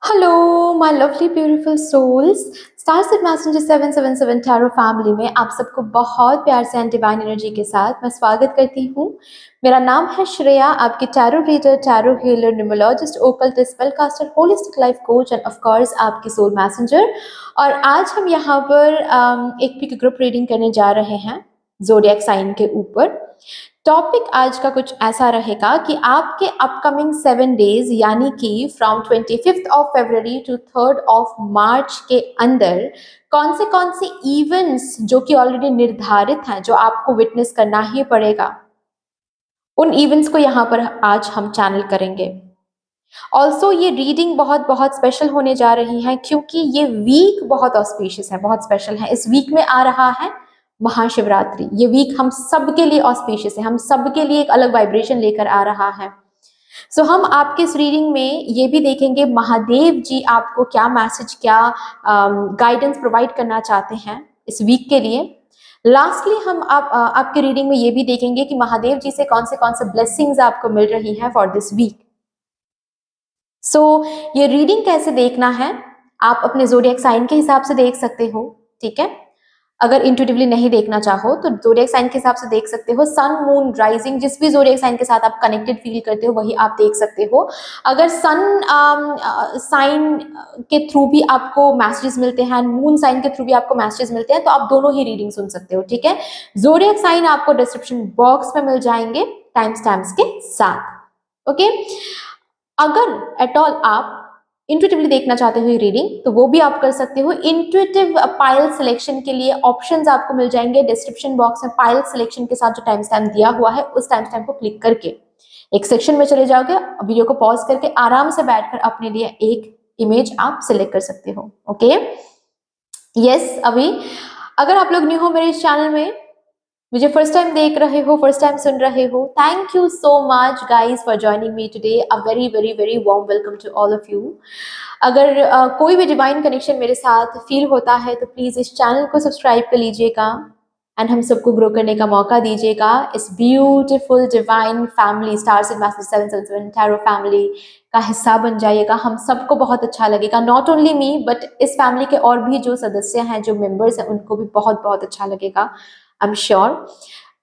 Hello my lovely beautiful souls. Star set messenger 777 tarot family में आप सबको बहुत प्यार से एंड डिवाइन एनर्जी के साथ मैं स्वागत करती हूँ। मेरा नाम है श्रेया, आपकी tarot reader, tarot healer, numerologist, occultist, spellcaster, holistic life coach and of course आपकी सोल मैसेंजर। और आज हम यहाँ पर एक पिक ग्रुप रीडिंग करने जा रहे हैं ज़ोडिएक साइन के ऊपर। टॉपिक आज का कुछ ऐसा रहेगा कि आपके अपकमिंग 7 डेज यानी कि फ्रॉम 25th ऑफ फरवरी टू 3rd ऑफ मार्च के अंदर कौन से इवेंट्स जो कि ऑलरेडी निर्धारित हैं, जो आपको विटनेस करना ही पड़ेगा, उन इवेंट्स को यहाँ पर आज हम चैनल करेंगे। ऑल्सो ये रीडिंग बहुत बहुत स्पेशल होने जा रही है क्योंकि ये वीक बहुत ऑस्पिशियस है, बहुत स्पेशल है। इस वीक में आ रहा है महाशिवरात्रि। ये वीक हम सब के लिए ऑस्पिशियस है, हम सब के लिए एक अलग वाइब्रेशन लेकर आ रहा है। सो हम आपके इस रीडिंग में ये भी देखेंगे महादेव जी आपको क्या मैसेज, क्या गाइडेंस प्रोवाइड करना चाहते हैं इस वीक के लिए। लास्टली हम आपके रीडिंग में ये भी देखेंगे कि महादेव जी से कौन से ब्लेसिंग्स आपको मिल रही हैं फॉर दिस वीक। सो ये रीडिंग कैसे देखना है, आप अपने ज़ोडिएक साइन के हिसाब से देख सकते हो, ठीक है। अगर इंट्यूटिवली नहीं देखना चाहो तो ज़ोडिएक साइन के हिसाब से देख सकते हो। सन, मून, राइजिंग, जिस भी ज़ोडिएक साइन के साथ आप कनेक्टेड फील करते हो वही आप देख सकते हो। अगर सन साइन के थ्रू भी आपको मैसेजेस मिलते हैं, मून साइन के थ्रू भी आपको मैसेजेस मिलते हैं, तो आप दोनों ही रीडिंग सुन सकते हो, ठीक है। ज़ोडिएक साइन आपको डिस्क्रिप्शन बॉक्स में मिल जाएंगे टाइम स्टैम्प्स के साथ, ओके। अगर एट ऑल आप इंट्यूटिवली देखना चाहते हो ये रीडिंग तो वो भी आप कर सकते हो। इंट्यूटिव पाइल सिलेक्शन के लिए ऑप्शंस आपको मिल जाएंगे डिस्क्रिप्शन बॉक्स में। पाइल सिलेक्शन के साथ जो टाइम स्टैम्प दिया हुआ है उस टाइम स्टैम्प को क्लिक करके एक सेक्शन में चले जाओगे, वीडियो को पॉज करके आराम से बैठकर अपने लिए एक इमेज आप सिलेक्ट कर सकते हो, ओके। यस, अभी अगर आप लोग न्यू हो मेरे इस चैनल में, मुझे फर्स्ट टाइम देख रहे हो, फर्स्ट टाइम सुन रहे हो, thank you so much guys for joining me today. A very very very warm welcome to all of you. अगर कोई भी डिवाइन कनेक्शन मेरे साथ फील होता है तो प्लीज़ इस चैनल को सब्सक्राइब कर लीजिएगा एंड हम सबको ग्रो करने का मौका दीजिएगा। इस beautiful divine family star set messenger 777 tarot family का हिस्सा बन जाइएगा। हम सबको बहुत अच्छा लगेगा, नॉट ओनली मी बट इस फैमिली के और भी जो सदस्य हैं, जो मेंबर्स हैं, उनको भी बहुत बहुत अच्छा लगेगा, I am sure.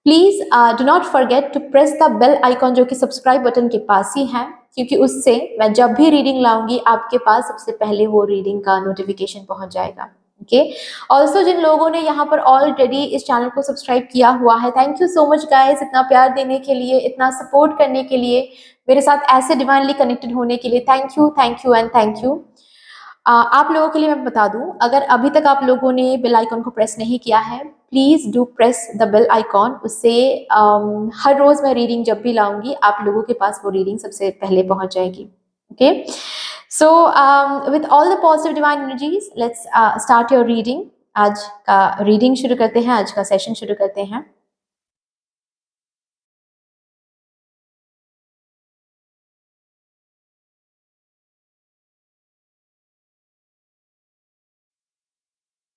Please do not forget to press the bell icon जो कि सब्सक्राइब बटन के पास ही है, क्योंकि उससे मैं जब भी रीडिंग लाऊंगी आपके पास सबसे पहले वो रीडिंग का नोटिफिकेशन पहुंच जाएगा, ओके। ऑल्सो जिन लोगों ने यहाँ पर ऑलरेडी इस चैनल को सब्सक्राइब किया हुआ है, thank you so much guys, इतना प्यार देने के लिए, इतना सपोर्ट करने के लिए, मेरे साथ ऐसे डिवाइनली कनेक्टेड होने के लिए thank you and thank you. आप लोगों के लिए मैं बता दूं, अगर अभी तक आप लोगों ने बेल आइकॉन को प्रेस नहीं किया है, please do press the bell icon. उससे हर रोज़ मैं रीडिंग जब भी लाऊंगी आप लोगों के पास वो रीडिंग सबसे पहले पहुंच जाएगी, okay. So with all the positive divine energies let's start your reading. आज का रीडिंग शुरू करते हैं, आज का सेशन शुरू करते हैं।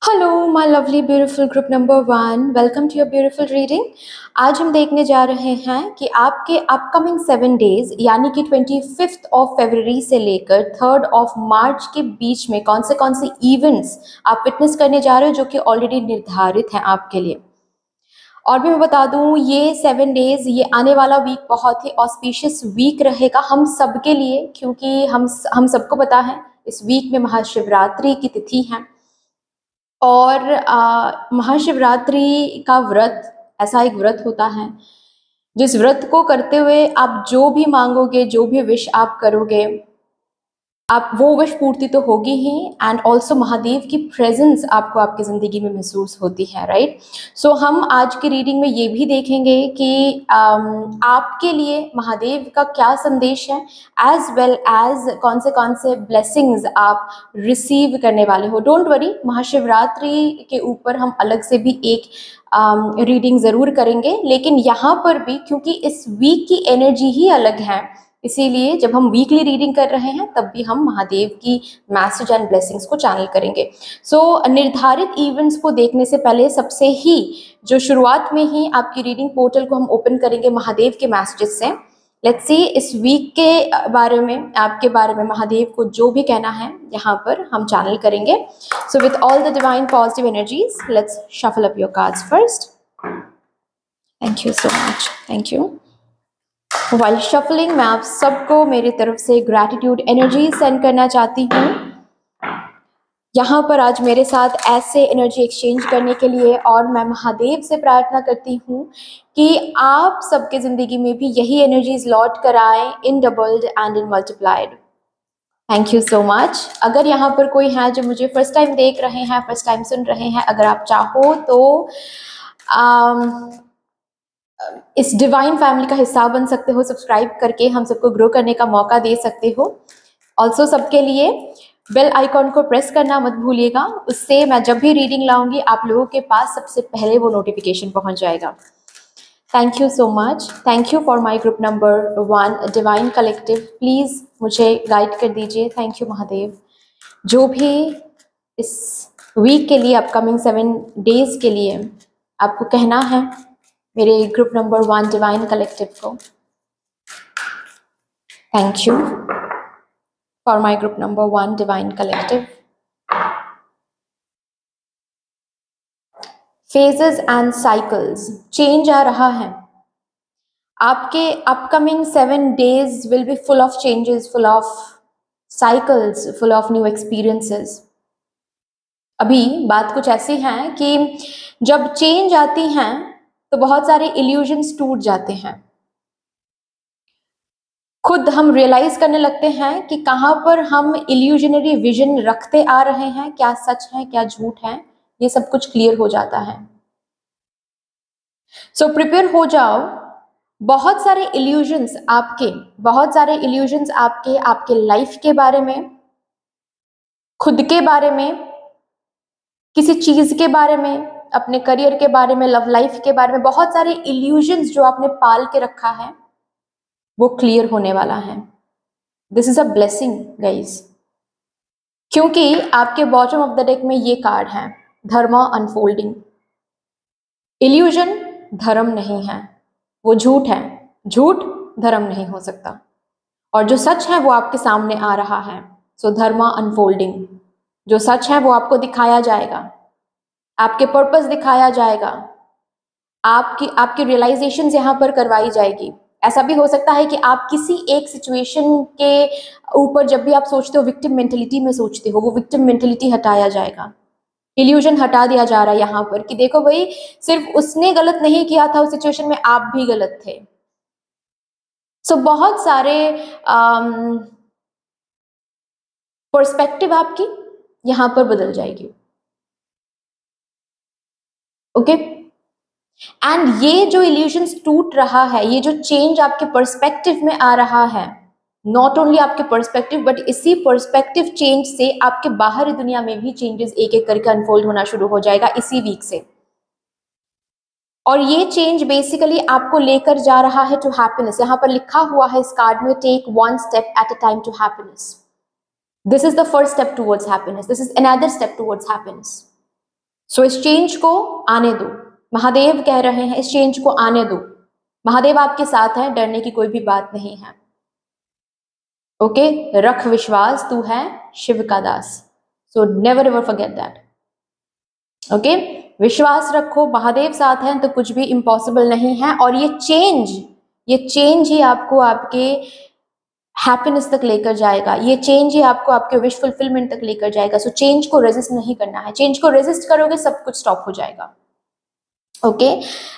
Hello my lovely beautiful group number 1, welcome to your beautiful reading. आज हम देखने जा रहे हैं कि आपके अपकमिंग 7 डेज यानी कि 25th ऑफ फरवरी से लेकर 3rd ऑफ मार्च के बीच में कौन से इवेंट्स आप विटनेस करने जा रहे हो जो कि ऑलरेडी निर्धारित हैं आपके लिए। और भी मैं बता दूं, ये 7 डेज, ये आने वाला वीक बहुत ही ऑस्पिशियस वीक रहेगा हम सब के लिए, क्योंकि हम सबको पता है इस वीक में महाशिवरात्रि की तिथि है। और महाशिवरात्रि का व्रत ऐसा एक व्रत होता है जिस व्रत को करते हुए आप जो भी मांगोगे, जो भी विश आप करोगे, आप वो विश पूर्ति तो होगी ही, एंड ऑल्सो महादेव की प्रेजेंस आपको आपकी ज़िंदगी में महसूस होती है, राइट। सो हम आज की रीडिंग में ये भी देखेंगे कि आपके लिए महादेव का क्या संदेश है, एज वेल एज कौन से ब्लेसिंग्स आप रिसीव करने वाले हो। डोंट वरी, महाशिवरात्रि के ऊपर हम अलग से भी एक रीडिंग ज़रूर करेंगे, लेकिन यहाँ पर भी क्योंकि इस वीक की एनर्जी ही अलग है, इसीलिए जब हम वीकली रीडिंग कर रहे हैं तब भी हम महादेव की मैसेज एंड ब्लेसिंग्स को चैनल करेंगे। सो निर्धारित इवेंट्स को देखने से पहले सबसे ही जो शुरुआत में ही आपकी रीडिंग पोर्टल को हम ओपन करेंगे महादेव के मैसेजेस से। लेट्स सी इस वीक के बारे में, आपके बारे में महादेव को जो भी कहना है यहाँ पर हम चैनल करेंगे. So with all the divine positive energies, let's shuffle up your cards first. Thank you so much, thank you. While shuffling मैं आप सबको मेरी तरफ से ग्रैटिट्यूड एनर्जी सेंड करना चाहती हूँ यहाँ पर आज मेरे साथ ऐसे एनर्जी एक्सचेंज करने के लिए, और मैं महादेव से प्रार्थना करती हूँ कि आप सबके ज़िंदगी में भी यही एनर्जीज लौट कर आए in doubled and in multiplied. Thank you so much. अगर यहाँ पर कोई है जो मुझे फर्स्ट टाइम देख रहे हैं, फर्स्ट टाइम सुन रहे हैं, अगर आप चाहो तो इस डिवाइन फैमिली का हिस्सा बन सकते हो, सब्सक्राइब करके हम सबको ग्रो करने का मौका दे सकते हो. ऑल्सो सबके लिए बेल आइकॉन को प्रेस करना मत भूलिएगा, उससे मैं जब भी रीडिंग लाऊंगी आप लोगों के पास सबसे पहले वो नोटिफिकेशन पहुंच जाएगा. Thank you so much. Thank you for my group number 1 divine collective. Please मुझे गाइड कर दीजिए. Thank you Mahadev. जो भी इस वीक के लिए, अपकमिंग 7 डेज के लिए आपको कहना है मेरे ग्रुप नंबर 1 डिवाइन कलेक्टिव को. Thank you for my group number 1 divine collective. Phases and cycles, change आ रहा है. आपके upcoming 7 days will be full of changes, full of cycles, full of new experiences. अभी बात कुछ ऐसी है कि जब चेंज आती हैं तो बहुत सारे इल्यूजन्स टूट जाते हैं. खुद हम रियलाइज करने लगते हैं कि कहाँ पर हम इल्यूजनरी विजन रखते आ रहे हैं, क्या सच है क्या झूठ है, ये सब कुछ क्लियर हो जाता है. सो प्रिपेयर हो जाओ. बहुत सारे इल्यूजन्स आपके आपके लाइफ के बारे में, खुद के बारे में, किसी चीज के बारे में, अपने करियर के बारे में, लव लाइफ के बारे में, बहुत सारे इल्यूजन्स जो आपने पाल के रखा है वो क्लियर होने वाला है. This is a blessing guys, क्योंकि आपके बॉटम ऑफ द डेक में ये कार्ड है, धर्म अनफोल्डिंग. इल्यूजन धर्म नहीं है, वो झूठ है. झूठ धर्म नहीं हो सकता, और जो सच है वो आपके सामने आ रहा है. सो धर्म अनफोल्डिंग, जो सच है वो आपको दिखाया जाएगा, आपके पर्पस दिखाया जाएगा, आपकी रियलाइजेशन यहाँ पर करवाई जाएगी. ऐसा भी हो सकता है कि आप किसी एक सिचुएशन के ऊपर जब भी आप सोचते हो, विक्टिम मेंटेलिटी में सोचते हो, वो विक्टिम मेंटेलिटी हटाया जाएगा. इल्यूजन हटा दिया जा रहा है यहाँ पर कि देखो भाई, सिर्फ उसने गलत नहीं किया था उस सिचुएशन में, आप भी गलत थे. सो बहुत सारे पर्सपेक्टिव आपकी यहाँ पर बदल जाएगी. ओके. एंड ये जो इल्यूजन्स टूट रहा है, ये जो चेंज आपके पर्सपेक्टिव में आ रहा है, नॉट ओनली आपके पर्सपेक्टिव बट इसी पर्सपेक्टिव चेंज से आपके बाहरी दुनिया में भी चेंजेस एक एक करके अनफोल्ड होना शुरू हो जाएगा इसी वीक से. और ये चेंज बेसिकली आपको लेकर जा रहा है टू हैप्पीनेस. यहाँ पर लिखा हुआ है इस कार्ड में, take 1 step at a time to happiness. This is the first step towards happiness, this is another step towards happiness. So इस चेंज को आने दो. महादेव कह रहे हैं इस चेंज को आने दो. महादेव आपके साथ है, डरने की कोई भी बात नहीं है. ओके. रख विश्वास, तू है शिव का दास. So never ever forget that. Okay. विश्वास रखो, महादेव साथ हैं तो कुछ भी इम्पॉसिबल नहीं है. और ये चेंज ही आपको आपके हैप्पीनेस तक लेकर जाएगा. ये चेंज ही आपको आपके विश फुलफिलमेंट तक लेकर जाएगा. सो चेंज को रेजिस्ट नहीं करना है. चेंज को रेजिस्ट करोगे सब कुछ स्टॉप हो जाएगा. Okay.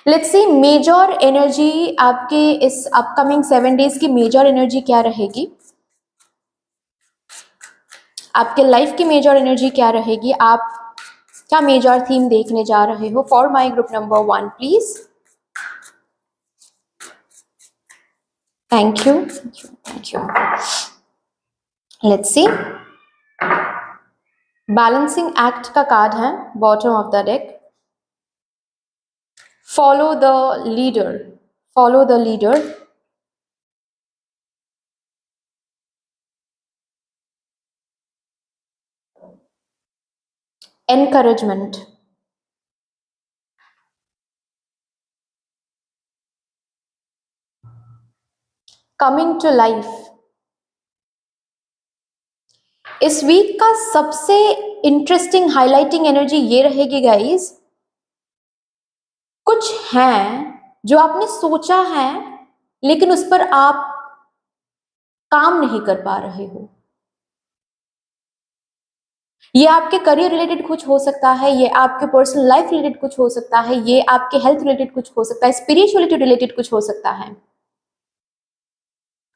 Let's see major energy आपके इस अपकमिंग 7 डेज की मेजर एनर्जी क्या रहेगी, आपके लाइफ की मेजर एनर्जी क्या रहेगी, आप क्या मेजर थीम देखने जा रहे हो. For my group number 1 please. Thank you, thank you. Let's see. Balancing act का कार्ड है bottom of the deck. Follow the leader, follow the leader. Encouragement, coming to life. इस वीक का सबसे interesting highlighting energy ये रहेगी guys, कुछ है जो आपने सोचा है लेकिन उस पर आप काम नहीं कर पा रहे हो। ये आपके करियर रिलेटेड कुछ हो सकता है, ये आपके पर्सनल लाइफ रिलेटेड कुछ हो सकता है, ये आपके हेल्थ रिलेटेड कुछ हो सकता है, स्पिरिचुअलिटी रिलेटेड कुछ हो सकता है।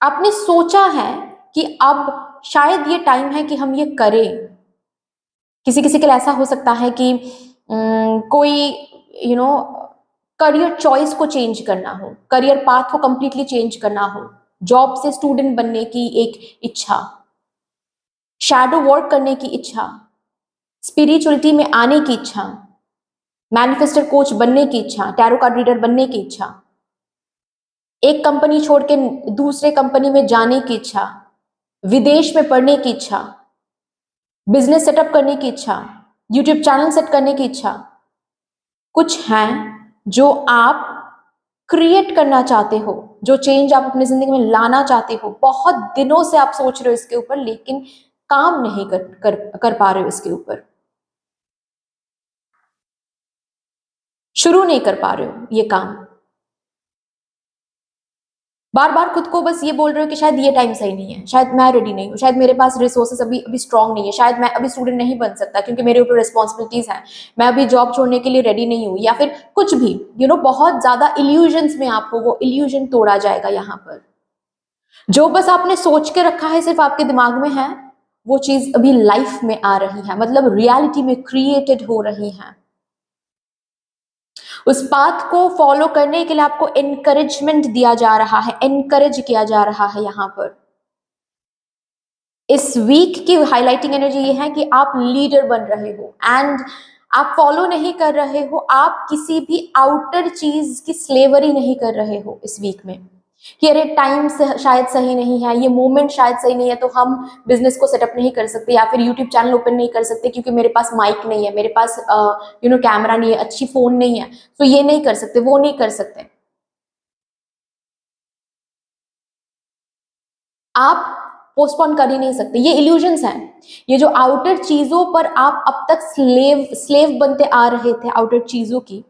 आपने सोचा है कि अब शायद ये टाइम है कि हम ये करें। किसी किसी के लिए ऐसा हो सकता है कि कोई करियर चॉइस को चेंज करना हो, करियर पाथ को कंप्लीटली चेंज करना हो, जॉब से स्टूडेंट बनने की एक इच्छा, शैडो वर्क करने की इच्छा, स्पिरिचुअलिटी में आने की इच्छा, मैनिफेस्टर कोच बनने की इच्छा, टैरो कार्ड रीडर बनने की इच्छा, एक कंपनी छोड़ के दूसरे कंपनी में जाने की इच्छा, विदेश में पढ़ने की इच्छा, बिजनेस सेटअप करने की इच्छा, यूट्यूब चैनल सेट करने की इच्छा। कुछ है जो आप क्रिएट करना चाहते हो, जो चेंज आप अपनी जिंदगी में लाना चाहते हो। बहुत दिनों से आप सोच रहे हो इसके ऊपर लेकिन काम नहीं कर पा रहे हो, इसके ऊपर शुरू नहीं कर पा रहे हो ये काम। बार बार खुद को बस ये बोल रहे हो कि शायद ये टाइम सही नहीं है, शायद मैं रेडी नहीं हूँ, शायद मेरे पास रिसोर्सेस अभी अभी स्ट्रांग नहीं है, शायद मैं अभी स्टूडेंट नहीं बन सकता क्योंकि मेरे ऊपर रिस्पॉन्सिबिलिटीज हैं, मैं अभी जॉब छोड़ने के लिए रेडी नहीं हूँ, या फिर कुछ भी बहुत ज्यादा इल्यूजन्स में आप हो। वो इल्यूजन तोड़ा जाएगा यहाँ पर। जो बस आपने सोच के रखा है सिर्फ आपके दिमाग में है, वो चीज अभी लाइफ में आ रही है, मतलब रियलिटी में क्रिएटेड हो रही है। उस पाथ को फॉलो करने के लिए आपको एनकरेजमेंट दिया जा रहा है, एनकरेज किया जा रहा है। यहां पर इस वीक की हाईलाइटिंग एनर्जी ये है कि आप लीडर बन रहे हो एंड आप फॉलो नहीं कर रहे हो, आप किसी भी आउटर चीज की स्लेवरी नहीं कर रहे हो इस वीक में कि अरे टाइम से शायद सही नहीं है, ये मोमेंट शायद सही नहीं है तो हम बिजनेस को सेटअप नहीं कर सकते, या फिर यूट्यूब चैनल ओपन नहीं कर सकते क्योंकि मेरे पास माइक नहीं है, मेरे पास कैमरा नहीं है, अच्छी फोन नहीं है, तो ये नहीं कर सकते, वो नहीं कर सकते। आप पोस्टपोन कर ही नहीं सकते। ये इल्यूजन्स हैं, ये जो आउटर चीजों पर आप अब तक स्लेव बनते आ रहे थे, आउटर चीजों की,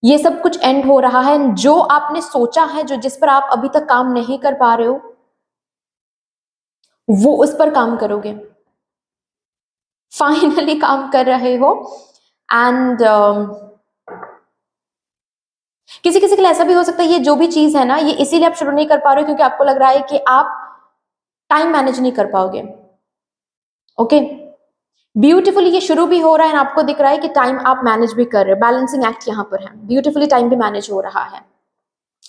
ये सब कुछ एंड हो रहा है। जो आपने सोचा है, जो जिस पर आप अभी तक काम नहीं कर पा रहे हो, वो उस पर काम करोगे, फाइनली काम कर रहे हो। एंड किसी किसी के लिए ऐसा भी हो सकता है ये जो भी चीज है ना, ये इसीलिए आप शुरू नहीं कर पा रहे हो क्योंकि आपको लग रहा है कि आप टाइम मैनेज नहीं कर पाओगे। ओके, ब्यूटीफुली ये शुरू भी हो रहा है, आपको दिख रहा है कि टाइम आप मैनेज भी कर रहे हो, बैलेंसिंग एक्ट यहाँ पर है, ब्यूटीफुली टाइम भी मैनेज हो रहा है।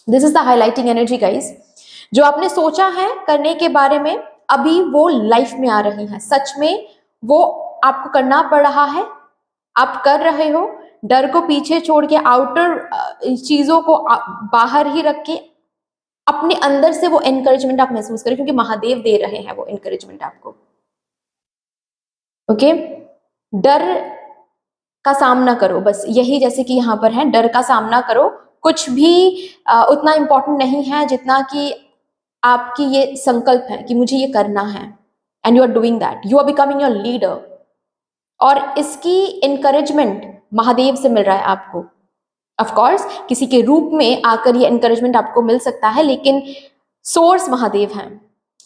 This is the highlighting energy guys. जो आपने सोचा है करने के बारे में, अभी वो लाइफ में आ रही है, सच में वो आपको करना पड़ रहा है, आप कर रहे हो। डर को पीछे छोड़ के, आउटर चीजों को बाहर ही रख के, अपने अंदर से वो एनकरेजमेंट आप महसूस करें क्योंकि महादेव दे रहे हैं वो एनकरेजमेंट आपको। ओके, डर का सामना करो, बस यही, जैसे कि यहाँ पर है, डर का सामना करो। कुछ भी उतना इंपॉर्टेंट नहीं है जितना कि आपकी ये संकल्प है कि मुझे ये करना है, and you are doing that, you are becoming your leader. और इसकी एनकरेजमेंट महादेव से मिल रहा है आपको। ऑफ कोर्स किसी के रूप में आकर ये एनकरेजमेंट आपको मिल सकता है, लेकिन सोर्स महादेव हैं।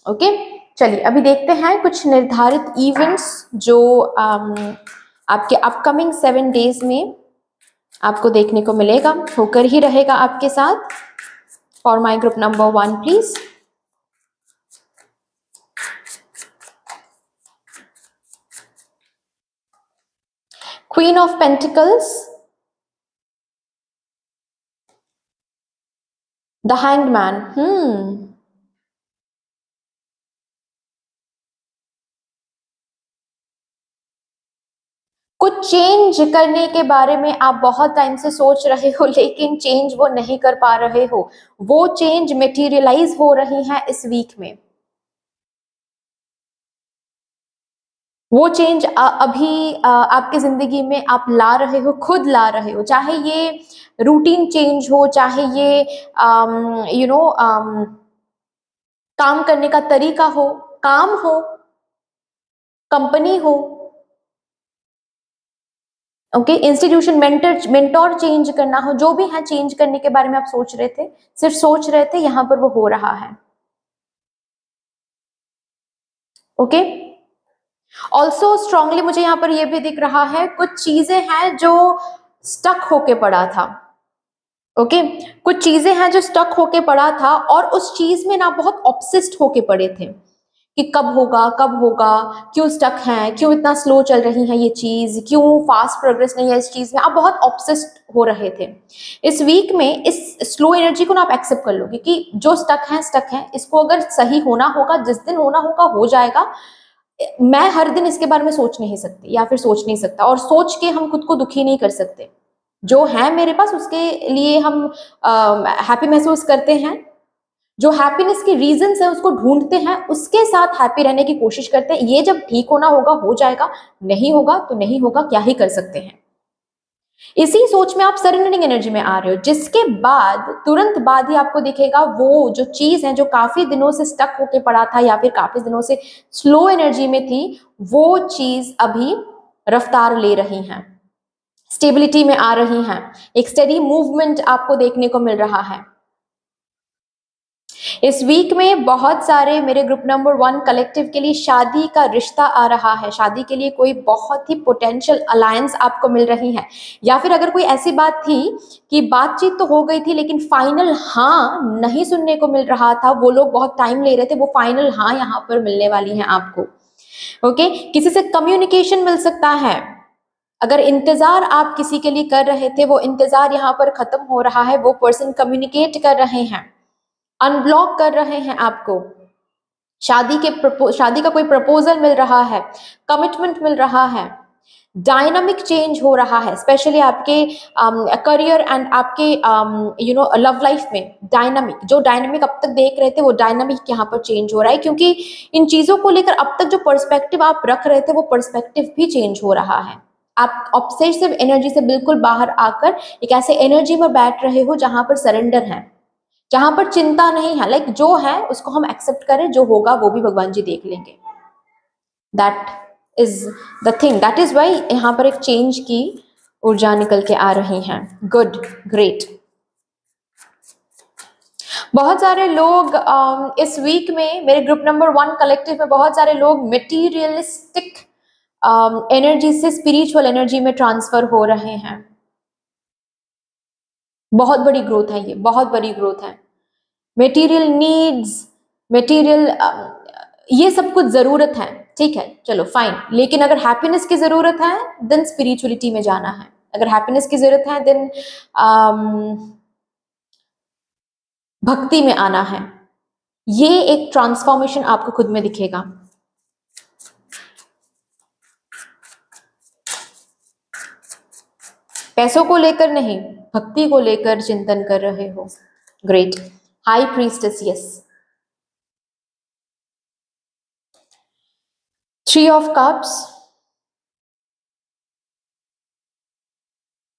ओके, चलिए अभी देखते हैं कुछ निर्धारित इवेंट्स जो आपके अपकमिंग 7 डेज में आपको देखने को मिलेगा, होकर ही रहेगा आपके साथ। For my group number 1 please. Queen of pentacles, the hanged man. कुछ चेंज करने के बारे में आप बहुत टाइम से सोच रहे हो लेकिन चेंज वो नहीं कर पा रहे हो, वो चेंज मटेरियलाइज हो रही है इस वीक में। वो चेंज अभी आपके जिंदगी में आप ला रहे हो, खुद ला रहे हो, चाहे ये रूटीन चेंज हो, चाहे ये काम करने का तरीका हो, काम हो, कंपनी हो, ओके, इंस्टीट्यूशन, मेंटोर चेंज करना हो, जो भी है चेंज करने के बारे में आप सोच रहे थे, सिर्फ सोच रहे थे, यहां पर वो हो रहा है। ओके, ऑल्सो स्ट्रांगली मुझे यहाँ पर ये भी दिख रहा है, कुछ चीजें हैं जो स्टक होके पड़ा था। ओके, कुछ चीजें हैं जो स्टक होके पड़ा था और उस चीज में ना बहुत ऑब्सेस्ड होके पड़े थे कि कब होगा, कब होगा, क्यों स्टक है, क्यों इतना स्लो चल रही है ये चीज, क्यों फास्ट प्रोग्रेस नहीं है इस चीज में, आप बहुत ऑब्सेस्ड हो रहे थे। इस वीक में इस स्लो एनर्जी को ना आप एक्सेप्ट कर लोगे कि जो स्टक है, इसको अगर सही होना होगा, जिस दिन होना होगा हो जाएगा। मैं हर दिन इसके बारे में सोच नहीं सकती या फिर सोच नहीं सकता, और सोच के हम खुद को दुखी नहीं कर सकते। जो है मेरे पास उसके लिए हम हैप्पी महसूस करते हैं, जो हैप्पीनेस की रीजंस है उसको ढूंढते हैं, उसके साथ हैप्पी रहने की कोशिश करते हैं। ये जब ठीक होना होगा हो जाएगा, नहीं होगा तो नहीं होगा, क्या ही कर सकते हैं। इसी सोच में आप सरेंडरिंग एनर्जी में आ रहे हो, जिसके बाद तुरंत बाद ही आपको दिखेगा वो जो चीज है जो काफी दिनों से स्टक होके पड़ा था या फिर काफी दिनों से स्लो एनर्जी में थी, वो चीज अभी रफ्तार ले रही है, स्टेबिलिटी में आ रही हैं, एक स्टेडी मूवमेंट आपको देखने को मिल रहा है। इस वीक में बहुत सारे मेरे ग्रुप नंबर 1 कलेक्टिव के लिए शादी का रिश्ता आ रहा है, शादी के लिए कोई बहुत ही पोटेंशियल अलायंस आपको मिल रही है, या फिर अगर कोई ऐसी बात थी कि बातचीत तो हो गई थी लेकिन फाइनल हाँ नहीं सुनने को मिल रहा था, वो लोग बहुत टाइम ले रहे थे, वो फाइनल हाँ यहाँ पर मिलने वाली है आपको। ओके, किसी से कम्युनिकेशन मिल सकता है, अगर इंतजार आप किसी के लिए कर रहे थे, वो इंतजार यहाँ पर खत्म हो रहा है, वो पर्सन कम्युनिकेट कर रहे हैं, अनब्लॉक कर रहे हैं आपको, शादी का कोई प्रपोजल मिल रहा है, कमिटमेंट मिल रहा है, डायनामिक चेंज हो रहा है, स्पेशली आपके करियर एंड आपके लव लाइफ में जो डायनामिक अब तक देख रहे थे वो डायनामिक यहाँ पर चेंज हो रहा है, क्योंकि इन चीजों को लेकर अब तक जो पर्सपेक्टिव आप रख रहे थे वो पर्सपेक्टिव भी चेंज हो रहा है। आप ऑब्सेसिव एनर्जी से बिल्कुल बाहर आकर एक ऐसे एनर्जी में बैठ रहे हो जहां पर सरेंडर है, जहां पर चिंता नहीं है, लाइक जो है उसको हम एक्सेप्ट करें, जो होगा वो भी भगवान जी देख लेंगे। That is the thing, that is why यहाँ पर एक चेंज की ऊर्जा निकल के आ रही है। Good, great. बहुत सारे लोग इस वीक में मेरे ग्रुप नंबर 1 कलेक्टिव में बहुत सारे लोग मटेरियलिस्टिक एनर्जी से स्पिरिचुअल एनर्जी में ट्रांसफर हो रहे हैं। बहुत बड़ी ग्रोथ है, ये बहुत बड़ी ग्रोथ है। मटेरियल नीड्स, मटेरियल ये सब कुछ जरूरत है, ठीक है, चलो फाइन, लेकिन अगर हैप्पीनेस की जरूरत है देन स्पिरिचुअलिटी में जाना है, अगर हैप्पीनेस की जरूरत है देन भक्ति में आना है। ये एक ट्रांसफॉर्मेशन आपको खुद में दिखेगा। पैसों को लेकर नहीं, भक्ति को लेकर चिंतन कर रहे हो। Great. High priestess, yes. 3 of cups,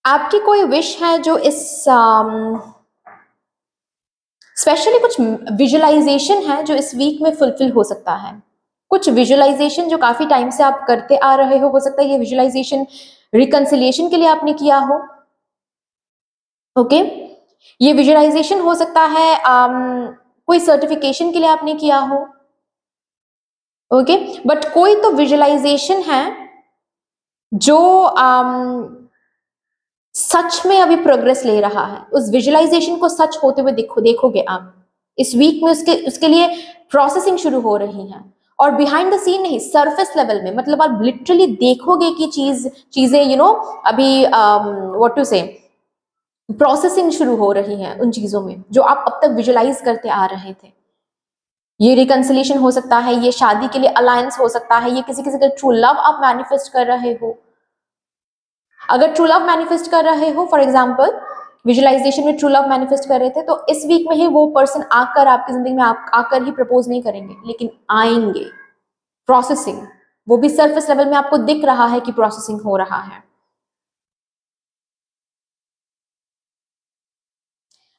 आपकी कोई विश है जो इस स्पेशली कुछ विजुअलाइजेशन है जो इस वीक में फुलफिल हो सकता है। कुछ विजुअलाइजेशन जो काफी टाइम से आप करते आ रहे हो सकता है ये विजुअलाइजेशन रिकंसिलिएशन के लिए आपने किया हो। ओके, ये विजुअलाइजेशन हो सकता है कोई सर्टिफिकेशन के लिए आपने किया हो। ओके, बट कोई तो विजुअलाइजेशन है जो सच में अभी प्रोग्रेस ले रहा है, उस विजुअलाइजेशन को सच होते हुए देखोगे आप इस वीक में, उसके लिए प्रोसेसिंग शुरू हो रही है, और बिहाइंड द सीन नहीं, सरफेस लेवल में, मतलब आप लिटरली देखोगे कि चीजें अभी व्हाट टू से प्रोसेसिंग शुरू हो रही है उन चीजों में जो आप अब तक विजुअलाइज करते आ रहे थे। ये रिकंसिलेशन हो सकता है, ये शादी के लिए अलायंस हो सकता है, ये किसी का ट्रू लव आप मैनिफेस्ट कर रहे हो। अगर ट्रू लव मैनिफेस्ट कर रहे हो, फॉर एग्जाम्पल विजुअलाइजेशन में ट्रू लव मैनिफेस्ट कर रहे थे, तो इस वीक में ही वो पर्सन आकर आपकी जिंदगी में आकर ही प्रपोज नहीं करेंगे, लेकिन आएंगे। प्रोसेसिंग, वो भी सरफेस लेवल में आपको दिख रहा है कि प्रोसेसिंग हो रहा है।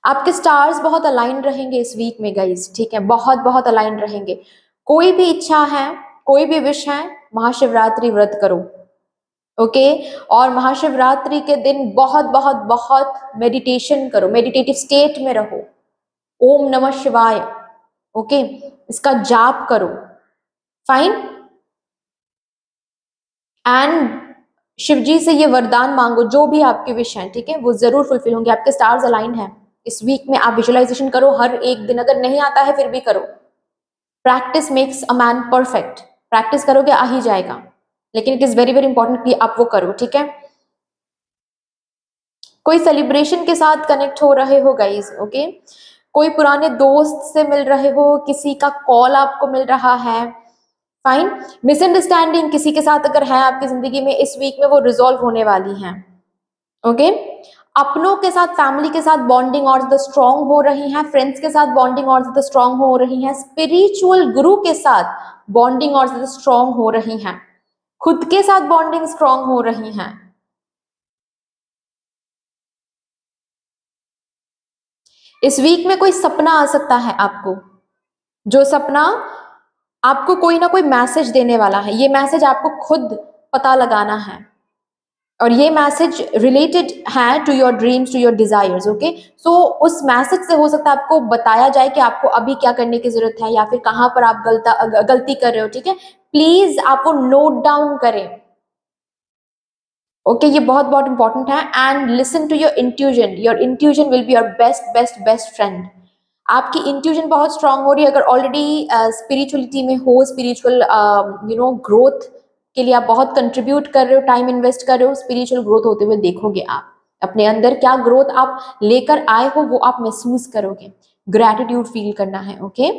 आपके स्टार्स बहुत अलाइन रहेंगे इस वीक में गाइस, ठीक है, बहुत बहुत अलाइन रहेंगे। कोई भी इच्छा है, कोई भी विश है, महाशिवरात्रि व्रत करो, ओके। और महाशिवरात्रि के दिन बहुत बहुत बहुत मेडिटेशन करो, मेडिटेटिव स्टेट में रहो, ओम नमः शिवाय, ओके, इसका जाप करो, फाइन। एंड शिवजी से ये वरदान मांगो, जो भी आपके विश हैं, ठीक है, वो जरूर फुलफिल होंगे। आपके स्टार्स अलाइन हैं इस वीक में। आप विजुअलाइजेशन करो हर एक दिन, अगर नहीं आता है फिर भी करो। Practice makes a man perfect, practice करोगे आ ही जाएगा, लेकिन it is very very important कि आप वो करो, ठीक है। कोई सेलिब्रेशन के साथ कनेक्ट हो रहे हो गाइज, ओके, कोई पुराने दोस्त से मिल रहे हो, किसी का कॉल आपको मिल रहा है, फाइन। मिसअंडरस्टैंडिंग किसी के साथ अगर है आपकी जिंदगी में इस वीक में, वो रिजॉल्व होने वाली हैं, ओके। अपनों के साथ, फैमिली के साथ बॉन्डिंग और ज्यादा स्ट्रांग हो रही है, फ्रेंड्स के साथ बॉन्डिंग और ज्यादा स्ट्रांग हो रही है, स्पिरिचुअल गुरु के साथ बॉन्डिंग और ज्यादा स्ट्रांग हो रही है, खुद के साथ बॉन्डिंग स्ट्रांग हो रही है। इस वीक में कोई सपना आ सकता है आपको, जो सपना आपको कोई ना कोई मैसेज देने वाला है। ये मैसेज आपको खुद पता लगाना है, और ये मैसेज रिलेटेड है to your dreams, to your desires, okay. So उस मैसेज से हो सकता है आपको बताया जाए कि आपको अभी क्या करने की जरूरत है, या फिर कहां पर आप गलती कर रहे हो, ठीक है। प्लीज आप वो नोट डाउन करें, ओके, ये बहुत बहुत इंपॉर्टेंट है। And listen to your intuition will be your best best best friend. आपकी इंट्यूजन बहुत स्ट्रांग हो रही है, अगर ऑलरेडी स्पिरिचुअलिटी में हो, स्पिरिचुअल ग्रोथ के लिए आप बहुत कंट्रीब्यूट कर रहे हो, टाइम इन्वेस्ट कर रहे हो, स्पिरिचुअल ग्रोथ होते हुए देखोगे आप अपने अंदर। क्या ग्रोथ आप लेकर आए हो वो आप महसूस करोगे, ग्रैटिट्यूड फील करना है, ओके।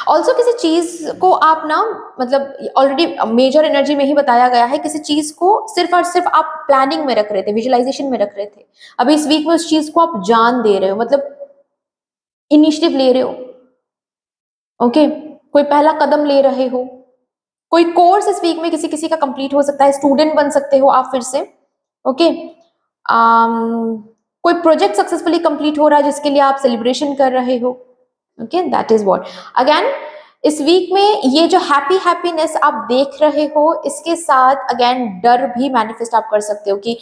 ऑल्सो किसी चीज को आप ना, मतलब ऑलरेडी मेजर एनर्जी में ही बताया गया है, किसी चीज को सिर्फ और सिर्फ आप प्लानिंग में रख रहे थे, विजुअलाइजेशन में रख रहे थे, अभी इस वीक में उस चीज को आप जान दे रहे हो, मतलब इनिशिएटिव ले रहे हो, ओके, कोई पहला कदम ले रहे हो। कोई कोर्स इस वीक में किसी किसी का कंप्लीट हो सकता है, स्टूडेंट बन सकते हो आप फिर से, ओके। कोई प्रोजेक्ट सक्सेसफुली कंप्लीट हो रहा है जिसके लिए आप सेलिब्रेशन कर रहे हो, okay, that is what. Again इस वीक में ये जो हैप्पीनेस आप देख रहे हो, इसके साथ अगेन डर भी मैनिफेस्ट आप कर सकते हो कि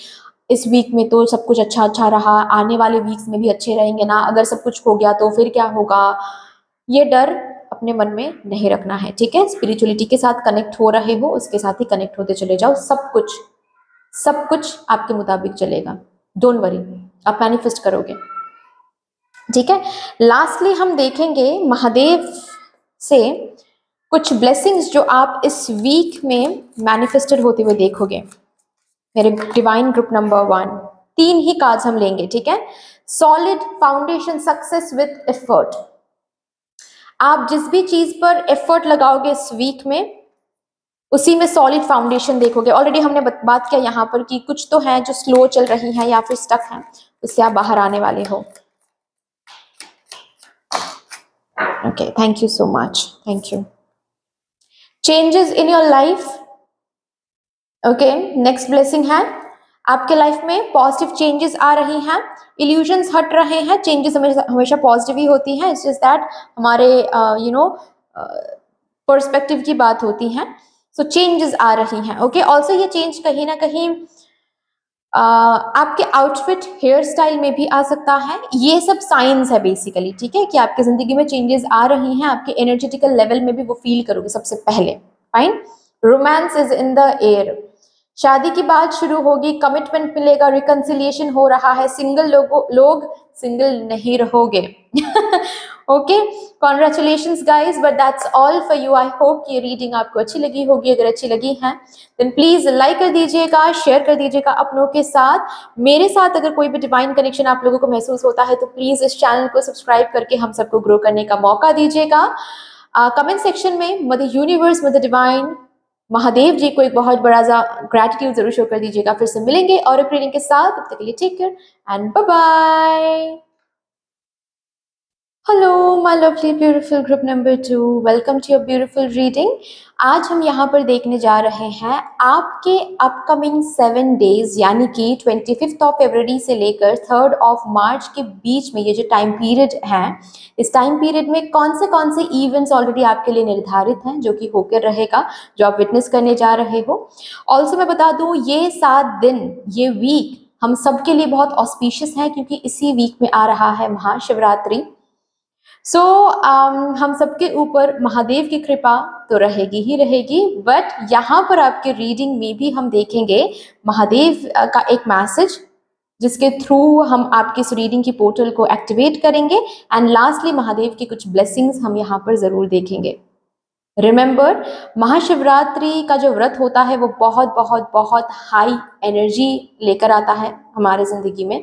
इस वीक में तो सब कुछ अच्छा अच्छा रहा, आने वाले वीक्स में भी अच्छे रहेंगे ना, अगर सब कुछ हो गया तो फिर क्या होगा। ये डर अपने मन में नहीं रखना है, ठीक है। स्पिरिचुअलिटी के साथ कनेक्ट हो रहे हो, उसके साथ ही कनेक्ट होते चले जाओ, सब कुछ आपके मुताबिक चलेगा, डोंट वरी, आप मैनिफेस्ट करोगे, ठीक है। लास्टली हम देखेंगे महादेव से कुछ ब्लेसिंग्स जो आप इस वीक में मैनिफेस्टेड होते हुए देखोगे। मेरे डिवाइन ग्रुप नंबर 1, 3 ही कार्ड्स हम लेंगे, ठीक है। Solid foundation, success with effort. आप जिस भी चीज पर एफर्ट लगाओगे इस वीक में, उसी में सॉलिड फाउंडेशन देखोगे। ऑलरेडी हमने बात किया यहाँ पर कि कुछ तो है जो स्लो चल रही है या फिर स्टक है, उससे आप बाहर आने वाले हो, okay. Thank you so much, thank you. Changes in your life, okay. Next blessing है आपके लाइफ में पॉजिटिव चेंजेस आ रही हैं, इल्यूजन्स हट रहे हैं। चेंजेस हमेशा पॉजिटिव ही होती हैं, इट्स जस्ट दैट हमारे पर्सपेक्टिव की बात होती है। सो चेंजेस आ रही हैं, ओके। ऑल्सो ये चेंज कहीं ना कहीं आपके आउटफिट, हेयर स्टाइल में भी आ सकता है। ये सब साइंस है बेसिकली, ठीक है, कि आपकी जिंदगी में चेंजेस आ रही हैं, आपके एनर्जेटिकल लेवल में भी वो फील करोगे सबसे पहले, fine. Romance is in the air, शादी की बात शुरू होगी, कमिटमेंट मिलेगा, रिकंसिलिएशन हो रहा है, सिंगल लोग सिंगल नहीं रहोगे, okay. Congratulations guys, but that's all for you. I hope कि ये रीडिंग आपको अच्छी लगी होगी। अगर अच्छी लगी है देन प्लीज लाइक कर दीजिएगा, शेयर कर दीजिएगा अपनों के साथ। मेरे साथ अगर कोई भी डिवाइन कनेक्शन आप लोगों को महसूस होता है तो प्लीज इस चैनल को सब्सक्राइब करके हम सबको ग्रो करने का मौका दीजिएगा। कमेंट सेक्शन में mother universe, mother divine, Mahadev ji को एक बहुत बड़ा सा ग्रैटिट्यूड जरूर शो कर दीजिएगा। फिर से मिलेंगे और एक रीडिंग के साथ, तब तक के लिए take care and bye bye. Hello my lovely beautiful group number 2, welcome to your beautiful reading. आज हम यहाँ पर देखने जा रहे हैं आपके अपकमिंग 7 डेज, यानी कि 25 फरवरी से लेकर 3 मार्च के बीच में ये जो टाइम पीरियड है, इस टाइम पीरियड में कौन से इवेंट्स ऑलरेडी आपके लिए निर्धारित हैं जो कि होकर रहेगा, जो आप विटनेस करने जा रहे हो। ऑल्सो मैं बता दूँ, ये 7 दिन, ये वीक हम सबके लिए बहुत ऑस्पिशियस है, क्योंकि इसी वीक में आ रहा है महाशिवरात्रि। हम सबके ऊपर महादेव की कृपा तो रहेगी ही रहेगी, बट यहाँ पर आपके रीडिंग में भी हम देखेंगे महादेव का एक मैसेज, जिसके थ्रू हम आपकी इस रीडिंग की पोर्टल को एक्टिवेट करेंगे। एंड लास्टली महादेव की कुछ ब्लेसिंग्स हम यहाँ पर ज़रूर देखेंगे। रिमेंबर, महाशिवरात्रि का जो व्रत होता है वो बहुत बहुत बहुत हाई एनर्जी लेकर आता है हमारे ज़िंदगी में।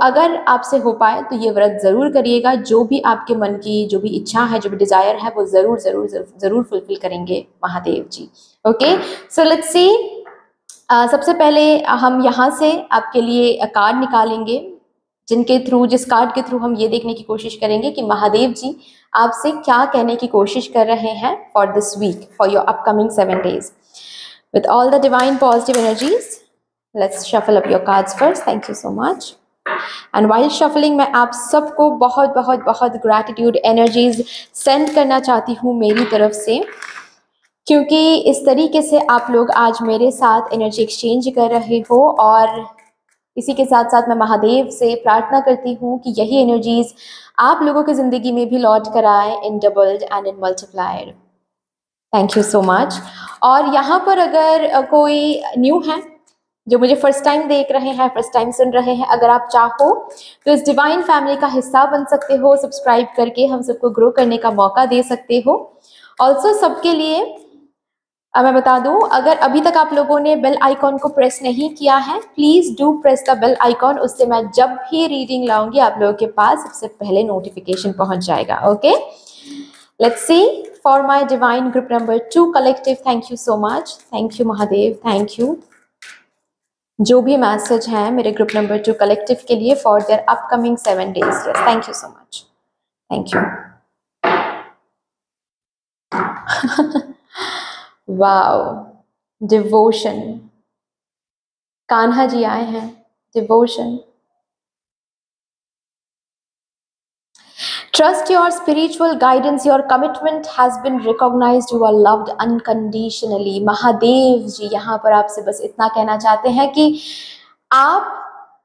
अगर आपसे हो पाए तो ये व्रत ज़रूर करिएगा। जो भी आपके मन की जो भी इच्छा है, जो भी डिज़ायर है, वो ज़रूर ज़रूर ज़रूर ज़रूर फुलफिल करेंगे Mahadev ji. Okay, so let's see. सबसे पहले हम यहाँ से आपके लिए कार्ड निकालेंगे, जिस कार्ड के थ्रू हम ये देखने की कोशिश करेंगे कि महादेव जी आपसे क्या कहने की कोशिश कर रहे हैं for this week, for your upcoming 7 days. With all the divine positive energies, let's shuffle up your cards first. Thank you so much. And while shuffling, मैं आप सबको बहुत बहुत बहुत ग्रैटिट्यूड एनर्जीज सेंड करना चाहती हूँ मेरी तरफ से, क्योंकि इस तरीके से आप लोग आज मेरे साथ एनर्जी एक्सचेंज कर रहे हो। और इसी के साथ साथ मैं महादेव से प्रार्थना करती हूँ कि यही एनर्जीज आप लोगों की ज़िंदगी में भी लौट कर आए in doubled and in multiplied. Thank you so much. और यहाँ पर अगर कोई न्यू है जो मुझे फर्स्ट टाइम देख रहे हैं, फर्स्ट टाइम सुन रहे हैं, अगर आप चाहो तो इस डिवाइन फैमिली का हिस्सा बन सकते हो, सब्सक्राइब करके हम सबको ग्रो करने का मौका दे सकते हो। ऑल्सो सबके लिए मैं बता दूं, अगर अभी तक आप लोगों ने बेल आइकॉन को प्रेस नहीं किया है, please do press the bell icon. उससे मैं जब भी रीडिंग लाऊंगी आप लोगों के पास सबसे पहले नोटिफिकेशन पहुंच जाएगा। Okay, let's C for my divine group number 2 collective. Thank you so much, thank you Mahadev, thank you. जो भी मैसेज है मेरे ग्रुप नंबर 2 कलेक्टिव के लिए for their upcoming 7 days, yes, thank you so much, thank you. Wow, devotion, Kanha ji आए हैं। Devotion, trust your spiritual guidance, your commitment has been recognized, you are loved unconditionally। Mahadev ji यहाँ पर आपसे बस इतना कहना चाहते हैं कि आप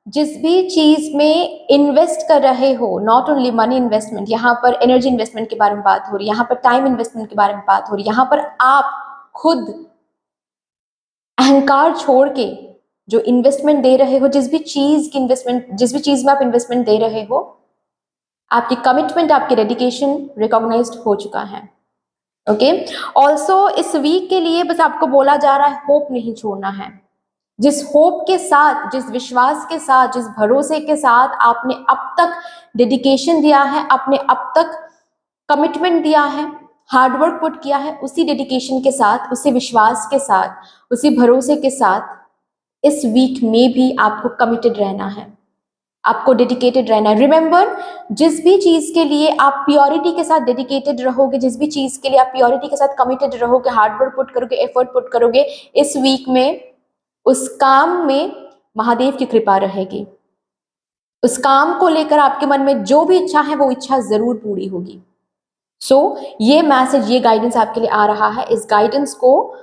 जिस भी चीज में इन्वेस्ट कर रहे हो, नॉट ओनली मनी इन्वेस्टमेंट, यहाँ पर एनर्जी इन्वेस्टमेंट के बारे में बात हो रही है, यहाँ पर टाइम इन्वेस्टमेंट के बारे में बात हो रही है, यहाँ पर आप खुद अहंकार छोड़ के जो इन्वेस्टमेंट दे रहे हो, जिस भी चीज की इन्वेस्टमेंट, जिस भी चीज में आप इन्वेस्टमेंट दे रहे हो, आपकी कमिटमेंट, आपकी डेडिकेशन रिकॉग्नाइज्ड हो चुका है। ओके, ऑल्सो इस वीक के लिए बस आपको बोला जा रहा है होप नहीं छोड़ना है। जिस होप के साथ, जिस विश्वास के साथ, जिस भरोसे के साथ आपने अब तक डेडिकेशन दिया है, आपने अब तक कमिटमेंट दिया है, हार्डवर्क पुट किया है, उसी डेडिकेशन के साथ, उसी विश्वास के साथ, उसी भरोसे के साथ इस वीक में भी आपको कमिटेड रहना है, आपको डेडिकेटेड रहना है। रिमेंबर, जिस भी चीज के लिए आप प्योरिटी के साथ डेडिकेटेड रहोगे, जिस भी चीज के लिए आप प्योरिटी के साथ कमिटेड रहोगे, हार्डवर्क पुट करोगे, एफर्ट पुट करोगे, इस वीक में उस काम में महादेव की कृपा रहेगी। उस काम को लेकर आपके मन में जो भी इच्छा है वो इच्छा जरूर पूरी होगी। ये मैसेज, ये गाइडेंस आपके लिए आ रहा है। इस गाइडेंस को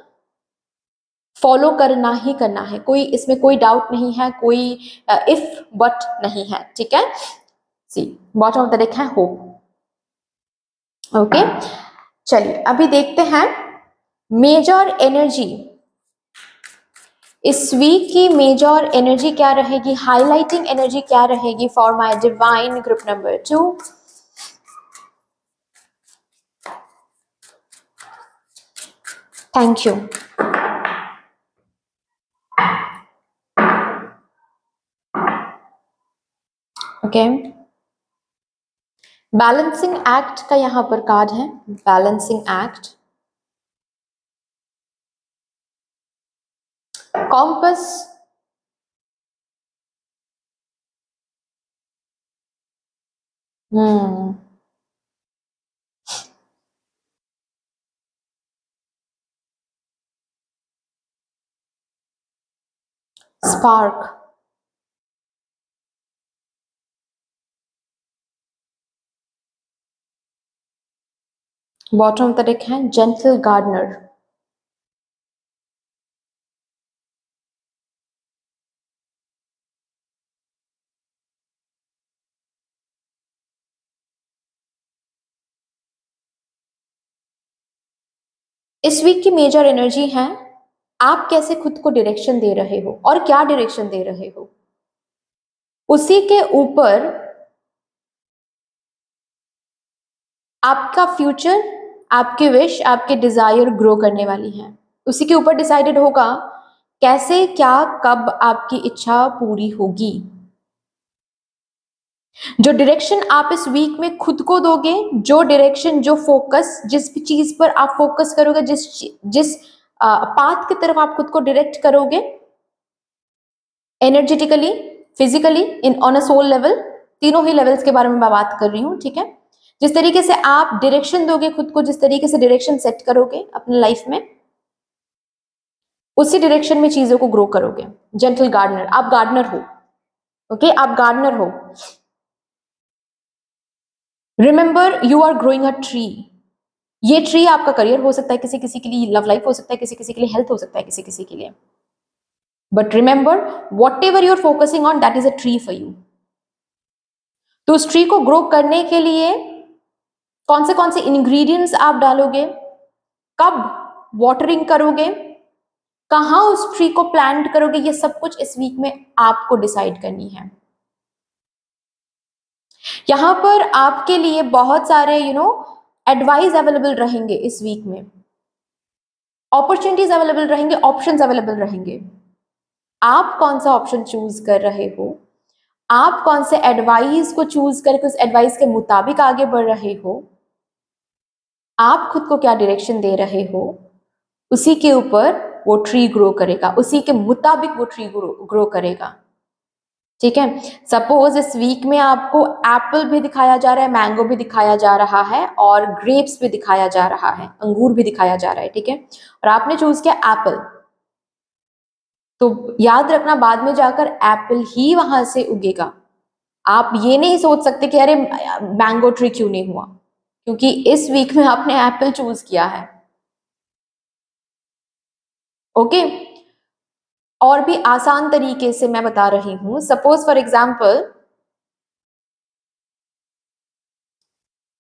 फॉलो करना ही करना है, कोई इसमें कोई डाउट नहीं है, कोई इफ बट नहीं है, ठीक है। सी, बॉटम ऑफ द डेक है होप। ओके, चलिए अभी देखते हैं मेजर एनर्जी, इस वीक की मेजर एनर्जी क्या रहेगी, हाईलाइटिंग एनर्जी क्या रहेगी for my divine group number 2। Thank you. Okay, balancing act का यहाँ पर कार्ड है, balancing act, compass, spark. Bottom तरीक है जेंटल गार्डनर। इस वीक की मेजर एनर्जी है आप कैसे खुद को डायरेक्शन दे रहे हो और क्या डायरेक्शन दे रहे हो, उसी के ऊपर आपका फ्यूचर, आपके विश, आपके डिजायर ग्रो करने वाली हैं। उसी के ऊपर डिसाइडेड होगा कैसे, क्या, कब आपकी इच्छा पूरी होगी। जो डायरेक्शन आप इस वीक में खुद को दोगे, जो डायरेक्शन, जो फोकस, जिस भी चीज पर आप फोकस करोगे, जिस पाथ की तरफ आप खुद को डायरेक्ट करोगे, energetically, physically, in on a soul level, तीनों ही लेवल्स के बारे में मैं बात कर रही हूँ, ठीक है। जिस तरीके से आप डायरेक्शन दोगे खुद को, जिस तरीके से डायरेक्शन सेट करोगे अपने लाइफ में, उसी डायरेक्शन में चीजों को ग्रो करोगे। जेंटल गार्डनर, आप गार्डनर हो, ओके, आप गार्डनर हो। Remember you are growing a tree. ये ट्री आपका करियर हो सकता है, किसी किसी के लिए लव लाइफ हो सकता है, किसी किसी के लिए हेल्थ हो सकता है, किसी किसी के लिए, but remember whatever you are focusing on, that is a tree for you. तो उस ट्री को ग्रो करने के लिए कौन से इंग्रेडिएंट्स आप डालोगे, कब वाटरिंग करोगे, कहां उस ट्री को प्लांट करोगे, ये सब कुछ इस वीक में आपको डिसाइड करनी है। यहां पर आपके लिए बहुत सारे एडवाइस अवेलेबल रहेंगे इस वीक में, अपॉर्चुनिटीज अवेलेबल रहेंगे, ऑप्शंस अवेलेबल रहेंगे। आप कौन सा ऑप्शन चूज कर रहे हो, आप कौन से एडवाइस को चूज करके उस एडवाइस के मुताबिक आगे बढ़ रहे हो, आप खुद को क्या डायरेक्शन दे रहे हो, उसी के ऊपर वो ट्री ग्रो करेगा, उसी के मुताबिक वो ट्री ग्रो करेगा, ठीक है। सपोज इस वीक में आपको एप्पल भी दिखाया जा रहा है, मैंगो भी दिखाया जा रहा है, और ग्रेप्स भी दिखाया जा रहा है, अंगूर भी दिखाया जा रहा है, ठीक है, और आपने चूज किया एप्पल, तो याद रखना बाद में जाकर एप्पल ही वहां से उगेगा। आप ये नहीं सोच सकते कि अरे मैंगो ट्री क्यों नहीं हुआ, क्योंकि इस वीक में आपने एप्पल चूज किया है, ओके। और भी आसान तरीके से मैं बता रही हूं, सपोज फॉर एग्जाम्पल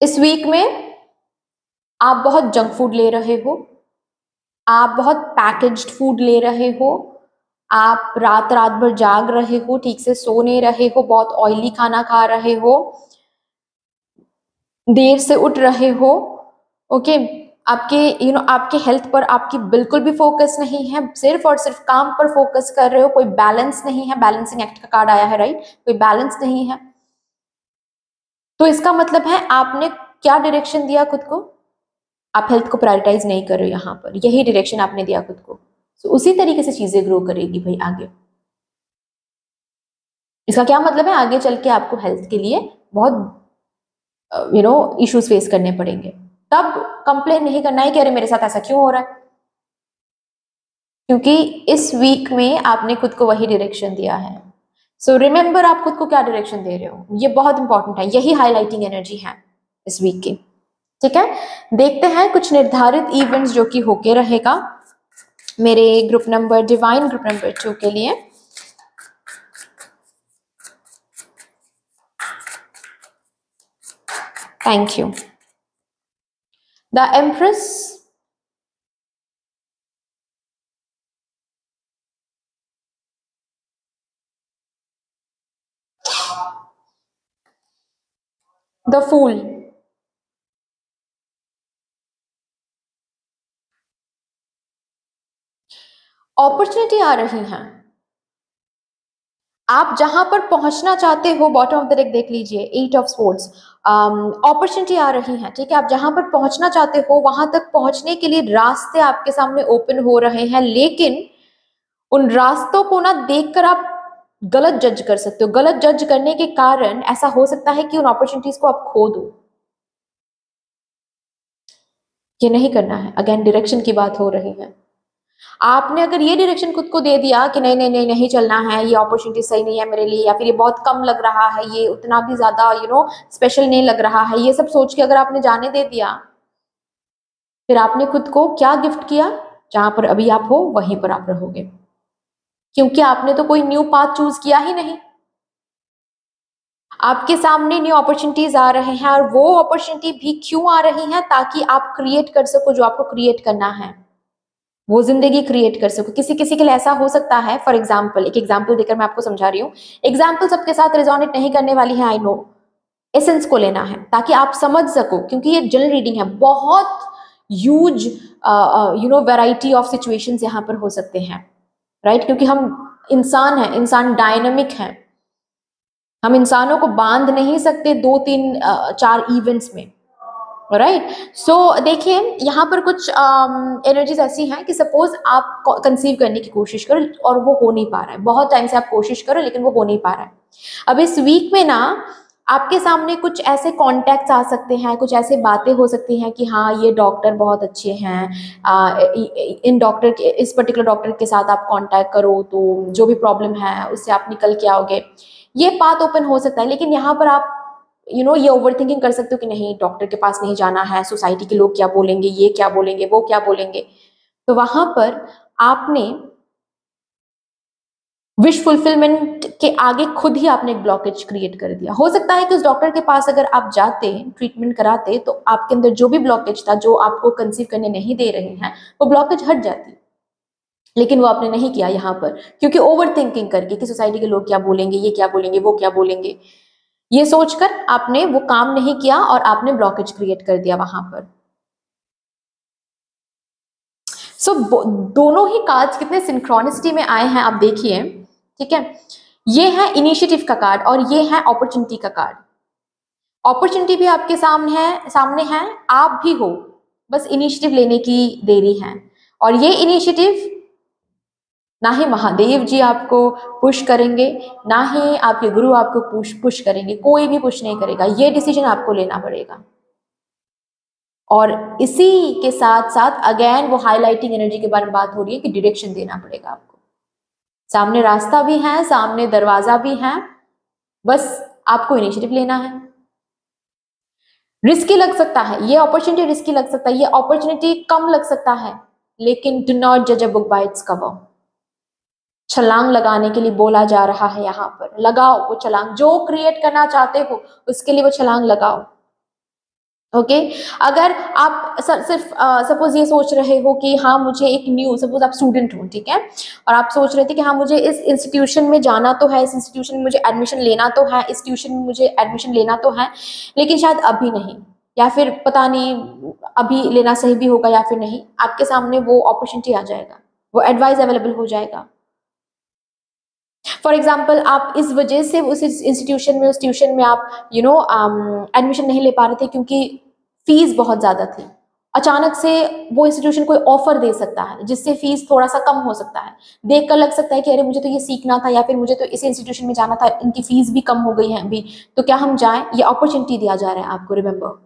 इस वीक में आप बहुत जंक फूड ले रहे हो, आप बहुत पैकेज्ड फूड ले रहे हो, आप रात रात भर जाग रहे हो, ठीक से सो नहीं रहे हो, बहुत ऑयली खाना खा रहे हो, देर से उठ रहे हो, ओके। आपके आपके हेल्थ पर आपकी बिल्कुल भी फोकस नहीं है, सिर्फ और सिर्फ काम पर फोकस कर रहे हो, कोई बैलेंस नहीं है, बैलेंसिंग एक्ट का कार्ड आया है, राइट, कोई बैलेंस नहीं है। तो इसका मतलब है आपने क्या डायरेक्शन दिया खुद को, आप हेल्थ को प्रायोरिटाइज नहीं कर रहे हो, यहाँ पर यही डायरेक्शन आपने दिया खुद को, तो उसी तरीके से चीजें ग्रो करेगी भाई आगे। इसका क्या मतलब है, आगे चल के आपको हेल्थ के लिए बहुत इश्यूज फेस करने पड़ेंगे, तब कंप्लेन नहीं करना है कि अरे मेरे साथ ऐसा क्यों हो रहा है, क्योंकि इस वीक में आपने खुद को वही डायरेक्शन दिया है। सो रिमेंबर आप खुद को क्या डायरेक्शन दे रहे हो, ये बहुत इंपॉर्टेंट है, यही हाईलाइटिंग एनर्जी है इस वीक की, ठीक है। देखते हैं कुछ निर्धारित इवेंट्स जो कि होके रहेगा मेरे group number divine group number 2 के लिए। Thank you. The empress, the fool, opportunity आ रही हैं, आप जहां पर पहुंचना चाहते हो, बॉटम ऑफ द डेक देख लीजिए, 8 ऑफ स्पोर्ट्स, अपॉर्चुनिटी आ रही है, ठीक है। आप जहां पर पहुंचना चाहते हो वहां तक पहुंचने के लिए रास्ते आपके सामने ओपन हो रहे हैं, लेकिन उन रास्तों को ना देखकर आप गलत जज कर सकते हो। गलत जज करने के कारण ऐसा हो सकता है कि उन अपॉर्चुनिटीज को आप खो दो। ये नहीं करना है, अगेन डायरेक्शन की बात हो रही है। आपने अगर ये डायरेक्शन खुद को दे दिया कि नहीं नहीं नहीं नहीं चलना है, ये अपॉर्चुनिटी सही नहीं है मेरे लिए, या फिर ये बहुत कम लग रहा है, ये उतना भी ज्यादा स्पेशल नहीं लग रहा है, ये सब सोच के अगर आपने जाने दे दिया, फिर आपने खुद को क्या गिफ्ट किया? जहां पर अभी आप हो वहीं पर आप रहोगे, क्योंकि आपने तो कोई न्यू पाथ चूज किया ही नहीं। आपके सामने न्यू अपॉर्चुनिटीज आ रहे हैं, और वो अपॉर्चुनिटी भी क्यों आ रही है? ताकि आप क्रिएट कर सको जो आपको क्रिएट करना है, वो जिंदगी क्रिएट कर सको। किसी किसी के लिए ऐसा हो सकता है, फॉर एग्जाम्पल, एक एग्जाम्पल देकर मैं आपको समझा रही हूँ। एग्जाम्पल सबके साथ रिजोनेट नहीं करने वाली है, आई नो। एसेंस को लेना है ताकि आप समझ सको, क्योंकि ये जनरल रीडिंग है, बहुत ह्यूज वैरायटी ऑफ सिचुएशंस यहाँ पर हो सकते हैं, राइट? क्योंकि हम इंसान हैं, इंसान डायनामिक हैं, हम इंसानों को बांध नहीं सकते दो तीन चार इवेंट्स में, राइट? सो देखिए, यहाँ पर कुछ एनर्जीज ऐसी हैं कि सपोज आप कंसीव करने की कोशिश करो और वो हो नहीं पा रहा है, बहुत टाइम से आप कोशिश करो लेकिन वो हो नहीं पा रहा है। अब इस वीक में ना आपके सामने कुछ ऐसे कॉन्टैक्ट्स आ सकते हैं, कुछ ऐसे बातें हो सकती हैं कि हाँ ये डॉक्टर बहुत अच्छे हैं, इन डॉक्टर के, इस पर्टिकुलर डॉक्टर के साथ आप कांटेक्ट करो तो जो भी प्रॉब्लम है उससे आप निकल के आओगे। ये पाथ ओपन हो सकता है, लेकिन यहाँ पर आप ये ओवर थिंकिंग कर सकते हो कि नहीं डॉक्टर के पास नहीं जाना है, सोसाइटी के लोग क्या बोलेंगे, ये क्या बोलेंगे, वो क्या बोलेंगे। तो वहां पर आपने विश फुलफिलमेंट के आगे खुद ही आपने एक ब्लॉकेज क्रिएट कर दिया। हो सकता है कि उस डॉक्टर के पास अगर आप जाते, ट्रीटमेंट कराते, तो आपके अंदर जो भी ब्लॉकेज था, जो आपको कंसीव करने नहीं दे रहे हैं, वो ब्लॉकेज हट जाती, लेकिन वो आपने नहीं किया यहाँ पर, क्योंकि ओवर थिंकिंग करके कि सोसाइटी के लोग क्या बोलेंगे, ये क्या बोलेंगे, वो क्या बोलेंगे, ये सोचकर आपने वो काम नहीं किया और आपने ब्लॉकेज क्रिएट कर दिया वहां पर। सो दोनों ही कार्ड्स कितने सिंक्रोनिसिटी में आए हैं आप देखिए, ठीक है? ये है इनिशिएटिव का कार्ड और ये है अपॉर्चुनिटी का कार्ड। अपॉर्चुनिटी भी आपके सामने है, आप भी हो, बस इनिशिएटिव लेने की देरी है। और ये इनिशिएटिव ना ही महादेव जी आपको पुश करेंगे, ना ही आपके गुरु आपको पुश करेंगे, कोई भी पुश नहीं करेगा, ये डिसीजन आपको लेना पड़ेगा। और इसी के साथ साथ अगेन वो हाईलाइटिंग एनर्जी के बारे में बात हो रही है कि डायरेक्शन देना पड़ेगा आपको। सामने रास्ता भी है, सामने दरवाजा भी है, बस आपको इनिशिएटिव लेना है। रिस्की लग सकता है ये अपॉर्चुनिटी, रिस्की लग सकता है ये अपॉर्चुनिटी, कम लग सकता है, लेकिन डू नॉट जज a book by its cover. छलांग लगाने के लिए बोला जा रहा है यहाँ पर, लगाओ वो छलांग, जो क्रिएट करना चाहते हो उसके लिए वो छलांग लगाओ। ओके अगर आप सिर्फ सपोज ये सोच रहे हो कि हाँ मुझे एक न्यू, सपोज आप स्टूडेंट हो, ठीक है, और आप सोच रहे थे कि हाँ मुझे इस इंस्टीट्यूशन में जाना तो है, इस इंस्टीट्यूशन में मुझे एडमिशन लेना तो है, इस ट्यूशन में मुझे एडमिशन लेना तो है, लेकिन शायद अभी नहीं, या फिर पता नहीं अभी लेना सही भी होगा या फिर नहीं, आपके सामने वो अपॉर्चुनिटी आ जाएगा, वो एडवाइस अवेलेबल हो जाएगा। फॉर एग्जाम्पल आप इस वजह से उस इंस्टीट्यूशन में, उस ट्यूशन में आप एडमिशन नहीं ले पा रहे थे क्योंकि फीस बहुत ज़्यादा थी, अचानक से वो इंस्टीट्यूशन कोई ऑफर दे सकता है जिससे फीस थोड़ा सा कम हो सकता है, देख कर लग सकता है कि अरे मुझे तो ये सीखना था, या फिर मुझे तो इस इंस्टीट्यूशन में जाना था, इनकी फीस भी कम हो गई है अभी, तो क्या हम जाएं? ये अपॉर्चुनिटी दिया जा रहा है आपको, रिमेंबर।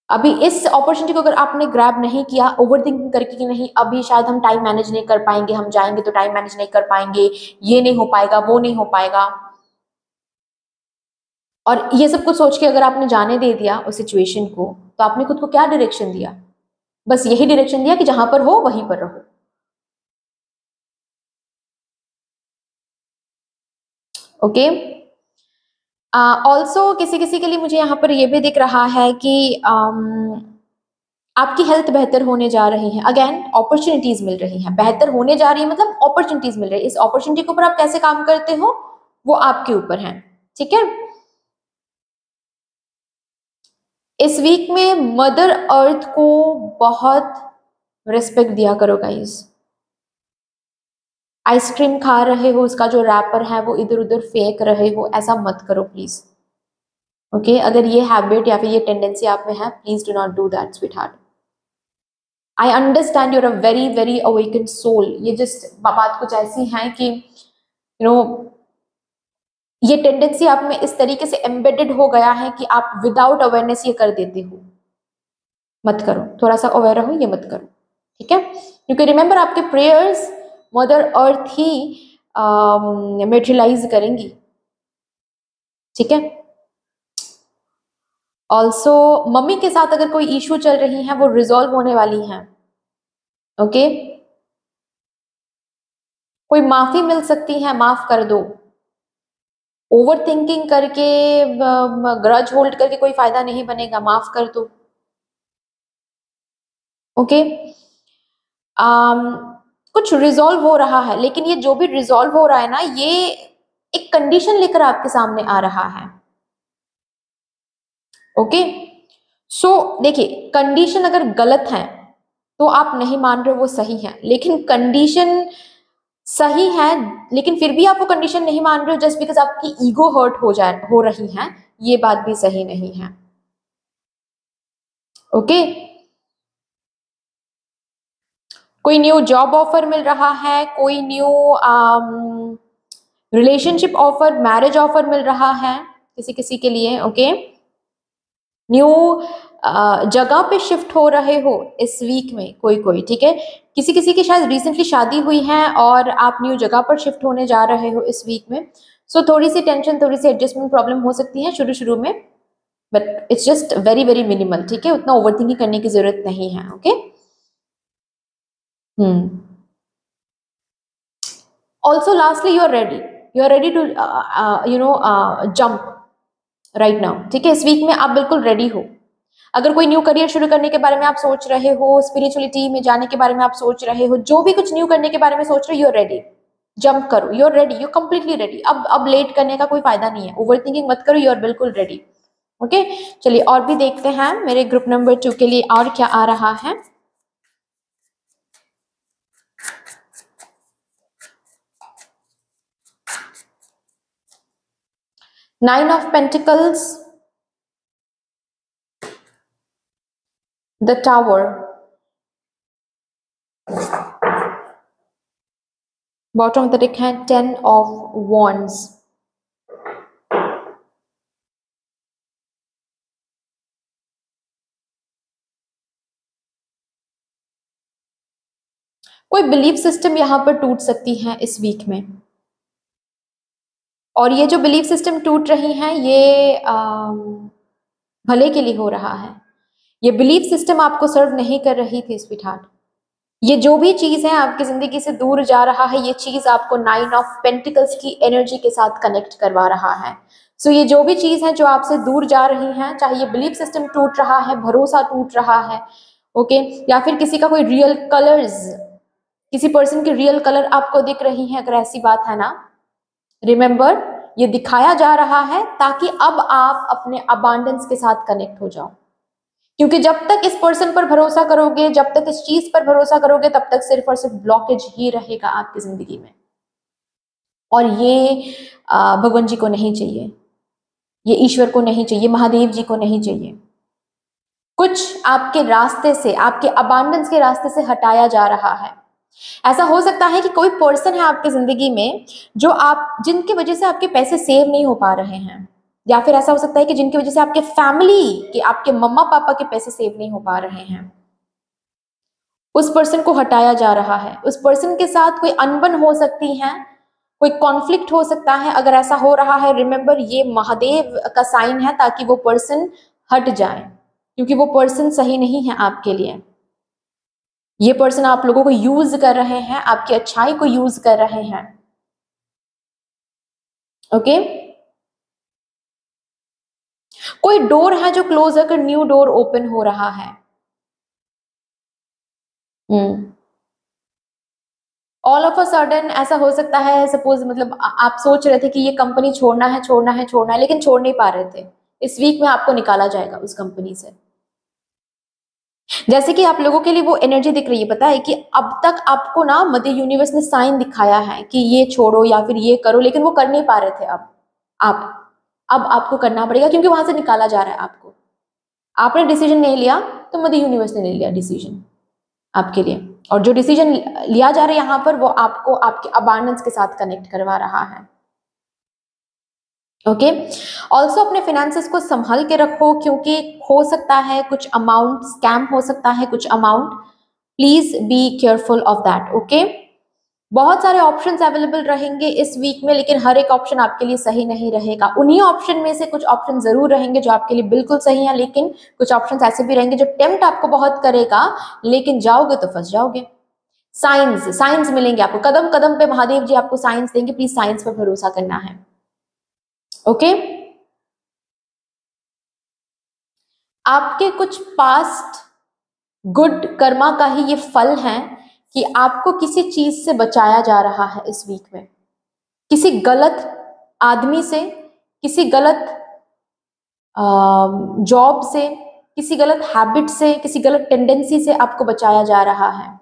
अभी इस अपॉर्चुनिटी को अगर आपने ग्रैब नहीं किया ओवर थिंकिंग करके कि नहीं अभी शायद हम टाइम मैनेज नहीं कर पाएंगे, हम जाएंगे तो टाइम मैनेज नहीं कर पाएंगे, ये नहीं हो पाएगा, वो नहीं हो पाएगा, और ये सब कुछ सोच के अगर आपने जाने दे दिया उस सिचुएशन को, तो आपने खुद को क्या डायरेक्शन दिया? बस यही डायरेक्शन दिया कि जहां पर हो वहीं पर रहो। ओके ऑल्सो किसी किसी के लिए मुझे यहाँ पर ये भी दिख रहा है कि आपकी हेल्थ बेहतर होने जा रही है, अगेन अपॉर्चुनिटीज मिल रही हैं, बेहतर होने जा रही है मतलब अपॉर्चुनिटीज मिल रही है, इस अपॉर्चुनिटी के ऊपर आप कैसे काम करते हो वो आपके ऊपर है, ठीक है? इस वीक में मदर अर्थ को बहुत रिस्पेक्ट दिया करो गाइस। आइसक्रीम खा रहे हो, उसका जो रैपर है वो इधर उधर फेंक रहे हो, ऐसा मत करो प्लीज। ओके अगर ये हैबिट या फिर ये टेंडेंसी आप में है, please do not do that sweetheart. I understand you're a very very awaken soul, ये जस्ट बात कुछ ऐसी है कि ये टेंडेंसी आप में इस तरीके से एम्बेडेड हो गया है कि आप विदाउट अवेयरनेस ये कर देते हो। मत करो, थोड़ा सा अवेयर रहो, ये मत करो। ठीक है, क्योंकि रिमेंबर आपके प्रेयर्स मदर अर्थ ही मेटेरियलाइज करेंगी। ठीक है, ऑल्सो मम्मी के साथ अगर कोई इशू चल रही है वो रिजॉल्व होने वाली हैं। ओके, कोई माफी मिल सकती है, माफ कर दो। ओवर थिंकिंग करके, ग्रज होल्ड करके कोई फायदा नहीं बनेगा, माफ कर दो। ओके, कुछ रिजॉल्व हो रहा है, लेकिन ये जो भी रिजॉल्व हो रहा है ना, ये एक कंडीशन लेकर आपके सामने आ रहा है। ओके, सो देखिए, कंडीशन अगर गलत है तो आप नहीं मान रहे हो वो सही है, लेकिन कंडीशन सही है लेकिन फिर भी आप वो कंडीशन नहीं मान रहे हो जस्ट बिकॉज आपकी ईगो हर्ट हो रही है, ये बात भी सही नहीं है। ओके, कोई न्यू जॉब ऑफर मिल रहा है, कोई new relationship offer, marriage offer मिल रहा है किसी किसी के लिए। ओके, न्यू जगह पे शिफ्ट हो रहे हो इस वीक में कोई कोई, ठीक है, किसी किसी की शायद रिसेंटली शादी हुई है और आप न्यू जगह पर शिफ्ट होने जा रहे हो इस वीक में। सो थोड़ी सी टेंशन, थोड़ी सी एडजस्टमेंट प्रॉब्लम हो सकती है शुरू शुरू में, but it's just very very minimal. ठीक है, उतना ओवर थिंकिंग करने की जरूरत नहीं है। Okay, also lastly you are ready to jump right now. ठीक है, इस वीक में आप बिल्कुल रेडी हो। अगर कोई न्यू करियर शुरू करने के बारे में आप सोच रहे हो, स्पिरिचुअलिटी में जाने के बारे में आप सोच रहे हो, जो भी कुछ न्यू करने के बारे में सोच रहे हो, यू आर रेडी, जंप करो, you are ready, you completely ready. अब लेट करने का कोई फायदा नहीं है, ओवर थिंकिंग मत करो, यू आर बिल्कुल रेडी। ओके, चलिए और भी देखते हैं मेरे ग्रुप नंबर 2 के लिए और क्या आ रहा है। Nine of pentacles, the tower, bottom of the deck है 10 ऑफ वॉन्ड्स। कोई बिलीफ सिस्टम यहां पर टूट सकती है इस वीक में, और ये जो बिलीफ सिस्टम टूट रही हैं ये भले के लिए हो रहा है। ये बिलीफ सिस्टम आपको सर्व नहीं कर रही थी स्वीटहार्ट। ये जो भी चीज है आपकी जिंदगी से दूर जा रहा है, ये चीज आपको 9 ऑफ पेंटिकल्स की एनर्जी के साथ कनेक्ट करवा रहा है। सो ये जो भी चीज है जो आपसे दूर जा रही है, चाहे ये बिलीफ सिस्टम टूट रहा है, भरोसा टूट रहा है, ओके, या फिर किसी का कोई रियल कलर्स, किसी पर्सन की रियल कलर आपको दिख रही है, अगर ऐसी बात है ना, रिमेंबर ये दिखाया जा रहा है ताकि अब आप अपने अबांडेंस के साथ कनेक्ट हो जाओ। क्योंकि जब तक इस पर्सन पर भरोसा करोगे, जब तक इस चीज पर भरोसा करोगे, तब तक सिर्फ और सिर्फ ब्लॉकेज ही रहेगा आपकी जिंदगी में, और ये भगवान जी को नहीं चाहिए, ये ईश्वर को नहीं चाहिए, महादेव जी को नहीं चाहिए। कुछ आपके रास्ते से, आपके अबांडेंस के रास्ते से हटाया जा रहा है। ऐसा हो सकता है कि कोई पर्सन है आपकी जिंदगी में जो आप, जिनकी वजह से आपके पैसे सेव नहीं हो पा रहे हैं, या फिर ऐसा हो सकता है कि जिनकी वजह से आपके फैमिली के, आपके मम्मा पापा के पैसे सेव नहीं हो पा रहे हैं। उस पर्सन को हटाया जा रहा है। उस पर्सन के साथ कोई अनबन हो सकती है, कोई कॉन्फ्लिक्ट हो सकता है। अगर ऐसा हो रहा है, रिमेंबर ये महादेव का साइन है ताकि वो पर्सन हट जाए, क्योंकि वो पर्सन सही नहीं है आपके लिए। ये पर्सन आप लोगों को यूज कर रहे हैं, आपकी अच्छाई को यूज कर रहे हैं। ओके, कोई डोर है जो क्लोज है, न्यू डोर ओपन हो रहा है। ऑल ऑफ अ सडन ऐसा हो सकता है, सपोज मतलब आप सोच रहे थे कि ये कंपनी छोड़ना है, छोड़ना है, छोड़ना है, लेकिन छोड़ नहीं पा रहे थे। इस वीक में आपको निकाला जाएगा उस कंपनी से। जैसे कि आप लोगों के लिए वो एनर्जी दिख रही है, पता है कि अब तक आपको ना मदर यूनिवर्स ने साइन दिखाया है कि ये छोड़ो या फिर ये करो, लेकिन वो कर नहीं पा रहे थे। आप अब आपको करना पड़ेगा, क्योंकि वहां से निकाला जा रहा है आपको। आपने डिसीजन नहीं लिया तो मदर यूनिवर्स ने ले लिया डिसीजन आपके लिए, और जो डिसीजन लिया जा रहा है यहाँ पर वो आपको आपके अबांडेंस के साथ कनेक्ट करवा रहा है। ओके, ऑल्सो अपने फिनेंसेस को संभाल के रखो, क्योंकि हो सकता है कुछ अमाउंट स्कैम हो सकता है, कुछ amount please be careful of that. Okay, बहुत सारे ऑप्शंस अवेलेबल रहेंगे इस वीक में, लेकिन हर एक ऑप्शन आपके लिए सही नहीं रहेगा। उन्हीं ऑप्शन में से कुछ ऑप्शन जरूर रहेंगे जो आपके लिए बिल्कुल सही है, लेकिन कुछ ऑप्शंस ऐसे भी रहेंगे जो टेम्प्ट आपको बहुत करेगा, लेकिन जाओगे तो फंस जाओगे। साइंस साइंस मिलेंगे आपको, कदम कदम पे महादेव जी आपको साइंस देंगे, प्लीज साइंस पर भरोसा करना है। ओके, आपके कुछ पास्ट गुड कर्मा का ही ये फल है कि आपको किसी चीज से बचाया जा रहा है इस वीक में, किसी गलत आदमी से, किसी गलत जॉब से, किसी गलत हैबिट से, किसी गलत टेंडेंसी से आपको बचाया जा रहा है।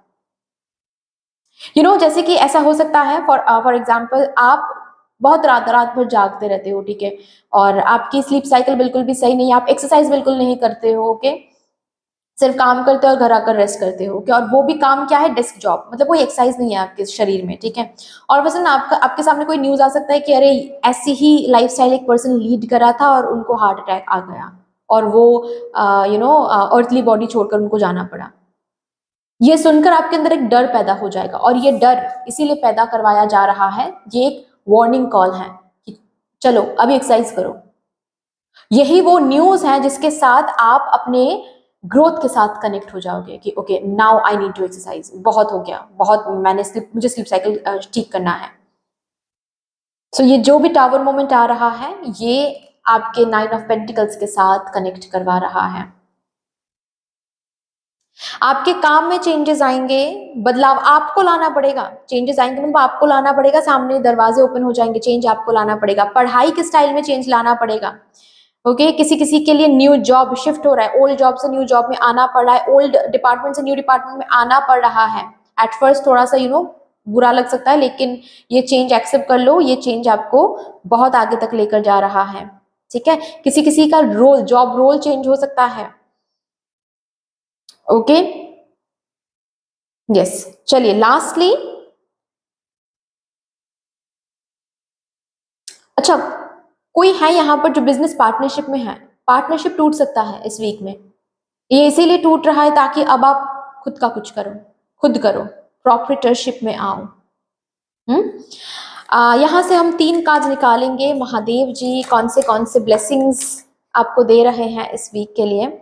जैसे कि ऐसा हो सकता है, फॉर एग्जाम्पल, आप बहुत रात रात भर जागते रहते हो, ठीक है, और आपकी स्लीप साइकिल बिल्कुल भी सही नहीं है, आप एक्सरसाइज बिल्कुल नहीं करते हो, ओके, सिर्फ काम करते हो और घर आकर रेस्ट करते हो, क्या, और वो भी काम क्या है, डेस्क जॉब, मतलब कोई एक्सरसाइज नहीं है आपके शरीर में, ठीक है। और वैसे ना आपके सामने कोई न्यूज आ सकता है कि अरे ऐसी ही लाइफस्टाइल एक पर्सन लीड करा था और उनको हार्ट अटैक आ गया और वो अर्थली बॉडी छोड़कर उनको जाना पड़ा। ये सुनकर आपके अंदर एक डर पैदा हो जाएगा, और ये डर इसीलिए पैदा करवाया जा रहा है, ये एक वार्निंग कॉल है कि चलो अभी एक्सरसाइज करो। यही वो न्यूज है जिसके साथ आप अपने ग्रोथ के साथ कनेक्ट हो जाओगे कि okay now I need to exercise, बहुत हो गया, बहुत, मुझे स्लीप साइकिल ठीक करना है। सो ये जो भी टावर मोमेंट आ रहा है, ये आपके 9 ऑफ पेंटिकल्स के साथ कनेक्ट करवा रहा है। आपके काम में चेंजेस आएंगे, बदलाव आपको लाना पड़ेगा, चेंजेस आएंगे मतलब आपको लाना पड़ेगा, सामने दरवाजे ओपन हो जाएंगे, चेंज आपको लाना पड़ेगा, पढ़ाई के स्टाइल में चेंज लाना पड़ेगा। ओके, किसी किसी के लिए न्यू जॉब शिफ्ट हो रहा है, ओल्ड जॉब से न्यू जॉब में आना पड़ रहा है, ओल्ड डिपार्टमेंट से न्यू डिपार्टमेंट में आना पड़ रहा है। एट फर्स्ट थोड़ा सा बुरा लग सकता है, लेकिन ये चेंज एक्सेप्ट कर लो, ये चेंज आपको बहुत आगे तक लेकर जा रहा है, ठीक है। किसी किसी का रोल, जॉब रोल चेंज हो सकता है। ओके, यस, चलिए लास्टली, अच्छा, कोई है यहाँ पर जो बिजनेस पार्टनरशिप में है, पार्टनरशिप टूट सकता है इस वीक में। ये इसीलिए टूट रहा है ताकि अब आप खुद का कुछ करो, खुद करो, प्रॉपरेटरशिप में आओ। यहाँ से हम 3 कार्ड निकालेंगे, महादेव जी कौन से ब्लेसिंग्स आपको दे रहे हैं इस वीक के लिए।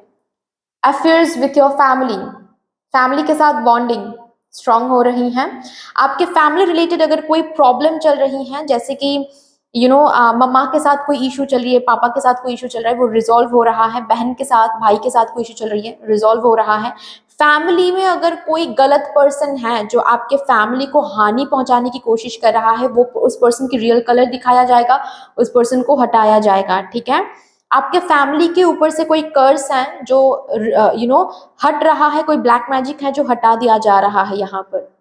Affairs with your family, family के साथ बॉन्डिंग स्ट्रांग हो रही हैं। आपके फैमिली रिलेटेड अगर कोई प्रॉब्लम चल रही है, जैसे कि मम्मा के साथ कोई इशू चल रही है, पापा के साथ कोई इशू चल रहा है, वो रिजॉल्व हो रहा है, बहन के साथ, भाई के साथ कोई इशू चल रही है, रिजॉल्व हो रहा है। फैमिली में अगर कोई गलत पर्सन है जो आपके फैमिली को हानि पहुंचाने की कोशिश कर रहा है, वो उस पर्सन की रियल कलर दिखाया जाएगा, उस पर्सन को हटाया जाएगा, ठीक है। आपके फैमिली के ऊपर से कोई कर्स है जो हट रहा है, कोई ब्लैक मैजिक है जो हटा दिया जा रहा है यहाँ पर।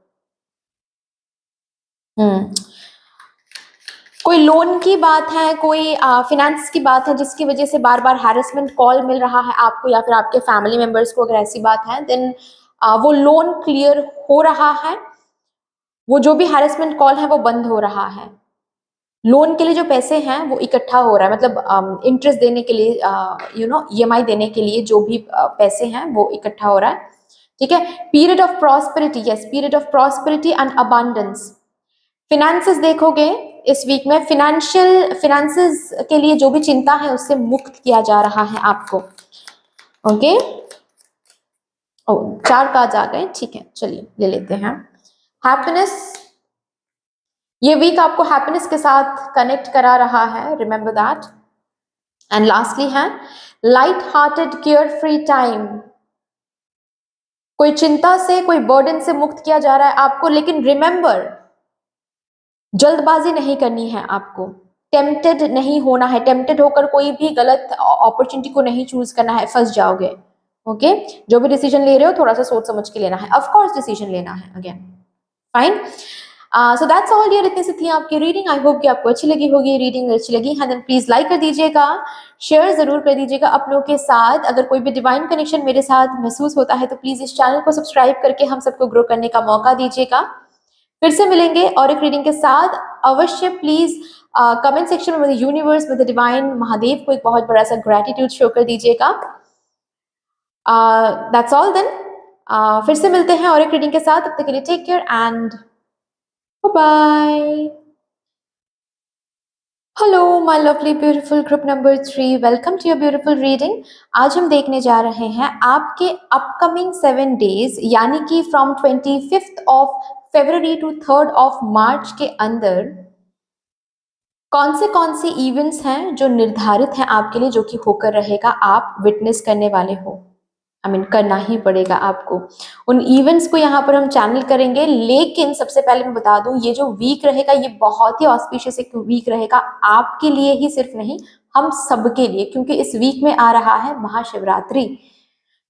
कोई लोन की बात है, कोई फिनेंस की बात है जिसकी वजह से बार बार हैरेसमेंट कॉल मिल रहा है आपको या फिर आपके फैमिली मेंबर्स को, अगर ऐसी बात है देन वो लोन क्लियर हो रहा है, वो जो भी हैरेसमेंट कॉल है वो बंद हो रहा है। लोन के लिए जो पैसे हैं वो इकट्ठा हो रहा है, मतलब इंटरेस्ट देने के लिए, EMI देने के लिए जो भी पैसे हैं वो इकट्ठा हो रहा है, ठीक है। Period of prosperity, yes, period of prosperity and abundance. Finances देखोगे इस वीक में, फिनेंसेस के लिए जो भी चिंता है उससे मुक्त किया जा रहा है आपको। ओके, 4 कार्ड आ गए, ठीक है, चलिए ले लेते हैं। हैप्पीनेस, ये वीक आपको हैप्पीनेस के साथ कनेक्ट करा रहा है, रिमेंबर दैट। एंड लास्टली है light hearted care free time. कोई चिंता से, कोई बर्डन से मुक्त किया जा रहा है आपको, लेकिन रिमेंबर, जल्दबाजी नहीं करनी है आपको, टेम्प्टेड नहीं होना है, टेम्प्टेड होकर कोई भी गलत अपॉर्चुनिटी को नहीं चूज करना है, फंस जाओगे। ओके, जो भी डिसीजन ले रहे हो थोड़ा सा सोच समझ के लेना है, ऑफ कोर्स डिसीजन लेना है, again fine. So that's all dear, इतनी सी थी आपकी रीडिंग। आई होप कि आपको अच्छी लगी होगी, रीडिंग अच्छी लगी है देन प्लीज लाइक कर दीजिएगा, शेयर जरूर कर दीजिएगा अपनों के साथ। अगर कोई भी डिवाइन कनेक्शन मेरे साथ महसूस होता है तो प्लीज इस चैनल को सब्सक्राइब करके हम सबको ग्रो करने का मौका दीजिएगा। फिर से मिलेंगे और एक रीडिंग के साथ, अवश्य प्लीज कमेंट सेक्शन में with universe, with divine Mahadev को एक बहुत बड़ा सा ग्रेटिट्यूड शो कर दीजिएगा। दैट्स ऑल देन, फिर से मिलते हैं और एक रीडिंग के साथ। तब तक के लिए take care and bye. Hello my lovely beautiful group number 3, welcome to your beautiful reading. आज हम देखने जा रहे हैं आपके अपकमिंग 7 डेज, यानी कि फ्रॉम 25 ऑफ फरवरी टू 3 ऑफ मार्च के अंदर कौन से इवेंट्स हैं जो निर्धारित हैं आपके लिए, जो कि होकर रहेगा, आप विटनेस करने वाले हो। करना ही पड़ेगा आपको। उन इवेंट्स को यहाँ पर हम चैनल करेंगे। लेकिन सबसे पहले मैं बता दूं, ये जो वीक रहेगा ये बहुत ही ऑस्पिशियस एक वीक रहेगा, आपके लिए ही सिर्फ नहीं, हम सबके लिए, क्योंकि इस वीक में आ रहा है महाशिवरात्रि।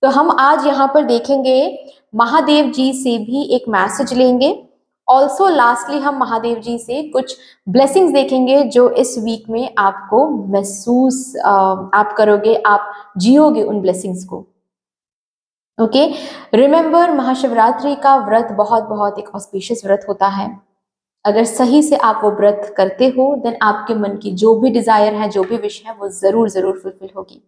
तो हम आज यहाँ पर देखेंगे, महादेव जी से भी एक मैसेज लेंगे। ऑल्सो लास्टली हम महादेव जी से कुछ ब्लेसिंग्स देखेंगे जो इस वीक में आपको महसूस आप करोगे, आप जियोगे उन ब्लेसिंग्स को। ओके, रिमेंबर, महाशिवरात्रि का व्रत बहुत एक ऑस्पिशियस व्रत होता है। अगर सही से आप वो व्रत करते हो, देन आपके मन की जो भी डिजायर है, जो भी विश है, वो जरूर फुलफिल होगी।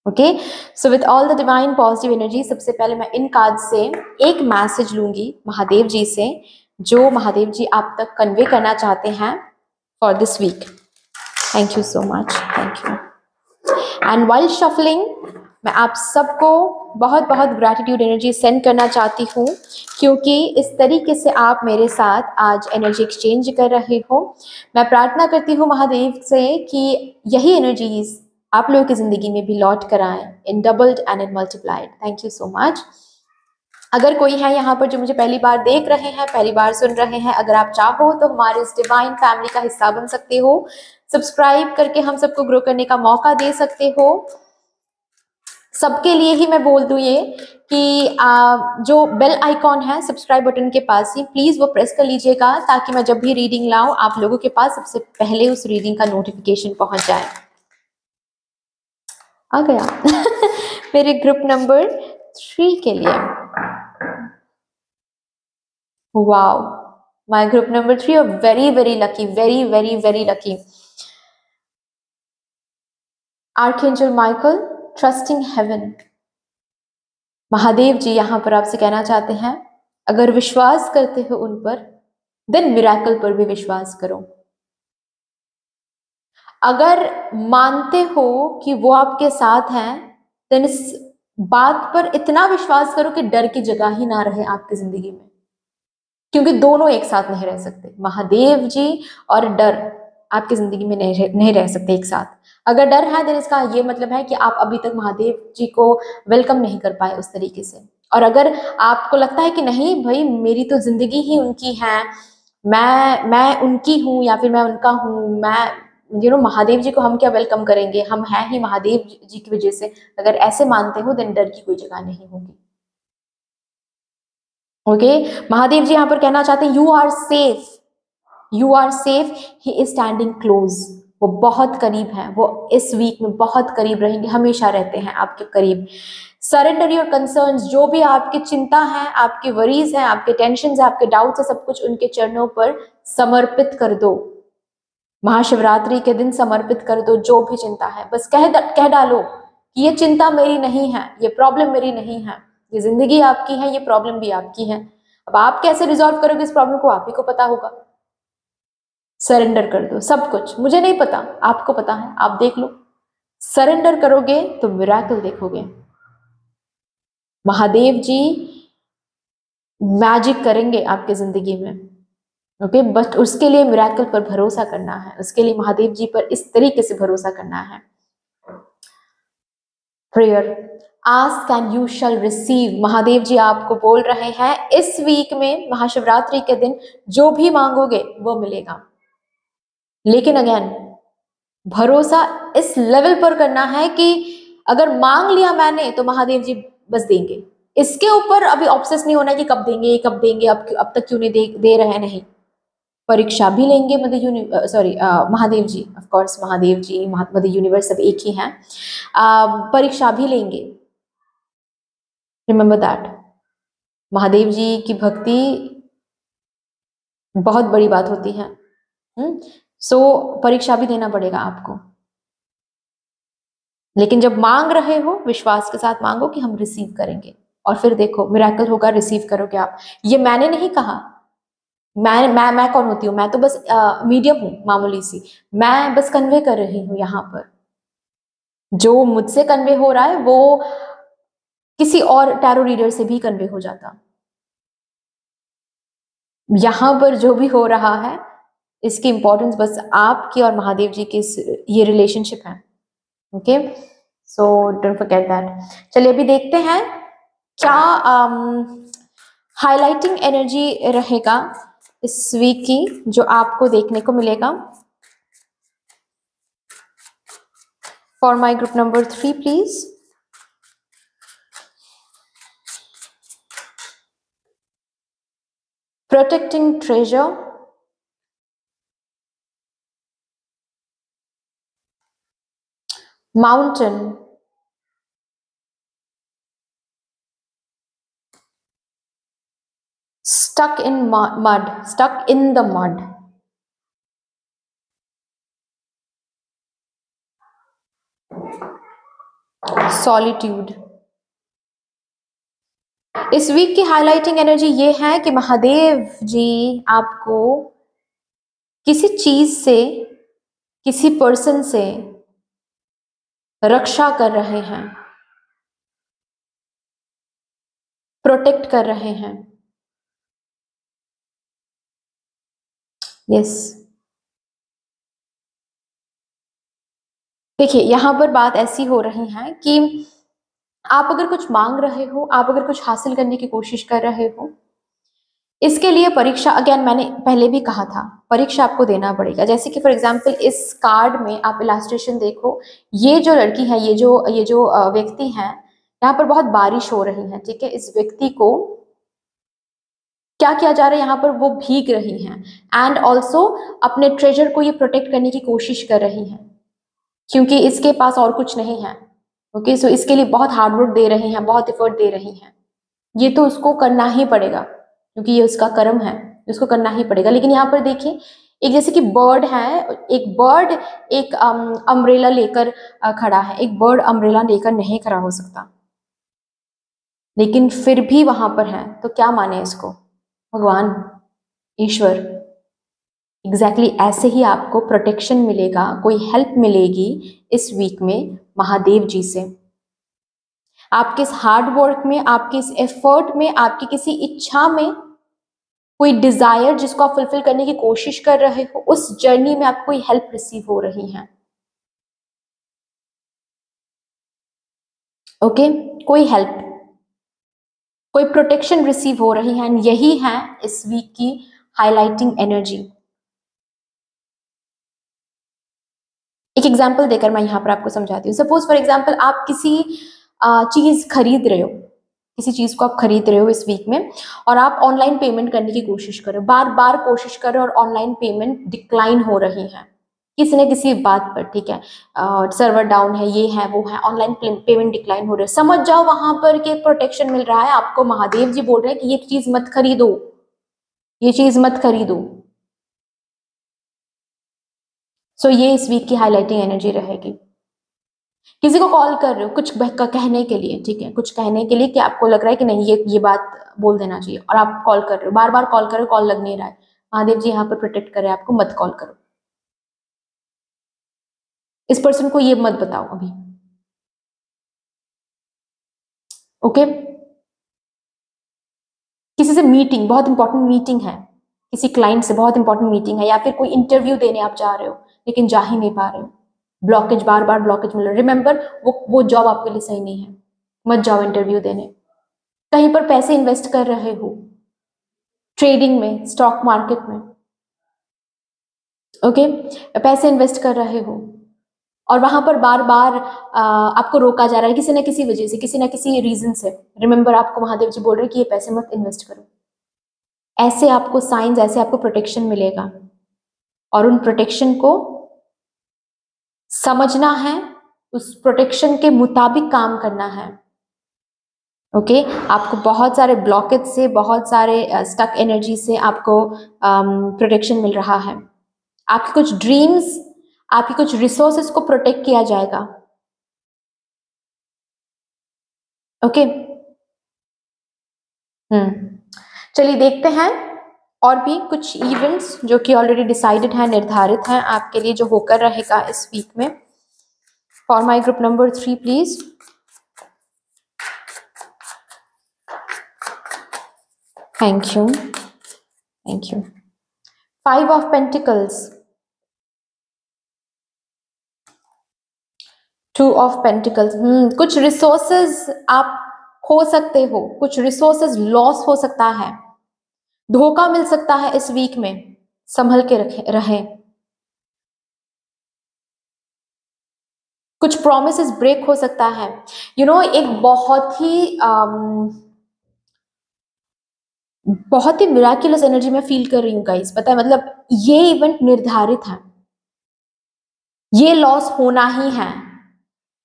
Okay, so with all the divine positive energy, सबसे पहले मैं इन कार्ड से एक मैसेज लूंगी महादेव जी से, जो महादेव जी आप तक कन्वे करना चाहते हैं for this week. Thank you so much, thank you. And while shuffling, मैं आप सबको बहुत ग्रैटिट्यूड एनर्जी सेंड करना चाहती हूँ, क्योंकि इस तरीके से आप मेरे साथ आज एनर्जी एक्सचेंज कर रहे हो। मैं प्रार्थना करती हूँ महादेव से कि यही एनर्जीज आप लोगों की जिंदगी में भी लौट कर आए, in doubled and in multiplied. Thank you so much. अगर कोई है यहाँ पर जो मुझे पहली बार देख रहे हैं, पहली बार सुन रहे हैं, अगर आप चाहो तो हमारे इस डिवाइन फैमिली का हिस्सा बन सकते हो। सब्सक्राइब करके हम सबको ग्रो करने का मौका दे सकते हो। सबके लिए ही मैं बोल दूं ये कि जो बेल आइकॉन है सब्सक्राइब बटन के पास ही, प्लीज वो प्रेस कर लीजिएगा, ताकि मैं जब भी रीडिंग लाऊं आप लोगों के पास सबसे पहले उस रीडिंग का नोटिफिकेशन पहुंच जाए। आ गया मेरे ग्रुप नंबर 3 के लिए। Wow, my group number 3 are very lucky, very lucky. Archangel Michael, trusting heaven. Mahadev ji यहाँ पर आपसे कहना चाहते हैं, अगर विश्वास करते हो उन पर, देन मिरेकल पर भी विश्वास करो। अगर मानते हो कि वो आपके साथ हैं, देन इस बात पर इतना विश्वास करो कि डर की जगह ही ना रहे आपकी जिंदगी में, क्योंकि दोनों एक साथ नहीं रह सकते। महादेव जी और डर आपकी जिंदगी में नहीं रह सकते एक साथ। अगर डर है, देन इसका ये मतलब है कि आप अभी तक महादेव जी को वेलकम नहीं कर पाए उस तरीके से। और अगर आपको लगता है कि नहीं भाई, मेरी तो जिंदगी ही उनकी है, मैं उनकी हूँ या फिर मैं उनका हूँ, मैं महादेव जी को हम क्या वेलकम करेंगे, हम हैं ही महादेव जी की वजह से, अगर ऐसे मानते हो, देन डर की कोई जगह नहीं होगी। ओके, महादेव जी यहाँ पर कहना चाहते हैं, you are safe, you are safe, he is standing close. वो बहुत करीब है, वो इस वीक में बहुत करीब रहेंगे, हमेशा रहते हैं आपके करीब। सरेंडर योर कंसर्न्स, जो भी आपकी चिंता है, आपके वरीज हैं, आपके टेंशन है, आपके डाउट्स है, सब कुछ उनके चरणों पर समर्पित कर दो। महाशिवरात्रि के दिन समर्पित कर दो जो भी चिंता है। बस कह डालो कि ये चिंता मेरी नहीं है, ये प्रॉब्लम मेरी नहीं है, ये जिंदगी आपकी है, ये प्रॉब्लम भी आपकी है। अब आप कैसे रिजॉल्व करोगे इस प्रॉब्लम को, आप ही को पता होगा। सरेंडर कर दो सब कुछ, मुझे नहीं पता, आपको पता है, आप देख लो। सरेंडर करोगे तो मिरेकल देखोगे। महादेव जी मैजिक करेंगे आपके जिंदगी में। ओके, बट उसके लिए मिरेकल पर भरोसा करना है, उसके लिए महादेव जी पर इस तरीके से भरोसा करना है। Prayer, ask and you shall receive. Mahadev ji आपको बोल रहे हैं, इस वीक में महाशिवरात्रि के दिन जो भी मांगोगे वो मिलेगा। लेकिन अगेन भरोसा इस लेवल पर करना है कि अगर मांग लिया मैंने तो महादेव जी बस देंगे। इसके ऊपर अभी ऑब्सेस नहीं होना कि कब देंगे कब देंगे, अब तक क्यों नहीं दे रहे हैं। नहीं, परीक्षा भी लेंगे Mahadev ji, of course Mahadev ji, mother universe सब एक ही हैं। परीक्षा भी लेंगे, रिमेंबर दैट। महादेव जी की भक्ति बहुत बड़ी बात होती है। सो परीक्षा भी देना पड़ेगा आपको, लेकिन जब मांग रहे हो विश्वास के साथ मांगो कि हम रिसीव करेंगे। और फिर देखो मिरेकल होगा, रिसीव करोगे आप। ये मैंने नहीं कहा, मैं कौन होती हूँ? मैं तो बस मीडियम हूँ, मामूली सी। मैं बस कन्वे कर रही हूँ यहाँ पर। जो मुझसे कन्वे हो रहा है वो किसी और टैरो रीडर से भी कन्वे हो जाता। यहाँ पर जो भी हो रहा है इसकी इंपॉर्टेंस बस आपकी और महादेव जी की ये रिलेशनशिप है। Okay, so don't forget that. चलिए अभी देखते हैं क्या हाइलाइटिंग एनर्जी रहेगा इस वीक की, जो आपको देखने को मिलेगा। For my group number 3 please. Protecting treasure, mountain, stuck in mud, stuck in the mud, solitude। इस वीक की हाइलाइटिंग एनर्जी ये है कि महादेव जी आपको किसी चीज से, किसी पर्सन से रक्षा कर रहे हैं, प्रोटेक्ट कर रहे हैं। यस, देखिए यहां पर बात ऐसी हो रही है कि आप अगर कुछ मांग रहे हो, आप अगर कुछ हासिल करने की कोशिश कर रहे हो, इसके लिए परीक्षा, अगेन मैंने पहले भी कहा था, परीक्षा आपको देना पड़ेगा। जैसे कि फॉर एग्जांपल इस कार्ड में आप इलास्ट्रेशन देखो, ये जो लड़की है, ये जो व्यक्ति है, यहाँ पर बहुत बारिश हो रही है, ठीक है। इस व्यक्ति को क्या किया जा रहा है, यहाँ पर वो भीग रही हैं एंड ऑल्सो अपने ट्रेजर को ये प्रोटेक्ट करने की कोशिश कर रही हैं, क्योंकि इसके पास और कुछ नहीं है। ओके, सो इसके लिए बहुत हार्डवर्क दे रही हैं, बहुत एफर्ट दे रही हैं। ये तो उसको करना ही पड़ेगा क्योंकि ये उसका कर्म है, उसको करना ही पड़ेगा। लेकिन यहाँ पर देखिए, एक जैसे कि बर्ड है, एक बर्ड एक अम्ब्रेला लेकर खड़ा है। एक बर्ड अम्ब्रेला लेकर नहीं खड़ा हो सकता, लेकिन फिर भी वहां पर है, तो क्या माने इसको? भगवान, ईश्वर। एग्जैक्टली ऐसे ही आपको प्रोटेक्शन मिलेगा, कोई हेल्प मिलेगी इस वीक में महादेव जी से। आपके इस हार्ड वर्क में, आपके इस एफर्ट में, आपकी किसी इच्छा में, कोई डिजायर जिसको आप फुलफिल करने की कोशिश कर रहे हो, उस जर्नी में आपको कोई हेल्प रिसीव हो रही है। ओके, कोई हेल्प, कोई प्रोटेक्शन रिसीव हो रही है, एंड यही है इस वीक की हाईलाइटिंग एनर्जी। एक एग्जांपल देकर मैं यहाँ पर आपको समझाती हूँ। सपोज फॉर एग्जांपल आप किसी चीज खरीद रहे हो, किसी चीज को आप खरीद रहे हो इस वीक में, और आप ऑनलाइन पेमेंट करने की कोशिश कर रहे हो, बार बार कोशिश कर रहे हो, और ऑनलाइन पेमेंट डिक्लाइन हो रही है किसी न किसी बात पर, ठीक है। सर्वर डाउन है, ये है, वो है, ऑनलाइन पेमेंट डिक्लाइन हो रही है। समझ जाओ वहां पर कि प्रोटेक्शन मिल रहा है आपको, महादेव जी बोल रहे हैं कि ये चीज मत खरीदो, ये चीज मत खरीदो। सो ये इस वीक की हाईलाइटिंग एनर्जी रहेगी। किसी को कॉल कर रहे हो कुछ कहने के लिए, ठीक है, कुछ कहने के लिए कि आपको लग रहा है कि नहीं ये बात बोल देना चाहिए, और आप कॉल कर रहे हो, बार बार कॉल कर रहे हो, कॉल लग नहीं रहा है। महादेव जी यहाँ पर प्रोटेक्ट कर रहे हैं आपको, मत कॉल करो, इस पर्सन को ये मत बताओ अभी। ओके, किसी से मीटिंग, बहुत इंपॉर्टेंट मीटिंग है, किसी क्लाइंट से बहुत इंपॉर्टेंट मीटिंग है, या फिर कोई इंटरव्यू देने आप जा रहे हो लेकिन जा ही नहीं पा रहे हो, ब्लॉकेज, बार बार ब्लॉकेज मिल रहा है। रिमेंबर, वो जॉब आपके लिए सही नहीं है, मत जाओ इंटरव्यू देने। कहीं पर पैसे इन्वेस्ट कर रहे हो, ट्रेडिंग में, स्टॉक मार्केट में, ओके, पैसे इन्वेस्ट कर रहे हो, और वहां पर बार बार आपको रोका जा रहा है किसी न किसी वजह से, किसी न किसी रीजन से। रिमेंबर, आपको महादेव जी बोल रहे हैं कि ये पैसे मत इन्वेस्ट करो। ऐसे आपको साइंस, ऐसे आपको प्रोटेक्शन मिलेगा, और उन प्रोटेक्शन को समझना है, उस प्रोटेक्शन के मुताबिक काम करना है। ओके, आपको बहुत सारे ब्लॉकेज से, बहुत सारे स्टक एनर्जी से आपको प्रोटेक्शन मिल रहा है। आपके कुछ ड्रीम्स, आपकी कुछ रिसोर्सेस को प्रोटेक्ट किया जाएगा। ओके, चलिए देखते हैं और भी कुछ इवेंट्स जो कि ऑलरेडी डिसाइडेड है, निर्धारित हैं आपके लिए, जो होकर रहेगा इस वीक में। For my group number 3 please. Thank you, thank you. 5 of pentacles, 2 of pentacles. कुछ रिसोर्सेज आप खो सकते हो, कुछ रिसोर्सेज लॉस हो सकता है, धोखा मिल सकता है इस वीक में, संभल के रहें। कुछ प्रोमिसेस ब्रेक हो सकता है। एक बहुत ही मिराकुलस एनर्जी मैं फील कर रही हूँ गाइस। पता है, मतलब ये इवेंट निर्धारित है, ये लॉस होना ही है।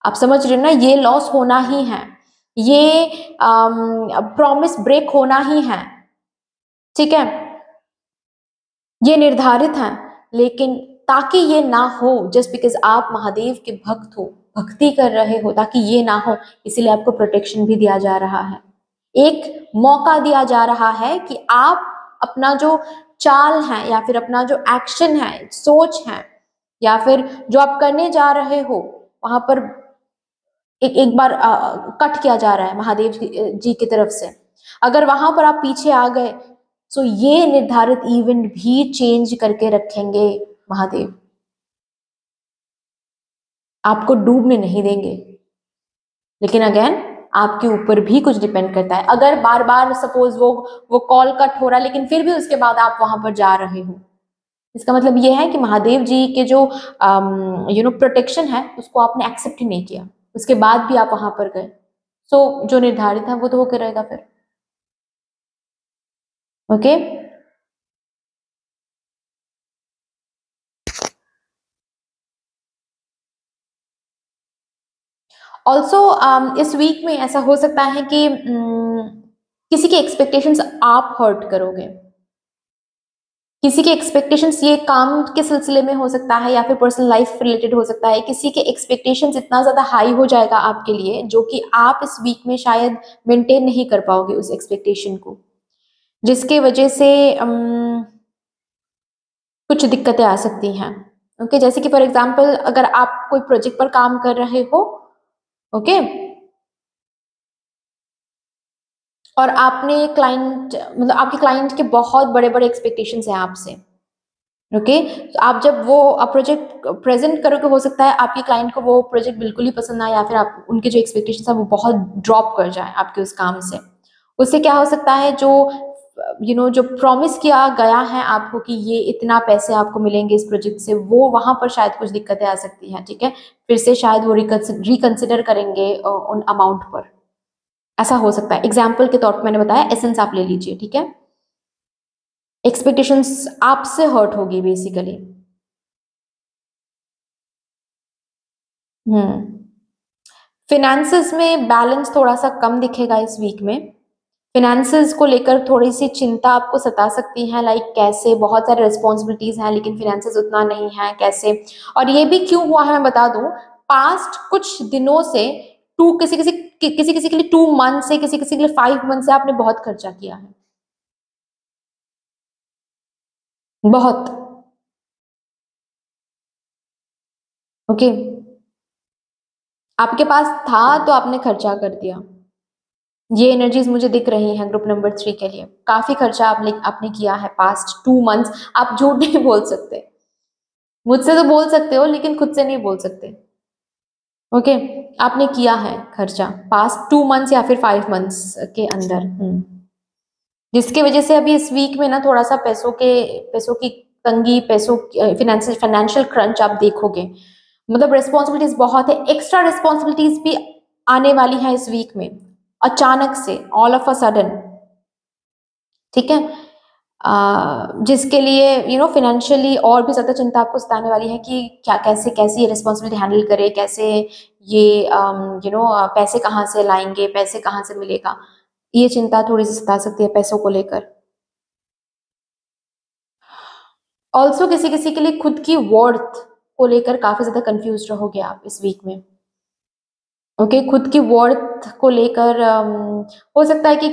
आप समझ रहे हो ना, ये लॉस होना ही है, ये प्रॉमिस ब्रेक होना ही है। ठीक है, ये निर्धारित है। लेकिन ताकि ये ना हो, जस्ट बिकॉज आप महादेव के भक्त हो, भक्ति कर रहे हो, ताकि ये ना हो, इसीलिए आपको प्रोटेक्शन भी दिया जा रहा है। एक मौका दिया जा रहा है कि आप अपना जो चाल है, या फिर अपना जो एक्शन है, सोच है, या फिर जो आप करने जा रहे हो, वहां पर एक बार कट किया जा रहा है महादेव जी की तरफ से। अगर वहां पर आप पीछे आ गए तो ये निर्धारित इवेंट भी चेंज करके रखेंगे महादेव, आपको डूबने नहीं देंगे। लेकिन अगेन आपके ऊपर भी कुछ डिपेंड करता है। अगर बार बार सपोज वो कॉल कट हो रहा है, लेकिन फिर भी उसके बाद आप वहां पर जा रहे हो, इसका मतलब ये है कि महादेव जी के जो प्रोटेक्शन है, उसको आपने एक्सेप्ट ही नहीं किया, उसके बाद भी आप वहां पर गए। सो जो निर्धारित है वो तो होकर रहेगा फिर। ओके, ऑल्सो इस वीक में ऐसा हो सकता है कि किसी की एक्सपेक्टेशंस आप हर्ट करोगे। किसी के एक्सपेक्टेशंस ये काम के सिलसिले में हो सकता है, या फिर पर्सनल लाइफ रिलेटेड हो सकता है। किसी के एक्सपेक्टेशंस इतना ज्यादा हाई हो जाएगा आपके लिए, जो कि आप इस वीक में शायद मेंटेन नहीं कर पाओगे उस एक्सपेक्टेशन को, जिसके वजह से कुछ दिक्कतें आ सकती हैं। ओके, जैसे कि फॉर एग्जांपल अगर आप कोई प्रोजेक्ट पर काम कर रहे हो, ओके, और आपने क्लाइंट, मतलब आपके क्लाइंट के बहुत बड़े बड़े एक्सपेक्टेशंस हैं आपसे। ओके, तो आप जब वो प्रोजेक्ट प्रेजेंट करोगे, हो सकता है आपके क्लाइंट को वो प्रोजेक्ट बिल्कुल ही पसंद ना आए, या फिर आप उनके जो एक्सपेक्टेशंस है वो बहुत ड्रॉप कर जाए आपके उस काम से। उससे क्या हो सकता है, जो जो प्रॉमिस किया गया है आपको कि ये इतना पैसे आपको मिलेंगे इस प्रोजेक्ट से, वो वहां पर शायद कुछ दिक्कतें आ सकती हैं। ठीक है, फिर से शायद वो रिकंसिडर करेंगे उन अमाउंट पर। ऐसा हो सकता है। एग्जाम्पल के तौर पर मैंने बताया, एसेंस आप ले लीजिए। ठीक है, एक्सपेक्टेशंस आपसे हर्ट होगी बेसिकली। फिनेंसेस में बैलेंस थोड़ा सा कम दिखेगा इस वीक में। फिनेंसेस को लेकर थोड़ी सी चिंता आपको सता सकती है, लाइक कैसे, बहुत सारे रिस्पॉन्सिबिलिटीज हैं लेकिन फिनेंसेस उतना नहीं है, कैसे। और ये भी क्यों हुआ है मैं बता दूं, पास्ट कुछ दिनों से किसी किसी के लिए 2 मंथ से, किसी किसी के लिए 5 मंथ से आपने बहुत खर्चा किया है, बहुत। ओके, आपके पास था तो आपने खर्चा कर दिया। ये एनर्जीज मुझे दिख रही हैं ग्रुप नंबर 3 के लिए। काफी खर्चा आपने किया है पास्ट 2 मंथ्स। आप झूठ नहीं बोल सकते, मुझसे तो बोल सकते हो लेकिन खुद से नहीं बोल सकते। ओके, आपने किया है खर्चा पास्ट 2 मंथ्स या फिर 5 मंथ्स के अंदर। जिसकी वजह से अभी इस वीक में ना थोड़ा सा पैसों की तंगी, पैसों फाइनेंशियल क्रंच आप देखोगे। मतलब रिस्पॉन्सिबिलिटीज बहुत है, एक्स्ट्रा रिस्पॉन्सिबिलिटीज भी आने वाली है इस वीक में, अचानक से, ऑल ऑफ अ सडन। ठीक है, जिसके लिए फाइनेंशियली और भी ज्यादा चिंता आपको सताने वाली है कि क्या, कैसे कैसे ये रिस्पॉन्सिबिलिटी हैंडल करे, कैसे ये पैसे कहाँ से लाएंगे, पैसे कहाँ से मिलेगा। ये चिंता थोड़ी सी सता सकती है पैसों को लेकर। ऑल्सो किसी किसी के लिए खुद की वर्थ को लेकर काफी ज्यादा कंफ्यूज रहोगे आप इस वीक में। ओके, खुद की वर्थ को लेकर हो सकता है कि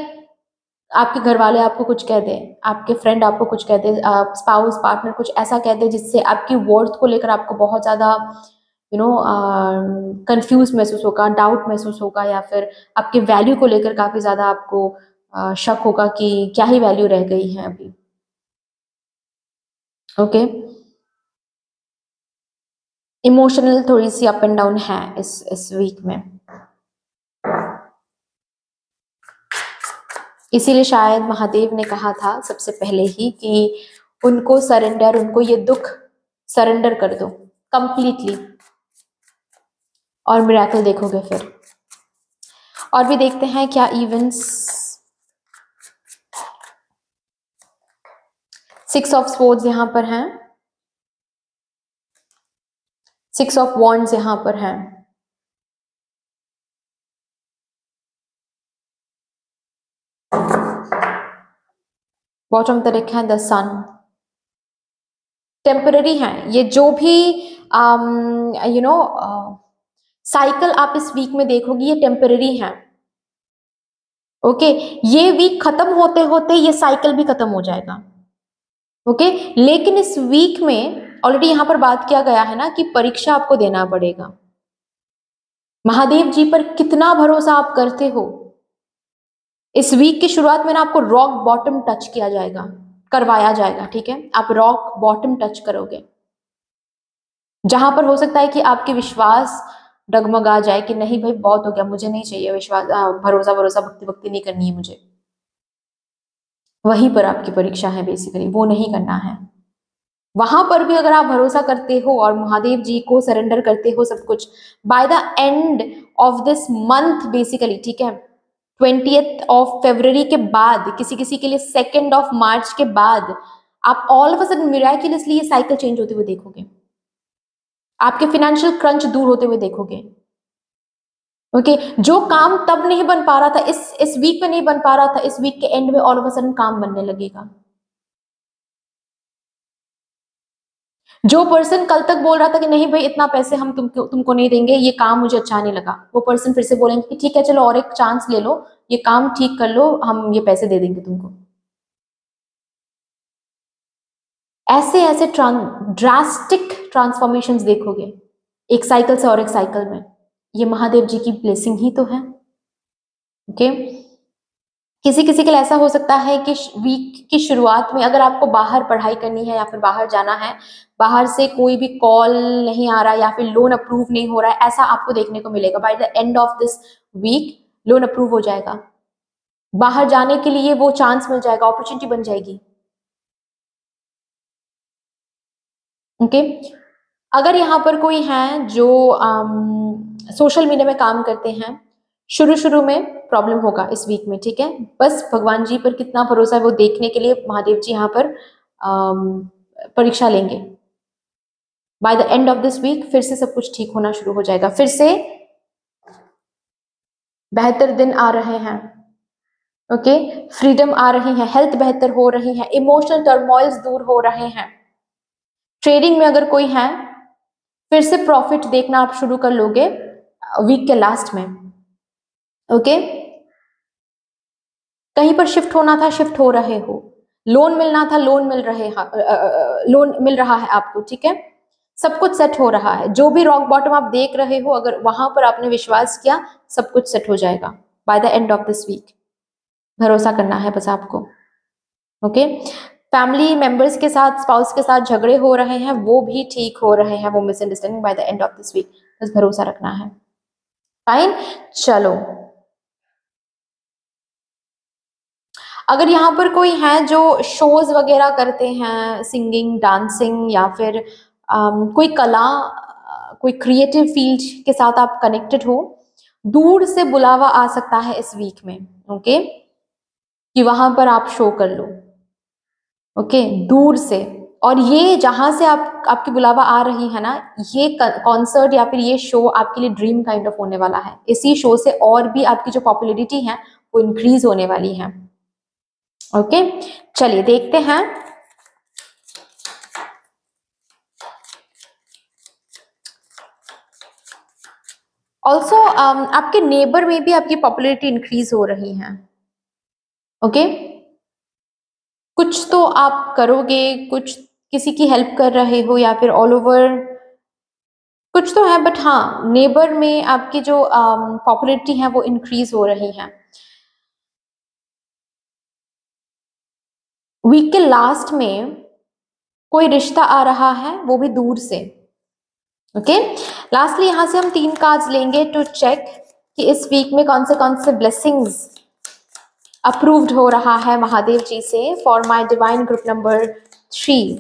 आपके घर वाले आपको कुछ कह दें, आपके फ्रेंड आपको कुछ कह दे, स्पाउस पार्टनर कुछ ऐसा कह दे जिससे आपकी वर्थ को लेकर आपको बहुत ज़्यादा कंफ्यूज महसूस होगा, डाउट महसूस होगा, या फिर आपके वैल्यू को लेकर काफ़ी ज़्यादा आपको शक होगा कि क्या ही वैल्यू रह गई है अभी। ओके, इमोशनल थोड़ी सी अप एंड डाउन है इस वीक में, इसीलिए शायद महादेव ने कहा था सबसे पहले ही कि उनको सरेंडर, उनको ये दुख सरेंडर कर दो कंप्लीटली, और मिरेकल देखोगे फिर। और भी देखते हैं क्या इवेंट्स। 6 ऑफ स्वॉर्ड्स यहां पर हैं, 6 ऑफ वॉन्ड्स यहां पर हैं, बॉटम तरफ है द सन। टेम्पररी है ये जो भी साइकिल आप इस वीक में देखोगी, ये टेम्पररी है। ओके, ये वीक खत्म होते होते ये साइकिल भी खत्म हो जाएगा। ओके, लेकिन इस वीक में ऑलरेडी यहां पर बात किया गया है ना कि परीक्षा आपको देना पड़ेगा। महादेव जी पर कितना भरोसा आप करते हो। इस वीक की शुरुआत में ना आपको रॉक बॉटम टच किया जाएगा, करवाया जाएगा, ठीक है, आप रॉक बॉटम टच करोगे, जहां पर हो सकता है कि आपके विश्वास डगमगा जाए कि नहीं भाई बहुत हो गया, मुझे नहीं चाहिए विश्वास, भरोसा भरोसा भक्ति भक्ति नहीं करनी है मुझे। वहीं पर आपकी परीक्षा है बेसिकली, वो नहीं करना है। वहां पर भी अगर आप भरोसा करते हो और महादेव जी को सरेंडर करते हो सब कुछ, bye the end of this month basically, ठीक है, 20th ऑफ फरवरी के बाद, किसी किसी के लिए 2nd ऑफ मार्च के बाद, आप ऑल ऑफ अ सडन मिराक्युलसली ये साइकिल चेंज होते हुए देखोगे, आपके फाइनेंशियल क्रंच दूर होते हुए देखोगे। ओके, जो काम तब नहीं बन पा रहा था, इस वीक में नहीं बन पा रहा था, इस वीक के एंड में ऑल ऑफ अ सडन काम बनने लगेगा। जो पर्सन कल तक बोल रहा था कि नहीं भाई इतना पैसे हम तुमको नहीं देंगे, ये काम मुझे अच्छा नहीं लगा, वो पर्सन फिर से बोलेंगे कि ठीक है चलो और एक चांस ले लो, ये काम ठीक कर लो, हम ये पैसे दे देंगे तुमको। ऐसे ऐसे ड्रास्टिक ट्रांसफॉर्मेशंस देखोगे एक साइकिल से और एक साइकिल में। ये महादेव जी की ब्लेसिंग ही तो है। ओके, किसी किसी के लिए ऐसा हो सकता है कि वीक की शुरुआत में अगर आपको बाहर पढ़ाई करनी है या फिर बाहर जाना है, बाहर से कोई भी कॉल नहीं आ रहा या फिर लोन अप्रूव नहीं हो रहा है, ऐसा आपको देखने को मिलेगा। By the end of this week loan approve हो जाएगा, बाहर जाने के लिए वो चांस मिल जाएगा, अपॉर्चुनिटी बन जाएगी। ओके, अगर यहाँ पर कोई है जो सोशल मीडिया में काम करते हैं, शुरू शुरू में प्रॉब्लम होगा इस वीक में, ठीक है, बस भगवान जी पर कितना भरोसा है वो देखने के लिए महादेव जी यहाँ पर परीक्षा लेंगे। By the end of this week फिर से सब कुछ ठीक होना शुरू हो जाएगा, फिर से बेहतर दिन आ रहे हैं। ओके, फ्रीडम आ रही है, हेल्थ बेहतर हो रही है, इमोशनल टर्मोइल्स दूर हो रहे हैं। ट्रेडिंग में अगर कोई है, फिर से प्रॉफिट देखना आप शुरू कर लोगे वीक के लास्ट में। ओके, कहीं पर शिफ्ट होना था, शिफ्ट हो रहे हो, लोन मिलना था, लोन मिल रहा है आपको, ठीक है, सब कुछ सेट हो रहा है। जो भी रॉक बॉटम आप देख रहे हो, अगर वहां पर आपने विश्वास किया, सब कुछ सेट हो जाएगा by the end of this week. भरोसा करना है बस आपको। ओके, फैमिली मेंबर्स के साथ, स्पाउस के साथ झगड़े हो रहे हैं, वो भी ठीक हो रहे हैं, वो misunderstanding by the end of this week, बस भरोसा रखना है। फाइन, चलो, अगर यहाँ पर कोई है जो शोज वगैरह करते हैं, सिंगिंग, डांसिंग, या फिर कोई कला, कोई क्रिएटिव फील्ड के साथ आप कनेक्टेड हो, दूर से बुलावा आ सकता है इस वीक में। ओके, कि वहां पर आप शो कर लो। ओके, दूर से, और ये जहां से आपकी बुलावा आ रही है ना, ये कॉन्सर्ट या फिर ये शो आपके लिए ड्रीम काइंड ऑफ होने वाला है। इसी शो से और भी आपकी जो पॉपुलैरिटी है वो इंक्रीज होने वाली है। ओके, चलिए देखते हैं। ऑल्सो आपके नेबर में भी आपकी पॉपुलैरिटी इंक्रीज हो रही है। ओके, कुछ तो आप करोगे, कुछ किसी की हेल्प कर रहे हो या फिर ऑल ओवर कुछ तो है, बट हाँ नेबर में आपकी जो पॉपुलैरिटी है वो इंक्रीज हो रही है। वीक के लास्ट में कोई रिश्ता आ रहा है, वो भी दूर से। ओके, लास्टली यहां से हम 3 कार्ड्स लेंगे टू चेक कि इस वीक में कौन से ब्लेसिंग्स अप्रूव्ड हो रहा है महादेव जी से for my divine group number 3।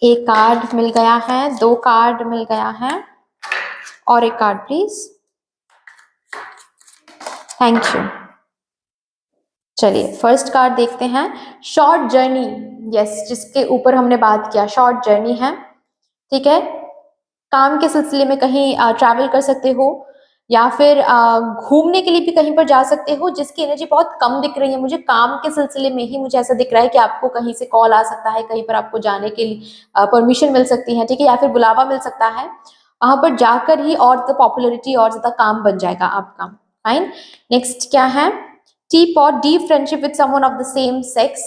एक कार्ड मिल गया है, 2 कार्ड मिल गया है, और एक कार्ड प्लीज। Thank you. चलिए फर्स्ट कार्ड देखते हैं, शॉर्ट जर्नी। यस, जिसके ऊपर हमने बात किया, शॉर्ट जर्नी है, ठीक है। काम के सिलसिले में कहीं ट्रैवल कर सकते हो या फिर घूमने के लिए भी कहीं पर जा सकते हो, जिसकी एनर्जी बहुत कम दिख रही है मुझे। काम के सिलसिले में ही मुझे ऐसा दिख रहा है कि आपको कहीं से कॉल आ सकता है, कहीं पर आपको जाने के लिए परमिशन मिल सकती है, ठीक है, या फिर बुलावा मिल सकता है। वहां पर जाकर ही और ज़्यादा पॉपुलैरिटी और ज़्यादा काम बन जाएगा आपका। फाइन, नेक्स्ट क्या है, T pot, deep friendship with someone of the same sex.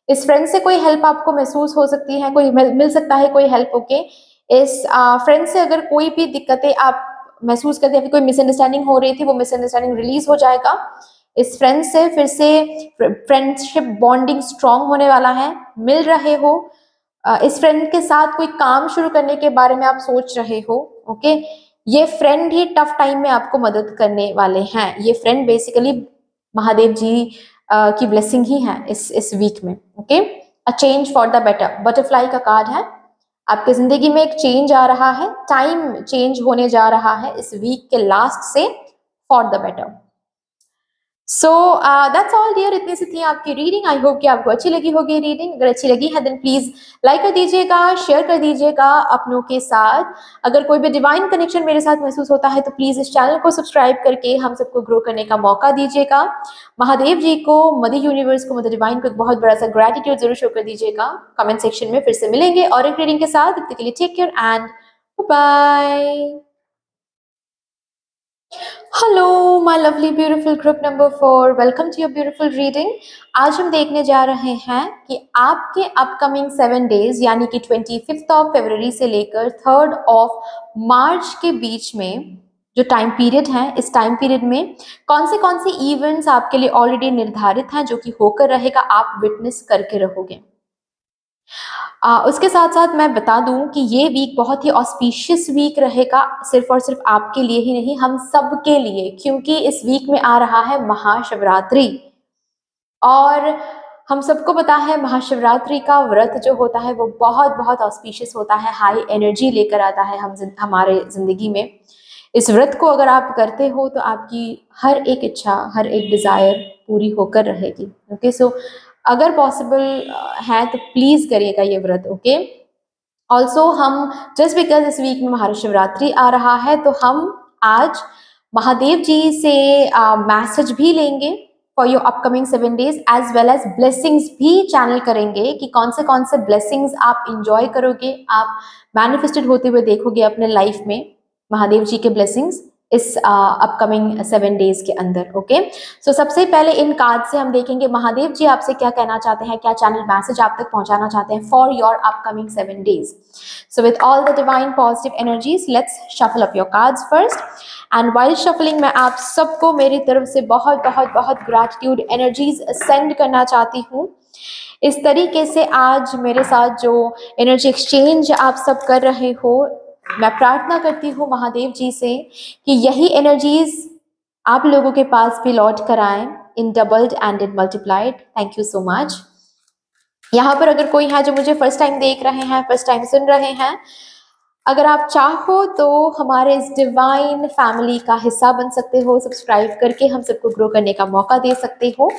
इस फ्रेंड से कोई हेल्प आपको महसूस हो सकती है, कोई मिल सकता है कोई हेल्प। ओके, इस फ्रेंड से अगर कोई भी दिक्कतें आप महसूस करते हैं, कोई मिसअंडरस्टैंडिंग हो रही थी, वो मिसअंडरस्टैंडिंग रिलीज हो जाएगा। इस फ्रेंड से फिर से फ्रेंडशिप बॉन्डिंग स्ट्रांग होने वाला है, मिल रहे हो। इस फ्रेंड के साथ कोई काम शुरू करने के बारे में आप सोच रहे हो। ओके, ये फ्रेंड ही टफ टाइम में आपको मदद करने वाले हैं। ये फ्रेंड बेसिकली महादेव जी की ब्लेसिंग ही है इस वीक में। Okay, a change for the better, butterfly का कार्ड है। आपकी जिंदगी में एक चेंज आ रहा है, टाइम चेंज होने जा रहा है इस वीक के लास्ट से for the better. So that's all dear, इतनी सी थी आपकी रीडिंग। आई होप कि आपको अच्छी लगी होगी रीडिंग। अगर अच्छी लगी है देन प्लीज लाइक कर दीजिएगा, शेयर कर दीजिएगा अपनों के साथ। अगर कोई भी डिवाइन कनेक्शन मेरे साथ महसूस होता है तो प्लीज इस चैनल को सब्सक्राइब करके हम सबको ग्रो करने का मौका दीजिएगा। महादेव जी को, मदर यूनिवर्स को, मदर डिवाइन को एक बहुत बड़ा सा ग्रेटिट्यूड जरूर शो कर दीजिएगा कमेंट सेक्शन में। फिर से मिलेंगे और एक रीडिंग के साथ, तब तक के लिए take care and bye. Hello my lovely beautiful group number 4, welcome to your beautiful reading. आज हम देखने जा रहे हैं कि आपके अपकमिंग 7 डेज यानी कि 25 ऑफ फरवरी से लेकर 3 ऑफ मार्च के बीच में जो टाइम पीरियड है, इस टाइम पीरियड में कौन से इवेंट्स आपके लिए ऑलरेडी निर्धारित हैं, जो कि होकर रहेगा, आप विटनेस करके रहोगे। उसके साथ साथ मैं बता दूं कि ये वीक बहुत ही ऑस्पिशियस वीक रहेगा, सिर्फ और सिर्फ आपके लिए ही नहीं, हम सब के लिए, क्योंकि इस वीक में आ रहा है महाशिवरात्रि। और हम सबको पता है महाशिवरात्रि का व्रत जो होता है वो बहुत बहुत ऑस्पिशियस होता है, हाई एनर्जी लेकर आता है हमारे जिंदगी में। इस व्रत को अगर आप करते हो तो आपकी हर एक इच्छा, हर एक डिजायर पूरी होकर रहेगी। ओके, सो अगर पॉसिबल है तो प्लीज करिएगा ये व्रत। ओके, ऑल्सो हम जस्ट बिकॉज इस वीक में महाशिवरात्रि आ रहा है तो हम आज महादेव जी से मैसेज भी लेंगे for your upcoming 7 days, as well as blessings भी चैनल करेंगे कि कौन से ब्लेसिंग्स आप इंजॉय करोगे, आप मैनिफेस्टेड होते हुए देखोगे अपने लाइफ में महादेव जी के ब्लेसिंग्स इस अपकमिंग 7 डेज के अंदर। ओके, सो सबसे पहले इन कार्ड से हम देखेंगे महादेव जी आपसे क्या कहना चाहते हैं, क्या चैनल मैसेज आप तक पहुंचाना चाहते हैं for your upcoming 7 days. So with all the divine positive energies, let's shuffle up your cards first. And while shuffling मैं आप सबको मेरी तरफ से बहुत बहुत बहुत ग्रैटिट्यूड एनर्जीज सेंड करना चाहती हूँ। इस तरीके से आज मेरे साथ जो एनर्जी एक्सचेंज आप सब कर रहे हो, मैं प्रार्थना करती हूँ महादेव जी से कि यही एनर्जीज आप लोगों के पास भी लौट कर आए in doubled and in multiplied. Thank you so much. यहाँ पर अगर कोई है जो मुझे फर्स्ट टाइम देख रहे हैं, फर्स्ट टाइम सुन रहे हैं, अगर आप चाहो तो हमारे इस डिवाइन फैमिली का हिस्सा बन सकते हो, सब्सक्राइब करके हम सबको ग्रो करने का मौका दे सकते हो।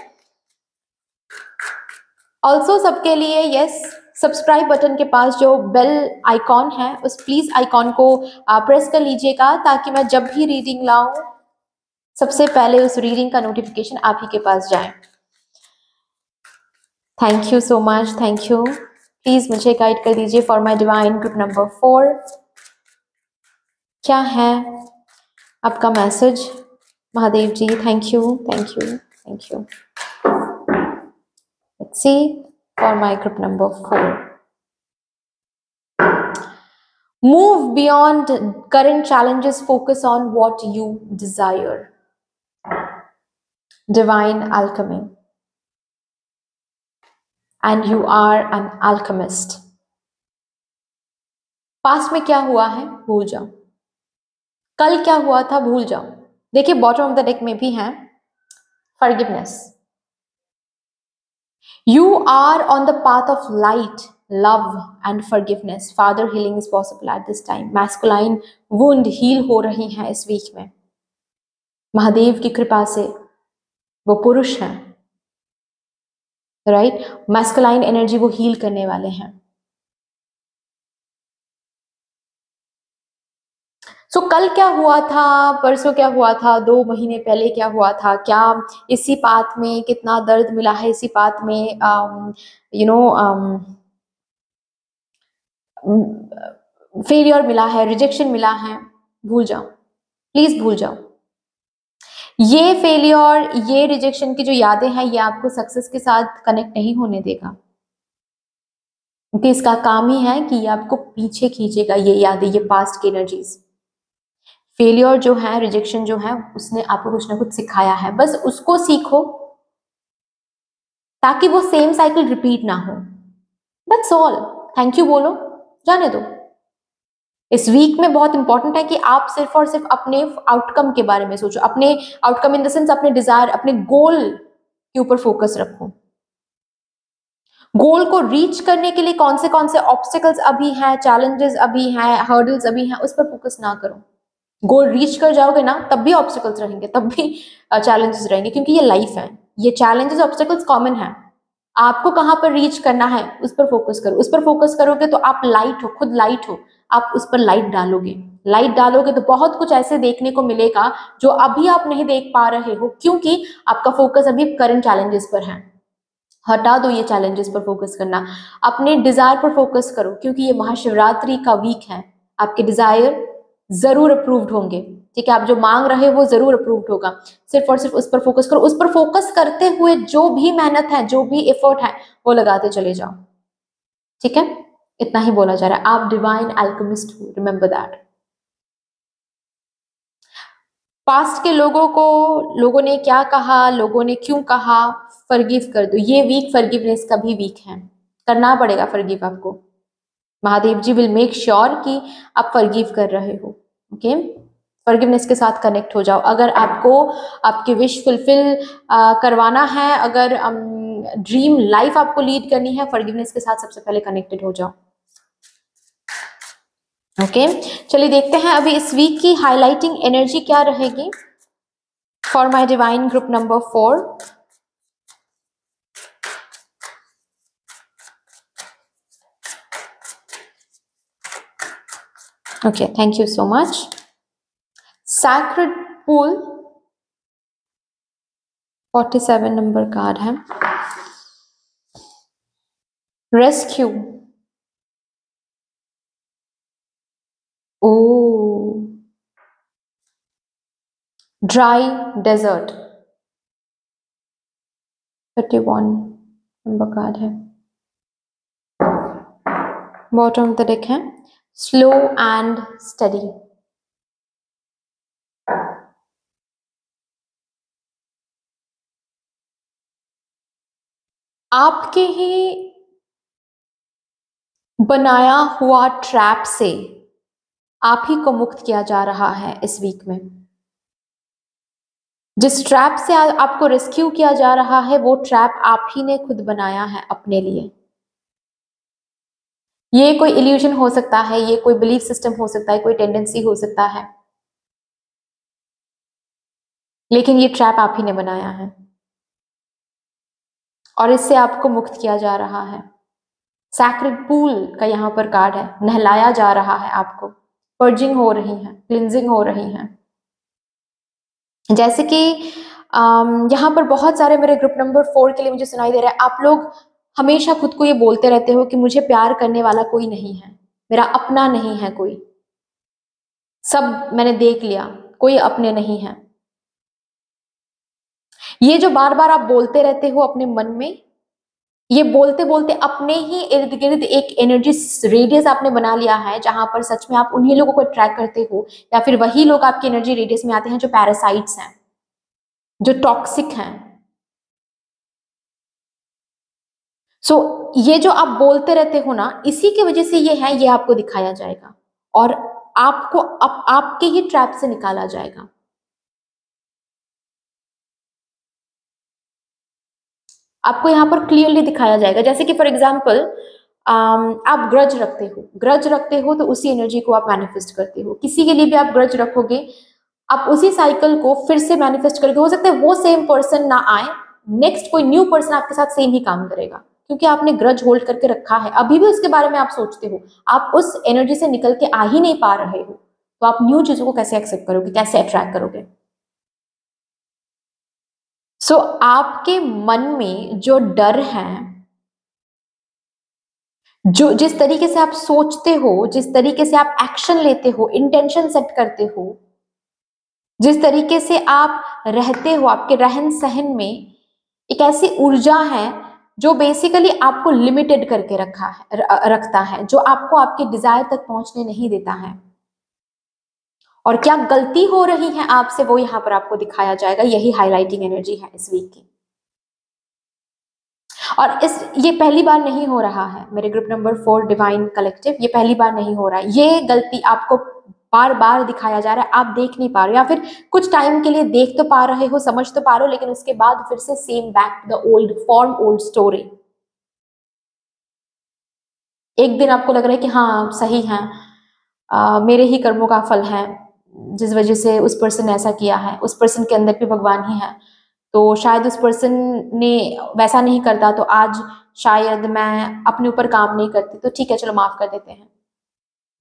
ऑल्सो सबके लिए यस, सब्सक्राइब बटन के पास जो बेल आइकॉन है उस प्लीज आइकॉन को प्रेस कर लीजिएगा, ताकि मैं जब भी रीडिंग लाऊं सबसे पहले उस रीडिंग का नोटिफिकेशन आप ही के पास जाए। Thank you so much, thank you. Please मुझे गाइड कर दीजिए for my divine group number 4, क्या है आपका message Mahadev ji. Thank you, thank you, thank you. Let's see for my group number 4. Move beyond current challenges, focus on what you desire. Divine alchemy. And you are an alchemist. Past में क्या हुआ है भूल जाओ, कल क्या हुआ था भूल जाओ. देखिए बॉटम ऑफ द डेक में भी है forgiveness. You are on the path of light, love and forgiveness. Father healing is possible at this time. Masculine wound heal हो रही हैं इस वीक में. महादेव की कृपा से वो पुरुष हैं, राइट. मैस्कुलाइन एनर्जी वो हील करने वाले हैं. सो कल क्या हुआ था, परसों क्या हुआ था, 2 महीने पहले क्या हुआ था, क्या इसी पाथ में कितना दर्द मिला है, इसी पाथ में फेलियर मिला है, रिजेक्शन मिला है, भूल जाओ, प्लीज भूल जाओ. ये फेलियर, ये रिजेक्शन की जो यादें हैं, ये आपको सक्सेस के साथ कनेक्ट नहीं होने देगा, क्योंकि इसका काम ही है कि ये आपको पीछे खींचेगा. ये यादें, ये पास्ट की एनर्जीज. फेलियर जो है, रिजेक्शन जो है, उसने आपको कुछ ना कुछ सिखाया है. बस उसको सीखो ताकि वो सेम साइकिल रिपीट ना हो. That's all. थैंक यू बोलो, जाने दो. इस वीक में बहुत इंपॉर्टेंट है कि आप सिर्फ और सिर्फ अपने आउटकम के बारे में सोचो. अपने आउटकम इन द सेंस अपने डिजायर, अपने गोल के ऊपर फोकस रखो. गोल को रीच करने के लिए कौन से ऑब्स्टिकल्स अभी हैं, चैलेंजेस अभी हैं, हर्डल्स अभी हैं, उस पर फोकस ना करो. गोल रीच कर जाओगे ना, तब भी ऑब्स्टिकल्स रहेंगे, तब भी चैलेंजेस रहेंगे, क्योंकि ये लाइफ है. ये चैलेंजेस ऑब्स्टिकल्स कॉमन है. आपको कहाँ पर रीच करना है उस पर फोकस करो. उस पर फोकस करोगे तो आप लाइट हो, खुद लाइट हो, आप उस पर लाइट डालोगे. लाइट डालोगे तो बहुत कुछ ऐसे देखने को मिलेगा जो अभी आप नहीं देख पा रहे हो, क्योंकि आपका फोकस अभी करंट चैलेंजेस पर है. हटा दो ये चैलेंजेस पर फोकस करना, अपने डिजायर पर फोकस करो, क्योंकि ये महाशिवरात्रि का वीक है. आपके डिजायर जरूर अप्रूव्ड होंगे, ठीक है. आप जो मांग रहे हो वो जरूर अप्रूव्ड होगा. सिर्फ और सिर्फ उस पर फोकस करो. उस पर फोकस करते हुए जो भी मेहनत है, जो भी एफर्ट है, वो लगाते चले जाओ, ठीक है. इतना ही बोला जा रहा है. आप डिवाइन अल्केमिस्ट हो, रिमेंबर दैट. पास्ट के लोगों ने क्या कहा, लोगों ने क्यों कहा, फॉरगिव कर दो. ये वीक फॉरगिवनेस का भी वीक है. करना पड़ेगा फॉरगिव आपको. महादेव जी विल मेक श्योर कि आप फॉरगिव कर रहे हो. ओके, फॉरगिवनेस के साथ कनेक्ट हो जाओ. अगर आपको आपकी विश फुलफिल करवाना है, अगर ड्रीम लाइफ आपको लीड करनी है, फॉरगिवनेस के साथ सबसे पहले कनेक्टेड हो जाओ. ओके, चलिए देखते हैं अभी इस वीक की हाईलाइटिंग एनर्जी क्या रहेगी for my divine group number 4. Okay, thank you so much. Sacred pool 47 number card है. रेस्क्यू. ओ, ड्राई डेजर्ट 31 नंबर कार्ड है. बॉटम ऑफ द डेक है स्लो एंड स्टडी. आपके ही बनाया हुआ ट्रैप से आप ही को मुक्त किया जा रहा है इस वीक में. जिस ट्रैप से आपको रेस्क्यू किया जा रहा है, वो ट्रैप आप ही ने खुद बनाया है अपने लिए. ये कोई इल्यूजन हो सकता है, ये कोई बिलीफ सिस्टम हो सकता है, कोई टेंडेंसी हो सकता है, लेकिन ये ट्रैप आप ही ने बनाया है और इससे आपको मुक्त किया जा रहा है. सैक्रेड पूल का यहाँ पर कार्ड है. नहलाया जा रहा है आपको. पर्जिंग हो रही है, क्लिंजिंग हो रही है. जैसे कि यहाँ पर बहुत सारे मेरे ग्रुप नंबर 4 के लिए मुझे सुनाई दे रहा है. आप लोग हमेशा खुद को ये बोलते रहते हो कि मुझे प्यार करने वाला कोई नहीं है, मेरा अपना नहीं है कोई, सब मैंने देख लिया, कोई अपने नहीं है. ये जो बार बार आप बोलते रहते हो अपने मन में, ये बोलते बोलते अपने ही इर्द गिर्द एक एनर्जी रेडियस आपने बना लिया है, जहां पर सच में आप उन्हीं लोगों को अट्रैक्ट करते हो, या फिर वही लोग आपके एनर्जी रेडियस में आते हैं जो पैरासाइट्स हैं, जो टॉक्सिक हैं। सो ये जो आप बोलते रहते हो ना, इसी की वजह से ये है, ये आपको दिखाया जाएगा और आपको आपके ही ट्रैप से निकाला जाएगा। आपको यहाँ पर क्लियरली दिखाया जाएगा, जैसे कि फॉर एग्जाम्पल आप ग्रज रखते हो, ग्रज रखते हो तो उसी एनर्जी को आप मैनिफेस्ट करते हो। किसी के लिए भी आप ग्रज रखोगे, आप उसी साइकिल को फिर से मैनिफेस्ट करोगे। हो सकता है वो सेम पर्सन ना आए, नेक्स्ट कोई न्यू पर्सन आपके साथ सेम ही काम करेगा, क्योंकि आपने ग्रज होल्ड करके रखा है, अभी भी उसके बारे में आप सोचते हो, आप उस एनर्जी से निकल के आ ही नहीं पा रहे हो, तो आप न्यू चीजों को कैसे एक्सेप्ट करोगे, कैसे अट्रैक्ट करोगे? सो आपके मन में जो डर है, जो जिस तरीके से आप सोचते हो, जिस तरीके से आप एक्शन लेते हो, इंटेंशन सेट करते हो, जिस तरीके से आप रहते हो, आपके रहन सहन में एक ऐसी ऊर्जा है जो बेसिकली आपको लिमिटेड करके रखता है, जो आपको आपके डिजायर तक पहुंचने नहीं देता है। और क्या गलती हो रही है आपसे, वो यहाँ पर आपको दिखाया जाएगा। यही हाईलाइटिंग एनर्जी है इस वीक की। और ये पहली बार नहीं हो रहा है मेरे ग्रुप नंबर 4 डिवाइन कलेक्टिव, ये पहली बार नहीं हो रहा है। ये गलती आपको बार बार दिखाया जा रहा है, आप देख नहीं पा रहे हो, या फिर कुछ टाइम के लिए देख तो पा रहे हो, समझ तो पा रहे हो, लेकिन उसके बाद फिर से same back to the old form, old story. एक दिन आपको लग रहा है कि हाँ सही है, मेरे ही कर्मों का फल है, जिस वजह से उस पर्सन ने ऐसा किया है, उस पर्सन के अंदर भी भगवान ही है, तो शायद उस पर्सन ने वैसा नहीं करता तो आज शायद मैं अपने ऊपर काम नहीं करती, तो ठीक है चलो माफ कर देते हैं।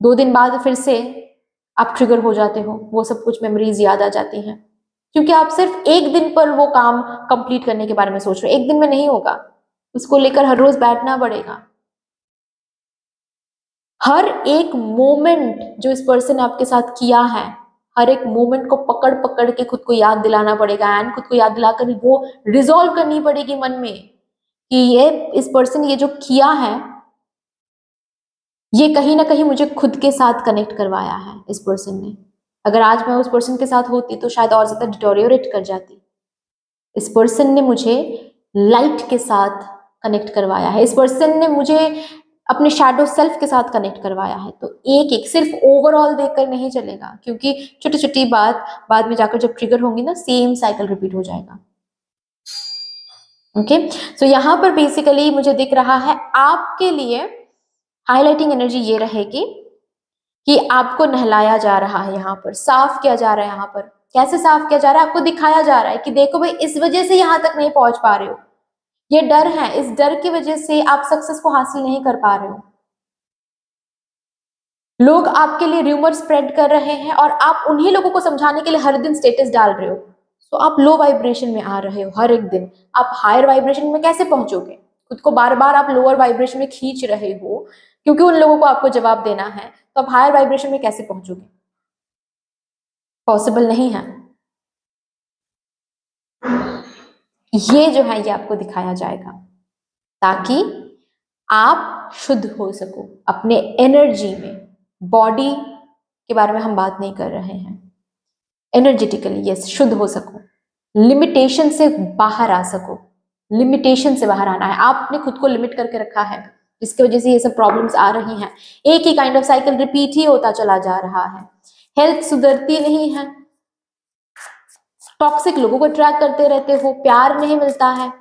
2 दिन बाद फिर से आप ट्रिगर हो जाते हो, वो सब कुछ मेमोरीज याद आ जाती हैं, क्योंकि आप सिर्फ एक दिन पर वो काम कंप्लीट करने के बारे में सोच रहे हो। एक दिन में नहीं होगा, उसको लेकर हर रोज बैठना पड़ेगा। हर एक मोमेंट जो इस पर्सन ने आपके साथ किया है, हर एक मोमेंट को पकड़ पकड़ के खुद को याद दिलाना पड़ेगा, एंड खुद को याद दिलाकर वो रिजॉल्व करनी पड़ेगी मन में कि ये इस पर्सन ये जो किया है, ये कहीं ना कहीं मुझे खुद के साथ कनेक्ट करवाया है इस पर्सन ने। अगर आज मैं उस पर्सन के साथ होती तो शायद और ज्यादा डिटोरियोरेट कर जाती। इस पर्सन ने मुझे लाइट के साथ कनेक्ट करवाया है, इस पर्सन ने मुझे अपने शैडो सेल्फ के साथ कनेक्ट करवाया है। तो एक एक सिर्फ ओवरऑल देखकर नहीं चलेगा, क्योंकि छोटी छोटी बात बाद में जाकर जब ट्रिगर होंगी ना, सेम साइकिल रिपीट हो जाएगा। ओके, सो यहाँ पर बेसिकली मुझे दिख रहा है आपके लिए हाईलाइटिंग एनर्जी ये रहेगी कि आपको नहलाया जा रहा है, यहाँ पर साफ किया जा रहा है। यहाँ पर कैसे साफ किया जा रहा है, आपको दिखाया जा रहा है कि देखो भाई, इस वजह से यहाँ तक नहीं पहुंच पा रहे हो, ये डर है, इस डर की वजह से आप सक्सेस को हासिल नहीं कर पा रहे हो। लोग आपके लिए र्यूमर स्प्रेड कर रहे हैं और आप उन्हीं लोगों को समझाने के लिए हर दिन स्टेटस डाल रहे हो, तो आप लो वाइब्रेशन में आ रहे हो हर एक दिन। आप हायर वाइब्रेशन में कैसे पहुंचोगे? खुद को बार बार आप लोअर वाइब्रेशन में खींच रहे हो, क्योंकि उन लोगों को आपको जवाब देना है, तो आप हायर वाइब्रेशन में कैसे पहुंचोगे? पॉसिबल नहीं है। ये जो है ये आपको दिखाया जाएगा ताकि आप शुद्ध हो सको अपने एनर्जी में। बॉडी के बारे में हम बात नहीं कर रहे हैं, एनर्जेटिकली यस शुद्ध हो सको, लिमिटेशन से बाहर आ सको। लिमिटेशन से बाहर आना है, आपने खुद को लिमिट करके रखा है, जिसकी वजह से ये सब प्रॉब्लम्स आ रही हैं। एक ही काइंड ऑफ साइकिल रिपीट ही होता चला जा रहा है, हेल्थ सुधरती नहीं है, टॉक्सिक लोगों को ट्रैक करते रहते हो, प्यार नहीं मिलता है,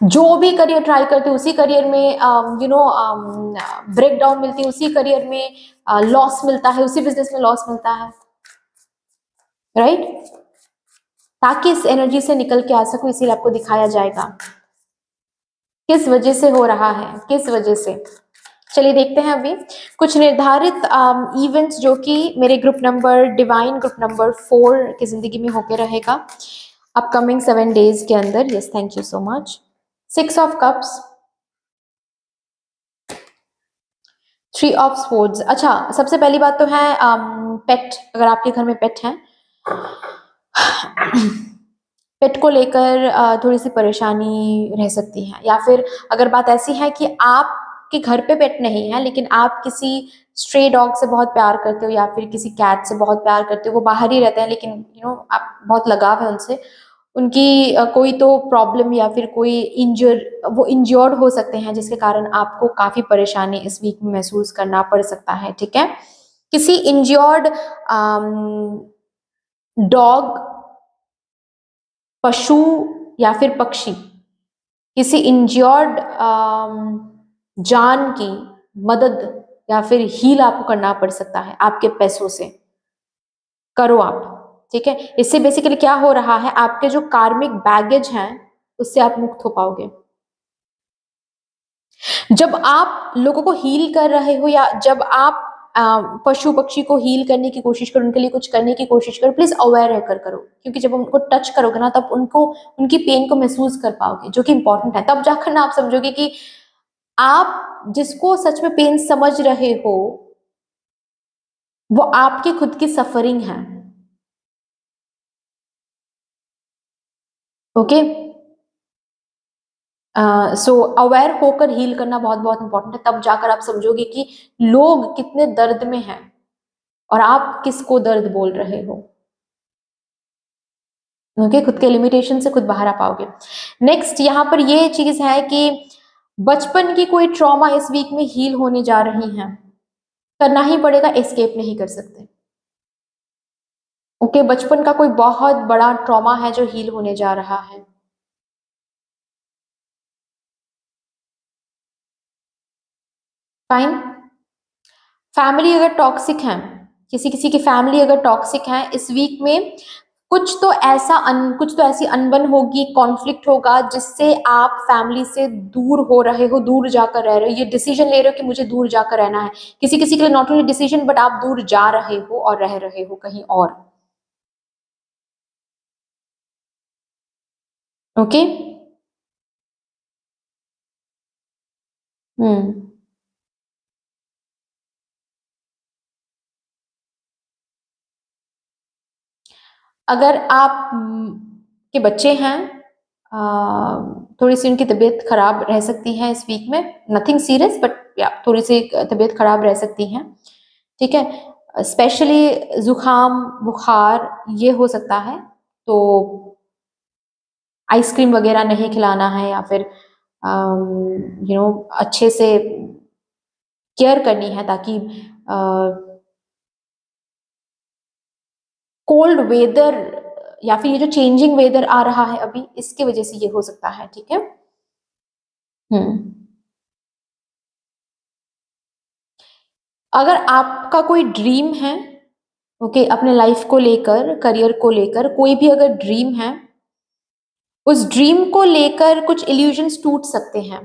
जो भी करियर ट्राई करते हो उसी करियर में ब्रेक डाउन मिलती है, उसी करियर में लॉस मिलता है, उसी बिजनेस में लॉस मिलता है, राइट? ताकि इस एनर्जी से निकल के आ सको, इसीलिए आपको दिखाया जाएगा किस वजह से हो रहा है, किस वजह से। चलिए देखते हैं अभी कुछ निर्धारित इवेंट्स जो कि मेरे group number divine group number 4 की जिंदगी में होके रहेगा अपकमिंग 7 डेज के अंदर। Yes, thank you so much. 6 of cups, 3 of swords. अच्छा, सबसे पहली बात तो है पेट, अगर आपके घर में पेट है पेट को लेकर थोड़ी सी परेशानी रह सकती है, या फिर अगर बात ऐसी है कि आपके घर पे पेट नहीं है लेकिन आप किसी स्ट्रे डॉग से बहुत प्यार करते हो या फिर किसी कैट से बहुत प्यार करते हो, वो बाहर ही रहते हैं लेकिन आप बहुत लगाव है उनसे, उनकी कोई तो प्रॉब्लम या फिर कोई वो इंज्योर्ड हो सकते हैं, जिसके कारण आपको काफी परेशानी इस वीक में महसूस करना पड़ सकता है। ठीक है, किसी इंज्योर्ड डॉग, पशु या फिर पक्षी, किसी इंज्योर्ड जान की मदद या फिर हील आपको करना पड़ सकता है आपके पैसों से। करो आप, ठीक है। इससे बेसिकली क्या हो रहा है, आपके जो कार्मिक बैगेज हैं उससे आप मुक्त हो पाओगे। जब आप लोगों को हील कर रहे हो या जब आप पशु पक्षी को हील करने की कोशिश करो, उनके लिए कुछ करने की कोशिश करो, प्लीज अवेयर रहकर करो, क्योंकि जब उनको टच करोगे ना तब उनको उनकी पेन को महसूस कर पाओगे, जो कि इंपॉर्टेंट है। तब जाकर ना आप समझोगे कि आप जिसको सच में पेन समझ रहे हो वो आपकी खुद की सफरिंग है। ओके, सो अवेयर होकर हील करना बहुत बहुत इंपॉर्टेंट है। तब जाकर आप समझोगे कि लोग कितने दर्द में हैं और आप किसको दर्द बोल रहे हो। ओके, खुद के लिमिटेशन से खुद बाहर आ पाओगे। नेक्स्ट यहाँ पर ये चीज है कि बचपन की कोई ट्रॉमा इस वीक में हील होने जा रही है, करना ही पड़ेगा, एस्केप नहीं कर सकते। ओके, बचपन का कोई बहुत बड़ा ट्रॉमा है जो हील होने जा रहा है। फाइन, फैमिली अगर टॉक्सिक है, किसी किसी की फैमिली अगर टॉक्सिक है इस वीक में, कुछ तो ऐसी अनबन होगी, कॉन्फ्लिक्ट होगा जिससे आप फैमिली से दूर हो रहे हो, दूर जाकर रह रहे हो, ये डिसीजन ले रहे हो कि मुझे दूर जाकर रहना है। किसी किसी के लिए नॉट ओनली डिसीजन बट आप दूर जा रहे हो और रह रहे हो कहीं और। ओके, हम्म, अगर आप के बच्चे हैं, थोड़ी सी उनकी तबीयत खराब रह सकती है इस वीक में, नथिंग सीरियस बट या थोड़ी सी तबीयत खराब रह सकती है। ठीक है, स्पेशली जुकाम बुखार ये हो सकता है, तो आइसक्रीम वगैरह नहीं खिलाना है या फिर अच्छे से केयर करनी है, ताकि कोल्ड वेदर या फिर ये जो चेंजिंग वेदर आ रहा है अभी, इसकी वजह से ये हो सकता है। ठीक है, हम्म, अगर आपका कोई ड्रीम है, ओके, अपने लाइफ को लेकर, करियर को लेकर कोई भी अगर ड्रीम है, उस ड्रीम को लेकर कुछ इल्यूजन्स टूट सकते हैं।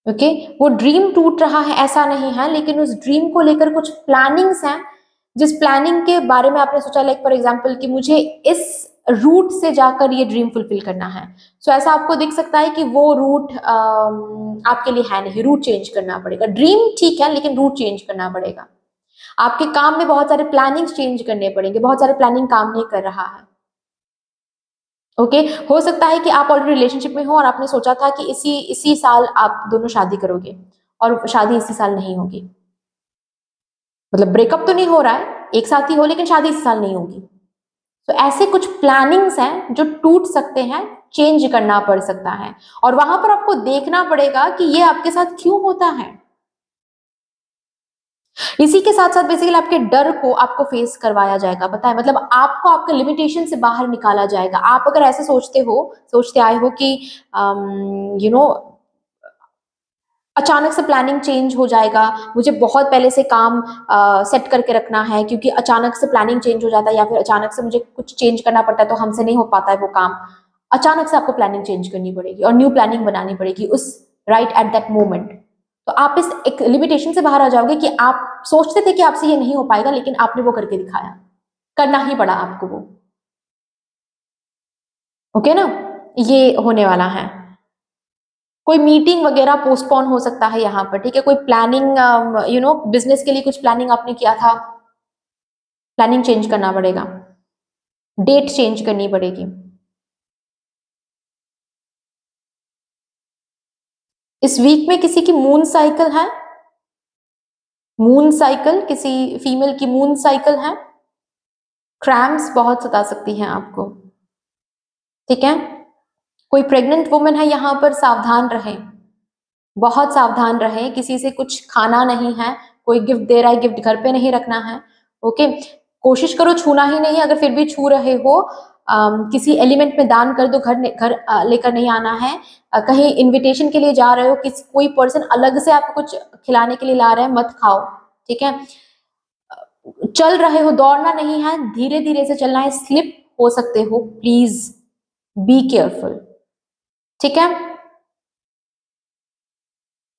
ओके, वो ड्रीम टूट रहा है ऐसा नहीं है, लेकिन उस ड्रीम को लेकर कुछ प्लानिंग्स हैं, जिस प्लानिंग के बारे में आपने सोचा, लाइक फॉर एग्जांपल कि मुझे इस रूट से जाकर ये ड्रीम फुलफिल करना है। सो ऐसा आपको दिख सकता है कि वो रूट आपके लिए है नहीं, रूट चेंज करना पड़ेगा। ड्रीम ठीक है लेकिन रूट चेंज करना पड़ेगा। आपके काम में बहुत सारे प्लानिंग चेंज करने पड़ेंगे, बहुत सारे प्लानिंग काम नहीं कर रहा है। ओके, हो सकता है कि आप ऑलरेडी रिलेशनशिप में हो और आपने सोचा था कि इसी इसी साल आप दोनों शादी करोगे, और शादी इसी साल नहीं होगी। मतलब ब्रेकअप तो नहीं हो रहा है, एक साथ ही हो, लेकिन शादी इस साल नहीं होगी। तो ऐसे कुछ प्लानिंग्स हैं जो टूट सकते हैं, चेंज करना पड़ सकता है, और वहां पर आपको देखना पड़ेगा कि ये आपके साथ क्यों होता है। इसी के साथ साथ बेसिकली आपके डर को आपको फेस करवाया जाएगा, बताए, मतलब आपको आपके लिमिटेशन से बाहर निकाला जाएगा। आप अगर ऐसे सोचते आए हो कि यू नो अचानक से प्लानिंग चेंज हो जाएगा, मुझे बहुत पहले से काम सेट करके रखना है, क्योंकि अचानक से प्लानिंग चेंज हो जाता है या फिर अचानक से मुझे कुछ चेंज करना पड़ता है तो हमसे नहीं हो पाता है वो काम। अचानक से आपको प्लानिंग चेंज करनी पड़ेगी और न्यू प्लानिंग बनानी पड़ेगी उस राइट एट दैट मोमेंट। तो आप इस एक लिमिटेशन से बाहर आ जाओगे कि आप सोचते थे कि आपसे ये नहीं हो पाएगा, लेकिन आपने वो करके दिखाया, करना ही पड़ा आपको वो। ओके ना, ये होने वाला है। कोई मीटिंग वगैरह पोस्टपोन हो सकता है यहाँ पर। ठीक है, कोई प्लानिंग, बिजनेस के लिए कुछ प्लानिंग आपने किया था, प्लानिंग चेंज करना पड़ेगा, डेट चेंज करनी पड़ेगी। इस वीक में किसी की मून साइकिल है, मून साइकिल, किसी फीमेल की मून साइकिल है। क्रैम्प्स बहुत सता सकती हैं आपको, ठीक है। कोई प्रेग्नेंट वुमन है यहाँ पर, सावधान रहें, बहुत सावधान रहें। किसी से कुछ खाना नहीं है, कोई गिफ्ट दे रहा है, गिफ्ट घर पे नहीं रखना है, ओके। कोशिश करो छूना ही नहीं, अगर फिर भी छू रहे हो किसी एलिमेंट में दान कर दो, घर लेकर नहीं आना है। कहीं इनविटेशन के लिए जा रहे हो, कोई पर्सन अलग से आपको कुछ खिलाने के लिए ला रहा है, मत खाओ, ठीक है। चल रहे हो, दौड़ना नहीं है, धीरे धीरे से चलना है, स्लिप हो सकते हो, प्लीज बी केयरफुल, ठीक है।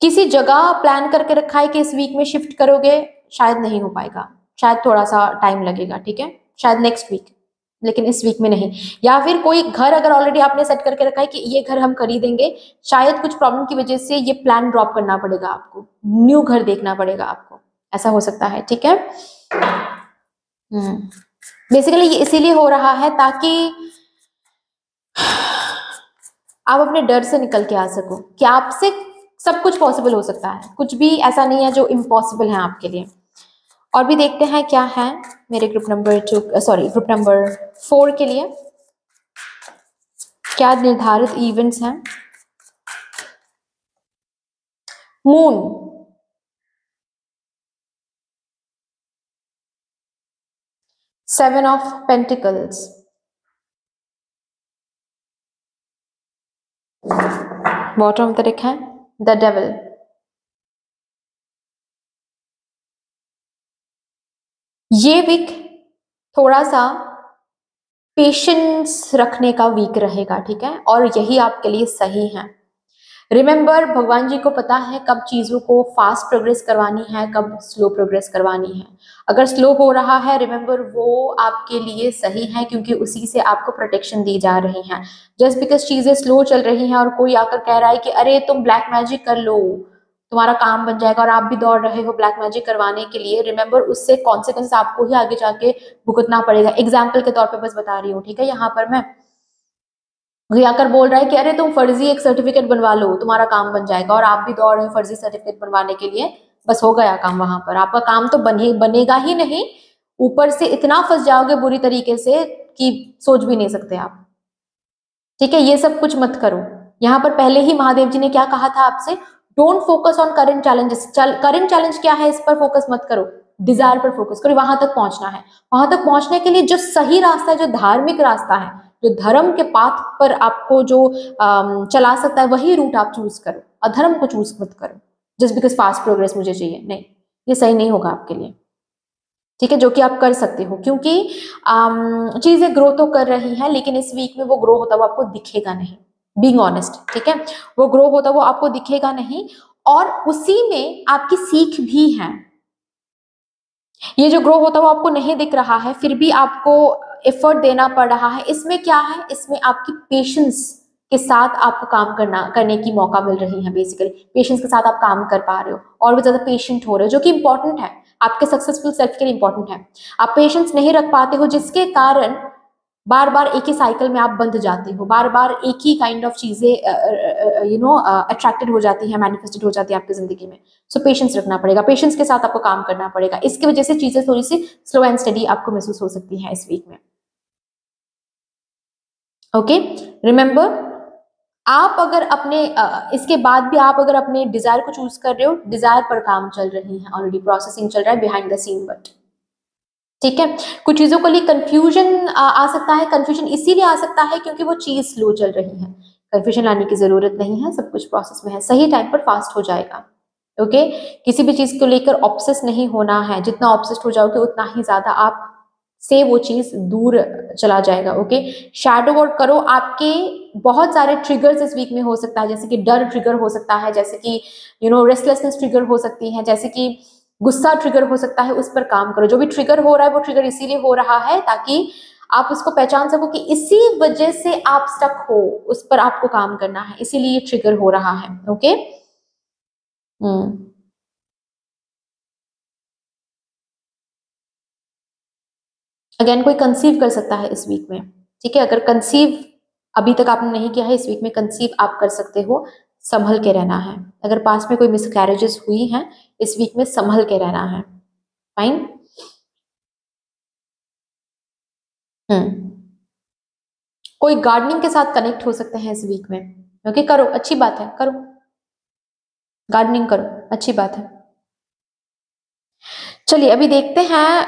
किसी जगह प्लान करके रखा है कि इस वीक में शिफ्ट करोगे, शायद नहीं हो पाएगा, शायद थोड़ा सा टाइम लगेगा, ठीक है, शायद नेक्स्ट वीक, लेकिन इस वीक में नहीं। या फिर कोई घर अगर ऑलरेडी आपने सेट करके रखा है कि ये घर हम खरीदेंगे, शायद कुछ प्रॉब्लम की वजह से ये प्लान ड्रॉप करना पड़ेगा आपको, न्यू घर देखना पड़ेगा आपको, ऐसा हो सकता है, ठीक है। बेसिकली ये इसीलिए हो रहा है ताकि आप अपने डर से निकल के आ सको कि आपसे सब कुछ पॉसिबल हो सकता है, कुछ भी ऐसा नहीं है जो इम्पॉसिबल है आपके लिए। और भी देखते हैं क्या है मेरे ग्रुप नंबर 4 के लिए, क्या निर्धारित इवेंट्स हैं। Moon, seven of pentacles, bottom of the deck है द डेविल। ये वीक थोड़ा सा पेशेंस रखने का वीक रहेगा, ठीक है, और यही आपके लिए सही है। रिमेंबर, भगवान जी को पता है कब चीजों को फास्ट प्रोग्रेस करवानी है, कब स्लो प्रोग्रेस करवानी है। अगर स्लो हो रहा है, रिमेंबर वो आपके लिए सही है, क्योंकि उसी से आपको प्रोटेक्शन दी जा रही है। जस्ट बिकॉज चीजें स्लो चल रही हैं और कोई आकर कह रहा है कि अरे तुम ब्लैक मैजिक कर लो, तुम्हारा काम बन जाएगा, और आप भी दौड़ रहे हो ब्लैक मैजिक करवाने के लिए, रिमेंबर उससे कॉन्सिक्वेंस आपको ही आगे जाके भुगतना पड़ेगा। एग्जाम्पल के तौर पर बस बता रही हूँ, ठीक है। यहाँ पर मैं आकर बोल रहा है कि अरे तुम फर्जी एक सर्टिफिकेट बनवा लो, तुम्हारा काम बन जाएगा, और आप भी दौड़ रहे हो फर्जी सर्टिफिकेट बनवाने के लिए, बस हो गया काम। वहां पर आपका काम तो बनेगा ही नहीं, ऊपर से इतना फंस जाओगे बुरी तरीके से कि सोच भी नहीं सकते आप, ठीक है। ये सब कुछ मत करो। यहाँ पर पहले ही महादेव जी ने क्या कहा था आपसे, don't focus on current challenges. Current challenge क्या है, इस पर फोकस मत करो, डिजायर पर फोकस करो। वहां तक पहुंचना है, वहां तक पहुंचने के लिए जो सही रास्ता है, जो धार्मिक रास्ता है, जो धर्म के पाथ पर आपको जो चला सकता है, वही रूट आप चूज करो, अधर्म को चूज मत करो जस्ट बिकॉज फास्ट प्रोग्रेस मुझे चाहिए। नहीं, ये सही नहीं होगा आपके लिए, ठीक है। जो कि आप कर सकते हो, क्योंकि चीजें ग्रो तो कर रही हैं, लेकिन इस वीक में वो ग्रो होता हुआ आपको दिखेगा नहीं, बीइंग ऑनेस्ट, ठीक है। वो ग्रो होता हुआ आपको दिखेगा नहीं, और उसी में आपकी सीख भी है। ये जो ग्रो होता हुआ आपको नहीं दिख रहा है, फिर भी आपको एफर्ट देना पड़ रहा है, इसमें क्या है, इसमें आपकी पेशेंस के साथ आपको काम करने की मौका मिल रही है। बेसिकली पेशेंस के साथ आप काम कर पा रहे हो, और भी ज्यादा पेशेंट हो रहे हो, जो कि इंपॉर्टेंट है, आपके सक्सेसफुल सेल्फ के लिए इंपॉर्टेंट है। आप पेशेंस नहीं रख पाते हो, जिसके कारण बार बार एक ही साइकिल में आप बंध जाते हो, बार बार एक ही काइंड ऑफ चीजें अट्रैक्टेड हो जाती है, मैनिफेस्टेड हो जाती है आपकी जिंदगी में। सो पेशेंस रखना पड़ेगा, पेशेंस के साथ आपको काम करना पड़ेगा। इसकी वजह से चीजें थोड़ी सी स्लो एंड स्टडी आपको महसूस हो सकती हैं इस वीक में, ओके। रिमेंबर, आप अगर अपने इसके बाद भी आप अगर अपने डिजायर को चूज कर रहे हो, डिजायर पर काम चल रही है, ऑलरेडी प्रोसेसिंग चल रहा है बिहाइंड द सीन, बट ठीक है। कुछ चीजों को लिए कंफ्यूजन आ सकता है। कंफ्यूजन इसीलिए आ सकता है क्योंकि वो चीज स्लो चल रही है। कंफ्यूजन लाने की जरूरत नहीं है, सब कुछ प्रोसेस में है, सही टाइम पर फास्ट हो जाएगा, ओके। किसी भी चीज को लेकर ऑब्सेस नहीं होना है, जितना ऑब्सेस्ड हो जाओगे उतना ही ज्यादा आप से वो चीज दूर चला जाएगा, ओके। शैडो वर्क करो। आपके बहुत सारे ट्रिगर्स इस वीक में हो सकता है, जैसे कि डर ट्रिगर हो सकता है, जैसे कि रेस्टलेसनेस ट्रिगर हो सकती है, जैसे कि गुस्सा ट्रिगर हो सकता है। उस पर काम करो। जो भी ट्रिगर हो रहा है वो ट्रिगर इसीलिए हो रहा है ताकि आप उसको पहचान सको कि इसी वजह से आप स्टक हो, उस पर आपको काम करना है, इसीलिए ये ट्रिगर हो रहा है, ओके। अगेन कोई कंसीव कर सकता है इस वीक में, ठीक है। अगर कंसीव अभी तक आपने नहीं किया है, इस वीक में कंसीव आप कर सकते हो। संभल के रहना है। अगर पास में कोई मिसकैरेजेस हुई हैं, इस वीक में संभल के रहना है। फाइन। कोई गार्डनिंग के साथ कनेक्ट हो सकते हैं इस वीक में। ओके, करो, अच्छी बात है, करो गार्डनिंग, करो, अच्छी बात है। चलिए अभी देखते हैं,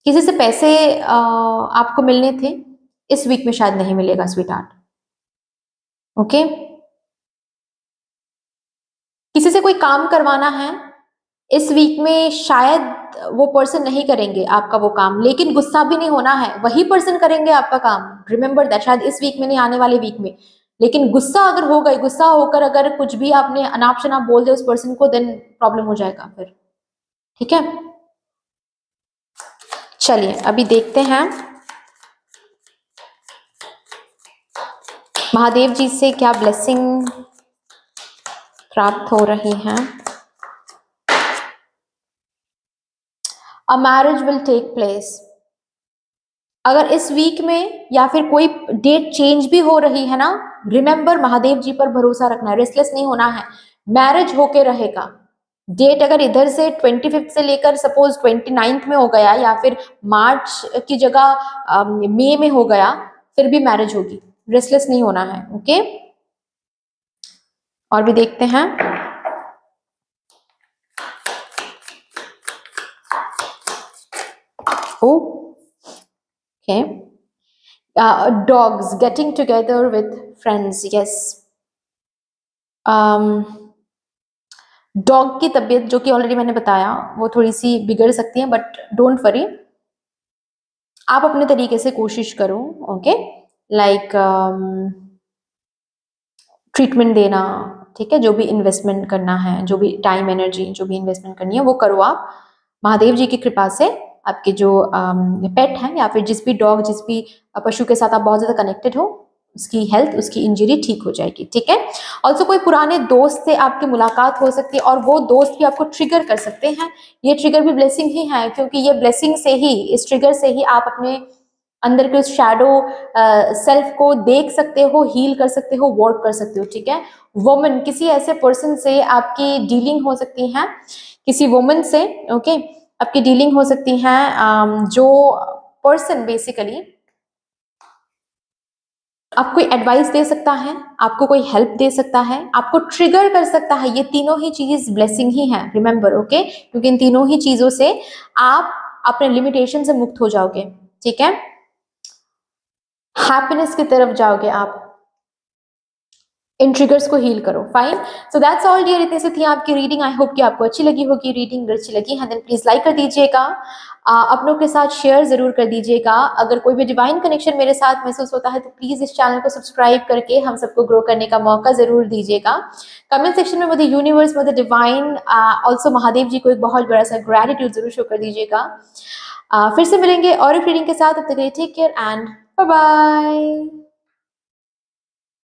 किसी से पैसे आपको मिलने थे, इस वीक में शायद नहीं मिलेगा स्वीट हार्ट। ओके, किसी से कोई काम करवाना है, इस वीक में शायद वो पर्सन नहीं करेंगे आपका वो काम, लेकिन गुस्सा भी नहीं होना है, वही पर्सन करेंगे आपका काम। रिमेंबर दैट, शायद इस वीक में नहीं, आने वाले वीक में। लेकिन गुस्सा अगर हो गए, गुस्सा होकर अगर कुछ भी आपने अनाप शनाप बोल दिया उस पर्सन को, देन प्रॉब्लम हो जाएगा फिर। ठीक है, चलिए अभी देखते हैं महादेव जी से क्या ब्लेसिंग प्राप्त हो रही हैं। A marriage will take place. अगर इस वीक में या फिर कोई डेट चेंज भी हो रही है ना, रिमेंबर महादेव जी पर भरोसा रखना है, रेस्टलेस नहीं होना है, मैरिज होके रहेगा। डेट अगर इधर से 25 से लेकर सपोज 29 में हो गया, या फिर मार्च की जगह मई में हो गया, फिर भी मैरिज होगी, रेस्टलेस नहीं होना है। ओके, और भी देखते हैं। Okay, dogs getting together with friends, yes. Dog की तबीयत, जो कि ऑलरेडी मैंने बताया, वो थोड़ी सी बिगड़ सकती है, बट डोंट वरी, आप अपने तरीके से कोशिश करो। ओके, लाइक ट्रीटमेंट देना, ठीक है, जो भी इन्वेस्टमेंट करना है, जो भी टाइम एनर्जी जो भी इन्वेस्टमेंट करनी है वो करो आप। महादेव जी की कृपा से आपके जो पेट हैं, या फिर जिस भी डॉग, जिस भी पशु के साथ आप बहुत ज़्यादा कनेक्टेड हो, उसकी हेल्थ, उसकी इंजरी ठीक हो जाएगी। ठीक है, ऑल्सो कोई पुराने दोस्त से आपकी मुलाकात हो सकती है, और वो दोस्त भी आपको ट्रिगर कर सकते हैं। ये ट्रिगर भी ब्लेसिंग ही है, क्योंकि ये ब्लेसिंग से ही, इस ट्रिगर से ही आप अपने अंदर के उस शैडो सेल्फ को देख सकते हो, हील कर सकते हो, वर्क कर सकते हो। ठीक है, वुमन, किसी ऐसे पर्सन से आपकी डीलिंग हो सकती है, किसी वुमन से, ओके, आपकी डीलिंग हो सकती है, जो पर्सन बेसिकली आपको कोई एडवाइस दे सकता है, आपको कोई हेल्प दे सकता है, आपको ट्रिगर कर सकता है। ये तीनों ही चीज ब्लेसिंग ही है, रिमेंबर। ओके, क्योंकि इन तीनों ही चीजों से आप अपने लिमिटेशन से मुक्त हो जाओगे। ठीक है, हैप्पीनेस की तरफ जाओगे आप। इन ट्रिगर्स को हील करो। Fine, so that's all dear, इतने से थी आपकी रीडिंग। आई होप कि आपको अच्छी लगी होगी रीडिंग। अगर अच्छी लगी है देन प्लीज लाइक कर दीजिएगा, अपनों के साथ शेयर जरूर कर दीजिएगा। अगर कोई भी डिवाइन कनेक्शन मेरे साथ महसूस होता है तो प्लीज इस चैनल को सब्सक्राइब करके हम सबको ग्रो करने का मौका जरूर दीजिएगा। कमेंट सेक्शन में मुझे यूनिवर्स, मुझे डिवाइन, ऑल्सो महादेव जी को एक बहुत बड़ा सा ग्रेटिट्यूड जरूर शो कर दीजिएगा। फिर से मिलेंगे और एक रीडिंग के साथ, तब तक के लिए take care and bye bye.